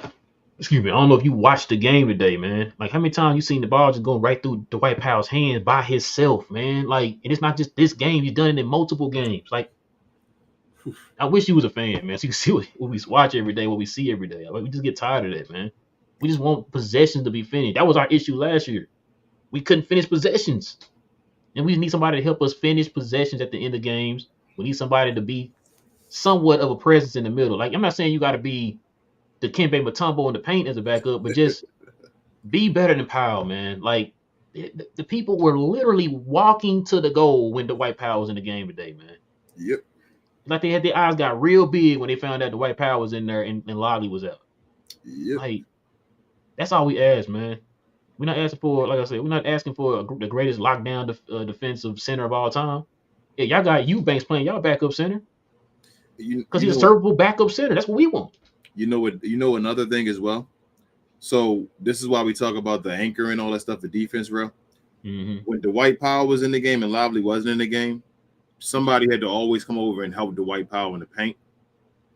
know if you watched the game today, man. Like, how many times you seen the ball just going right through Dwight Powell's hands by himself, man? Like, and it's not just this game. He's done it in multiple games. Like, I wish you was a fan, man. So you can see what we watch every day, what we see every day. Like, we just get tired of that, man. We just want possessions to be finished. That was our issue last year. We couldn't finish possessions. And we need somebody to help us finish possessions at the end of games. We need somebody to be somewhat of a presence in the middle. Like, I'm not saying you got to be the Kembe Mutombo in the paint as a backup, but just be better than Powell, man. Like, the people were literally walking to the goal when Dwight Powell was in the game today, man. Yep. Like, they had their eyes got real big when they found out Dwight Powell was in there and Lolly was out. Yep. Like, that's all we ask, man. We're not asking for, like I said, we're not asking for the greatest lockdown defensive center of all time. Yeah, y'all got Eubanks playing y'all backup center because he's a serviceable backup center. That's what we want. You know what? You know another thing as well. So this is why we talk about the anchor and all that stuff, the defense, bro. Mm-hmm. When Dwight Powell was in the game and Lively wasn't in the game, somebody had to always come over and help Dwight Powell in the paint.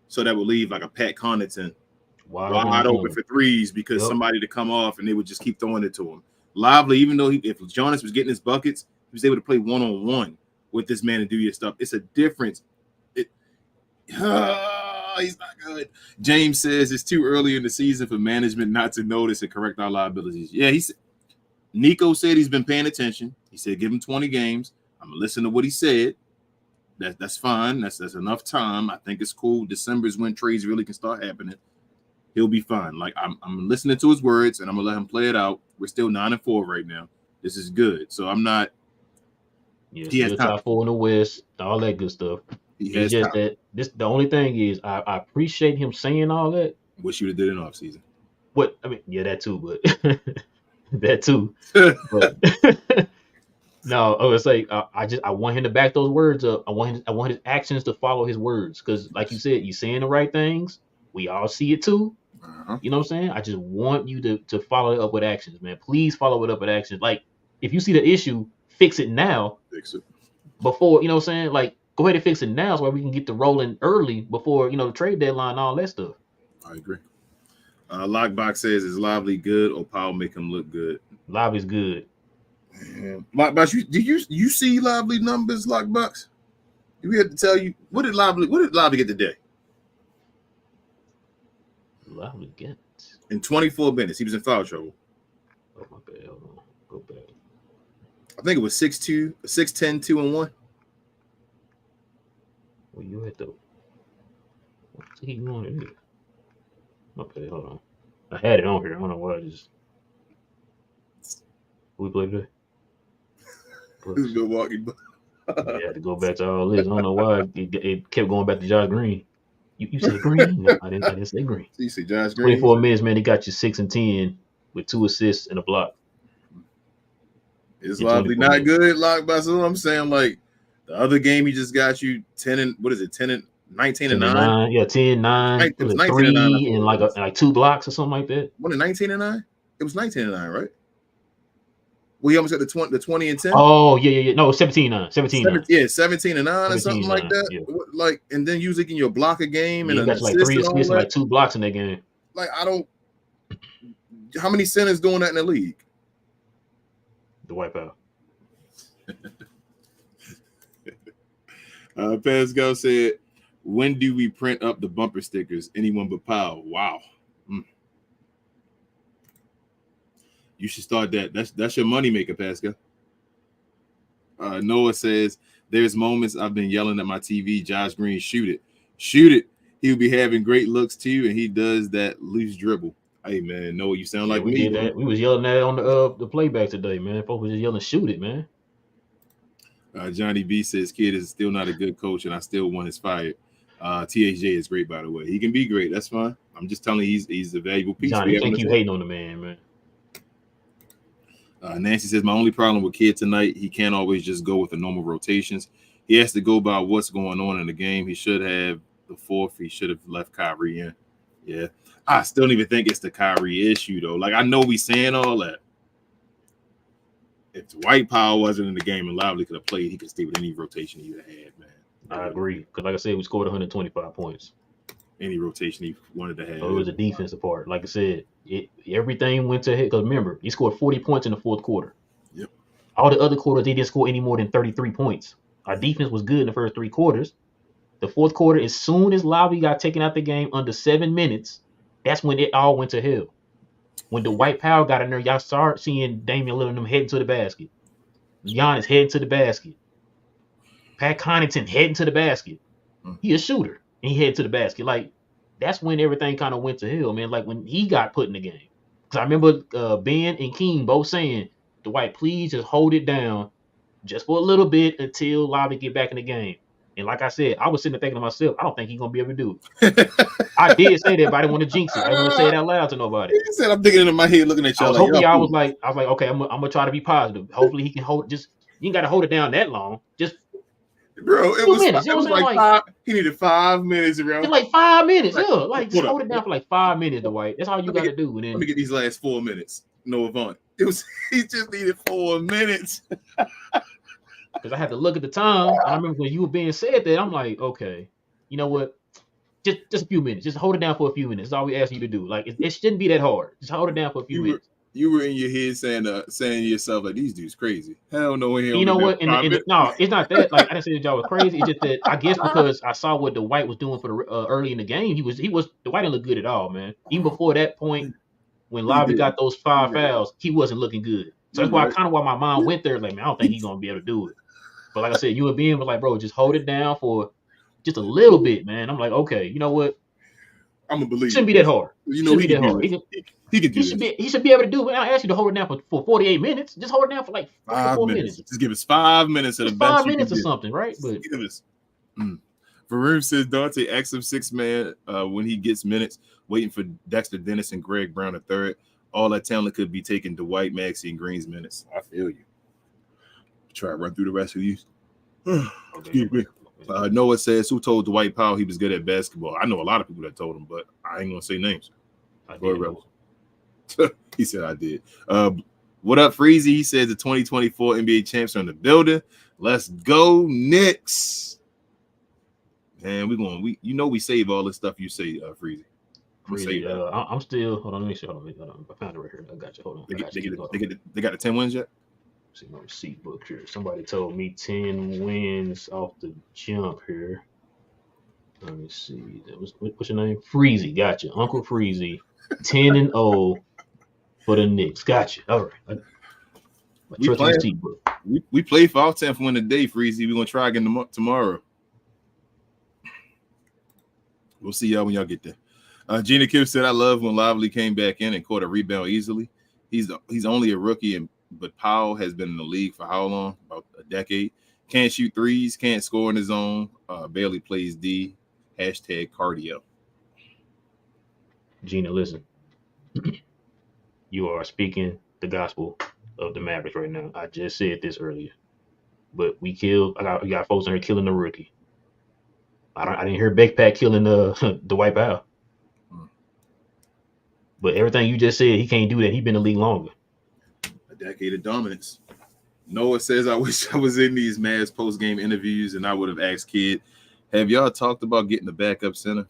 So that would leave like a Pat Connaughton wide open for threes because somebody to come off and they would just keep throwing it to him. Lively, even though if Jonas was getting his buckets, he was able to play one-on-one with this man and do your stuff. It's a difference. He's not good. James says it's too early in the season for management not to notice and correct our liabilities. Yeah, Nico said he's been paying attention. He said give him 20 games. I'm gonna listen to what he said. That's fine. That's enough time. I think it's cool. December is when trades really can start happening. He'll be fine. Like I'm listening to his words and I'm gonna let him play it out. We're still 9-4 right now. This is good. So I'm not. Yeah, he has top 4 in the West. All that good stuff. It's just that the only thing is I appreciate him saying all that. Wish you would have did it in off season. What I mean, yeah, that too, but that too. But no, I would say I want him to back those words up. I want his actions to follow his words because, like you said, you're saying the right things. We all see it too. You know what I'm saying? I just want you to follow it up with actions, man. Please follow it up with actions. Like if you see the issue, fix it now. Fix it before. You know what I'm saying? Like. Go ahead and fix it now so we can get the rolling early before, the trade deadline and all that stuff. I agree. Lockbox says, is Lively good or Powell make him look good? Lively's good. Lockbox, did you see Lively numbers, Lockbox? We had to tell you, what did Lively get today? Lively get? In 24 minutes, he was in foul trouble. Oh, my bad. Hold on. Go back. I think it was 6'2", 6'10", 2-1. Well, you had to. What's he going to do? Okay, hold on. I had it on here. I don't know why I just. Who we played today? Milwaukee Bucks. Yeah, I had to go back to all this. I don't know why it kept going back to Josh Green. You said Green? No, I didn't say Green. So you say Josh Green? 24 minutes, man. He got you 6 and 10 with 2 assists and a block. Is Lively not good, Lockbox? So I'm saying, like. The other game he just got you 10 and 19 and 9. Yeah, 10, 9. It was 19 and 9 and like 2 blocks or something like that. What, 19 and 9? It was 19 and 9, right? Well, he almost got the 20 and 10. Oh, yeah. No, 17 and 9. 17 and 9. Yeah, 17 and 9 or something like that. Yeah. Like, and then usually can you block a game and got like 3 assists and like 2 blocks in that game. Like, how many centers doing that in the league? Dwight Powell. Pascal said, "When do we print up the bumper stickers? Anyone but Powell." Wow. You should start that. That's your moneymaker, Pascal. Noah says, "There's moments I've been yelling at my TV, Josh Green, shoot it. Shoot it. He'll be having great looks too, and he does that loose dribble." Hey man, Noah, you sound like we me. did that. We was yelling that on the playback today, man. Folks was just yelling, shoot it, man. Johnny B says, "Kid is still not a good coach, and I still want his fired." THJ is great, by the way. He can be great. That's fine. I'm just telling you, he's a valuable piece. Johnny, you think you hating on the man. Nancy says, "My only problem with Kid tonight, he can't always just go with the normal rotations. He has to go by what's going on in the game. He should have the fourth. He should have left Kyrie in." Yeah. I still don't even think it's the Kyrie issue, though. Like, I know we saying all that. If Dwight Powell wasn't in the game and Lively could have played, he could stay with any rotation he would have had, man. I agree. Because, like I said, we scored 125 points. Any rotation he wanted to have. So it was a defensive part. Like I said, everything went to him. Because remember, he scored 40 points in the fourth quarter. Yep. All the other quarters, he didn't score any more than 33 points. Our defense was good in the first three quarters. The fourth quarter, as soon as Lively got taken out the game under 7 minutes, that's when it all went to hell. When Dwight Powell got in there, y'all start seeing Damian Lillard and them heading to the basket. Giannis heading to the basket. Pat Connaughton heading to the basket. He a shooter, and he headed to the basket. Like, that's when everything kind of went to hell, man. Like, when he got put in the game. Because I remember Ben and King both saying, Dwight, please just hold it down just for a little bit until Lively get back in the game. And like I said, I was sitting there thinking to myself, I don't think he's going to be able to do it. I did say that, but I didn't want to jinx it. I didn't want to say it out loud to nobody. He said, I'm thinking it in my head, looking at y'all. I was like, okay, I'm going to try to be positive. Hopefully he can hold just, you ain't got to hold it down that long. Just, bro, it was like 5. He needed 5 minutes, bro. It's like 5 minutes, yeah. Like, just hold it down for like 5 minutes, Dwight. That's all you got to do. And then, let me get these last 4 minutes. No Avant. He just needed 4 minutes. Because I had to look at the time. I remember when you were being said that, I'm like, okay, you know what? Just a few minutes. Just hold it down for a few minutes. That's all we ask you to do. Like, it shouldn't be that hard. Just hold it down for a few minutes. You were in your head saying to yourself, like, these dudes crazy. Hell no. You know what? No, it's not that. Like, I didn't say that y'all was crazy. It's just that I guess because I saw what Dwight was doing for the early in the game, Dwight didn't look good at all, man. Even before that point, when Lively got those 5 fouls, he wasn't looking good. So that's why my mind went there. Like, man, I don't think he's gonna be able to do it. But like I said, you and Ben was like, bro, just hold it down for just a little bit, man. I'm like, okay, you know what? I'm gonna believe. Shouldn't be that hard. You know, he can do it. He should be able to do it. I ask you to hold it down for 48 minutes. Just hold it down for like 4 minutes. Just give us 5 minutes of the best. 5 minutes or something, right? But give us. Varun says Dante acts of 6-man when he gets minutes, waiting for Dexter Dennis and Greg Brown III. All that talent could be taken to White, Maxey, and Green's minutes. I feel you. Try to run through the rest of these. Excuse me. Noah says, who told Dwight Powell he was good at basketball? I know a lot of people that told him, but I ain't gonna say names. He said I did. What up, Freezy? He says the 2024 NBA champs are in the building. Let's go, Knicks. Man, we save all this stuff you say, Freezy. I'm still. Hold on, let me see. Hold on. I found it right here. I got you. Hold on. They got the 10 wins yet? See my receipt book here. Somebody told me 10 wins off the jump here. Let me see. What's your name? Freezy. Gotcha. Uncle Freezy. 10-0 for the Knicks. Gotcha. All right. We play for our 10th win today, Freezy. We're gonna try again tomorrow. We'll see y'all when y'all get there. Gina Kim said, I love when Lively came back in and caught a rebound easily. He's only a rookie, but Powell has been in the league for how long? About a decade. Can't shoot threes, can't score in his own. Barely plays D. #cardio. Gina, listen. You are speaking the gospel of the Mavericks right now. I just said this earlier. But we got folks in here killing the rookie. I didn't hear Backpack killing the Dwight Powell. But everything you just said, he can't do that. He's been in the league longer. A decade of dominance. Noah says, I wish I was in these Mavs post-game interviews and I would have asked Kid, have y'all talked about getting a backup center?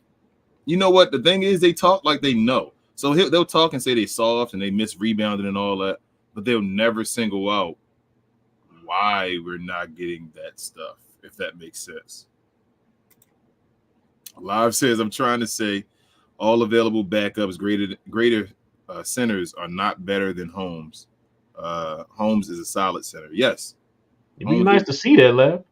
You know what? The thing is, they talk like they know. So they'll talk and say they soft and they miss rebounding and all that, but they'll never single out why we're not getting that stuff, if that makes sense. Live says, I'm trying to say all available backups, greater centers are not better than Holmes. Holmes is a solid center. Yes. It'd be nice to see that, Lab.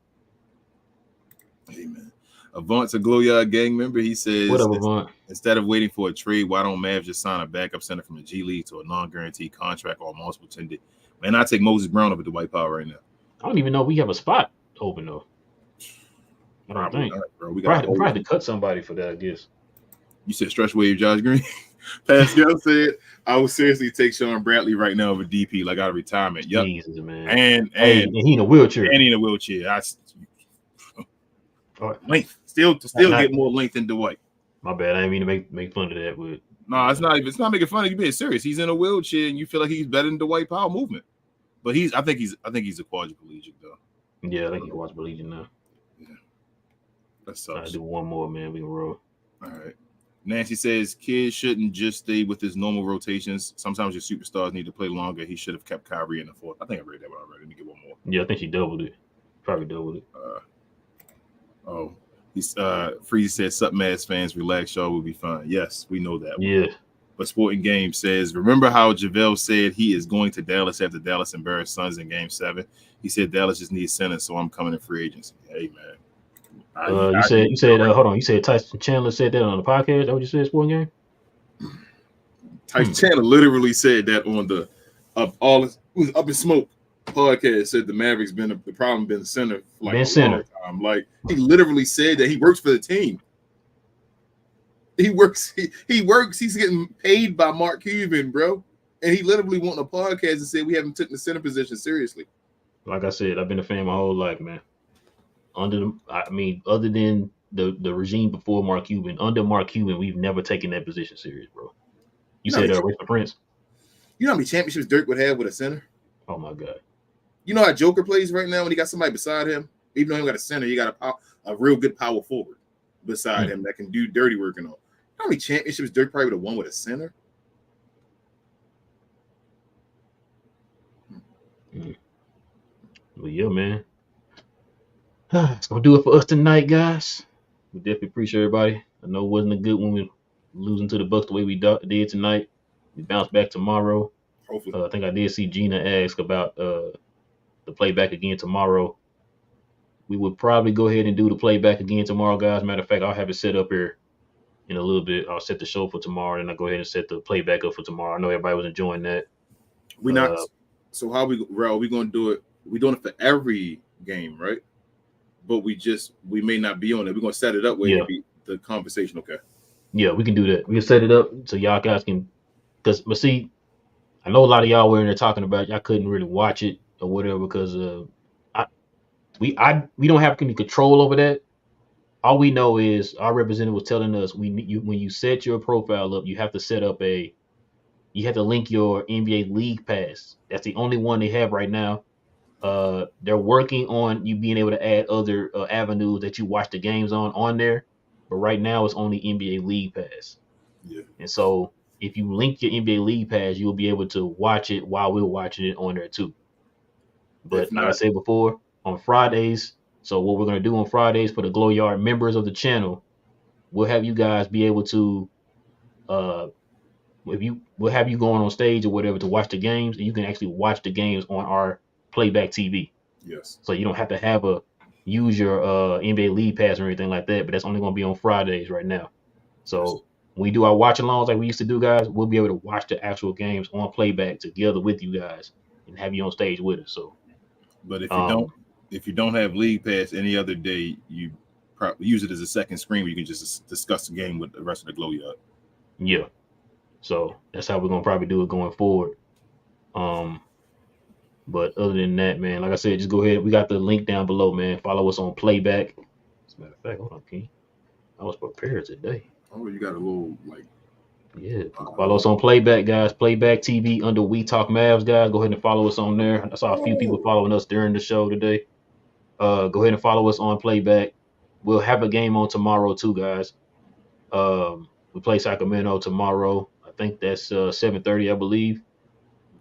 Amen. Avant's a Glowyard gang member. He says, what up, Avant? Instead of waiting for a trade, why don't Mavs just sign a backup center from the G League to a non-guaranteed contract or multiple tended? Man, I take Moses Brown over the White Power right now. I don't even know if we have a spot open though. I don't think. Not, bro. We probably have to cut somebody for that, I guess. You said stretch wave Josh Green. Pascal said, I would seriously take Sean Bradley right now over DP, like out of retirement. Yep. Jesus, man. And he in a wheelchair. And he in a wheelchair. Length. Still get more length than Dwight. My bad. I didn't mean to make fun of that, but no, it's not making fun of you being serious. He's in a wheelchair and you feel like he's better than Dwight Powell movement. But I think he's a quadriplegic though. Yeah, I think he's quadriplegic now. Yeah. That sucks. I do one more, man. We can roll. All right. Nancy says kids shouldn't just stay with his normal rotations. Sometimes your superstars need to play longer. He should have kept Kyrie in the fourth. I think I read that one already. Let me get one more. Yeah, I think she doubled it. Probably doubled it. He's Freeze said, "Sup, Mavs fans, relax. Y'all will be fine." Yes, we know that. Yeah. But Sporting Game says, remember how JaVale said he is going to Dallas after Dallas embarrassed Suns in Game 7? He said Dallas just needs center, so I'm coming in free agency. Hey, man. You said hold on. You said Tyson Chandler said that on the podcast. Is that what you said, Sporting Game? Tyson Chandler literally said that on the Up in Smoke podcast. Said the Mavericks the problem been the center for like a long time. Like he literally said that he works for the team. He works. He's getting paid by Mark Cuban, bro. And he literally went on a podcast and said we haven't taken the center position seriously. Like I said, I've been a fan my whole life, man. Other than the regime before Mark Cuban, under Mark Cuban, we've never taken that position serious, bro. You said Richard Prince. You know how many championships Dirk would have with a center? Oh my God. You know how Joker plays right now when he got somebody beside him? Even though he got a center, he got a real good power forward beside him that can do dirty work and all. How many championships Dirk probably would have won with a center? Well, yeah, man. It's gonna do it for us tonight, guys. We definitely appreciate everybody. I know it wasn't a good one. We losing to the Bucks the way we did tonight. We bounce back tomorrow. Hopefully. I think I did see Gina ask about the playback again tomorrow. We would probably go ahead and do the playback again tomorrow, guys. Matter of fact, I'll have it set up here in a little bit. I'll set the show for tomorrow, and I'll go ahead and set the playback up for tomorrow. I know everybody was enjoying that. We not. So how we going to do it? We're doing it for every game, right? But we may not be on it. We're going to set it up where it be the conversation. Okay. Yeah, we can do that. We can set it up so y'all guys can. But see, I know a lot of y'all were in there talking about y'all couldn't really watch it or whatever because we don't have any control over that. All we know is our representative was telling us when you set your profile up, you have to set up you have to link your NBA League Pass. That's the only one they have right now. They're working on you being able to add other avenues that you watch the games on there, but right now it's only NBA League Pass. Yeah. And so if you link your NBA League Pass, you'll be able to watch it while we're watching it on there too. But like I said before, on Fridays. So what we're going to do on Fridays for the Glow Yard members of the channel, we'll have you guys be able to, we'll have you going on stage or whatever to watch the games, and you can actually watch the games on our Playback TV. Yes. So you don't have to use your NBA League Pass or anything like that, but that's only going to be on Fridays right now. So when we do our watch-alongs like we used to do, guys, we'll be able to watch the actual games on Playback together with you guys and have you on stage with us. So, but if you don't have League Pass any other day, you probably use it as a second screen where you can just discuss the game with the rest of the Glow Yard. Yeah. So that's how we're gonna probably do it going forward. But other than that, man, like I said, just go ahead. We got the link down below, man. Follow us on Playback. As a matter of fact, hold on, King. I was prepared today. Oh, you got a little follow us on Playback, guys. Playback TV under We Talk Mavs, guys. Go ahead and follow us on there. I saw a few people following us during the show today. Go ahead and follow us on Playback. We'll have a game on tomorrow too, guys. We play Sacramento tomorrow. I think that's 7:30, I believe.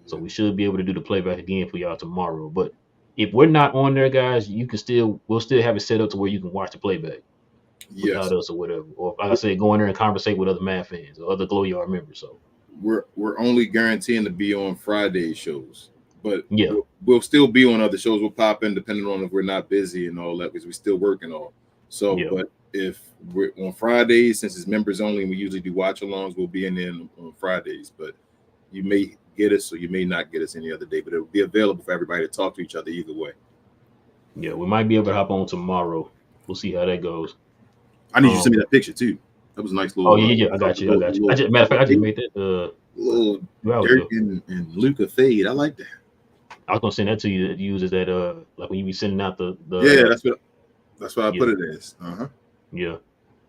So we should be able to do the playback again for y'all tomorrow. But if we're not on there, guys, we'll still have it set up to where you can watch the playback Yes, without us or whatever. Or like I said, go in there and conversate with other Mav fans or other Glow Yard members. So we're only guaranteeing to be on Friday shows, but yeah, we'll still be on other shows. We'll pop in depending on if we're not busy and all that because we're still working all. So, Yeah. but if we're on Fridays, since it's members only, and we usually do watch-alongs, we'll be in there on Fridays. But you may get us or you may not get us any other day, but it'll be available for everybody to talk to each other either way. yeah, we might be able to hop on tomorrow. We'll see how that goes. I need you to send me that picture too. That was a nice little. Oh yeah, I got you. Matter of fact, I just made that. Little Dirk and Luca fade. I like that. I was gonna send that to you to use as that like when you be sending out the yeah, that's what I put it as. Yeah.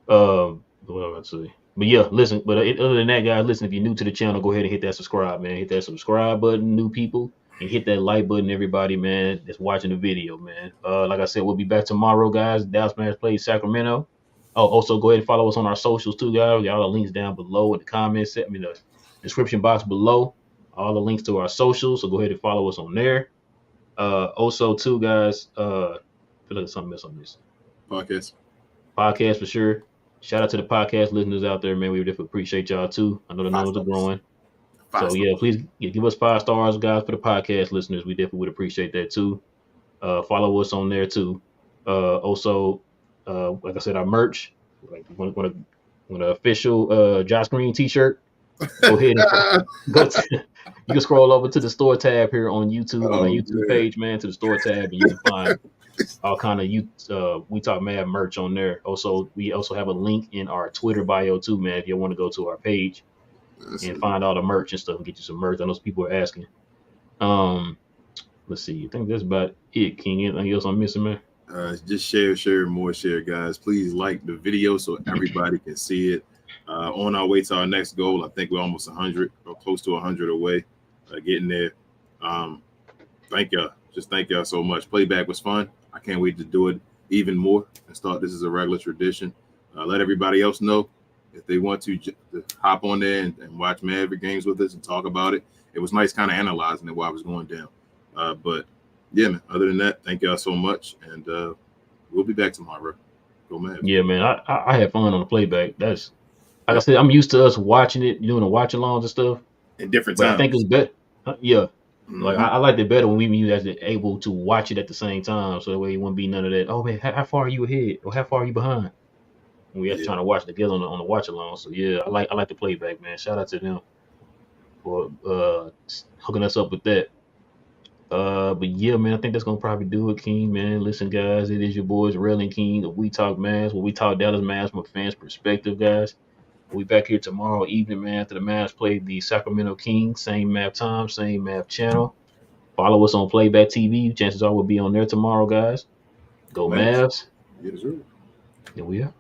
What am I say? But yeah, listen. But other than that, guys, listen. If you're new to the channel, go ahead and hit that subscribe, man. Hit that subscribe button, new people, and hit that like button, everybody, man, that's watching the video, man. Like I said, we'll be back tomorrow, guys. Dallas Mavericks plays Sacramento. Oh, also go ahead and follow us on our socials too, guys. We got all the links down below in the comments. The description box below. All the links to our socials. So go ahead and follow us on there. Also, too, guys. I feel like there's something else on this podcast for sure. Shout out to the podcast listeners out there, man. We definitely appreciate y'all too. I know the numbers are growing. So yeah, please give us 5 stars, guys, for the podcast listeners. We definitely would appreciate that too. Follow us on there too. Also, like I said, our merch, like want an official Josh Green T-shirt. Go ahead and you can scroll over to the store tab here on YouTube on our YouTube page, man, to the store tab, and you can find all kind of We Talk Mavs merch on there. Also, we also have a link in our Twitter bio too, man. If you want to go to our page and find all the merch and stuff and get you some merch. I know some people are asking. Let's see. I think that's about it, King. Anything else I'm missing, man? Just share, more share, guys. Please like the video so everybody can see it. On our way to our next goal, I think we're almost 100 or close to 100 away, getting there. Thank y'all. Just thank y'all so much. Playback was fun. I can't wait to do it even more and start this as a regular tradition. Let everybody else know if they want to hop on there and watch Maverick games with us and talk about it. It was nice kind of analyzing it while I was going down. But yeah, man, other than that, thank y'all so much. And we'll be back tomorrow. Go Mavs. Yeah, man. I had fun on the playback. That's like I said, I'm used to us watching it, doing the watch alongs and stuff. In different times. times. I think it's better. Yeah. Mm-hmm. Like I liked it better when we was able to watch it at the same time. So that way it wouldn't be none of that. Oh man, how far are you ahead? Or how far are you behind? And we had trying to watch it together on the watch along. So yeah, I like the playback, man. Shout out to them for hooking us up with that. But yeah, man, I think that's gonna probably do it, King, man. Listen, guys, it is your boys, Rel and King of We Talk Mavs, where we talk Dallas Mavs from a fan's perspective, guys. We'll be back here tomorrow evening, man, after the Mavs play the Sacramento Kings. Same map time, same map channel. Follow us on Playback TV. Chances are we'll be on there tomorrow, guys. Go Mavs. Yes, sir. Here we are.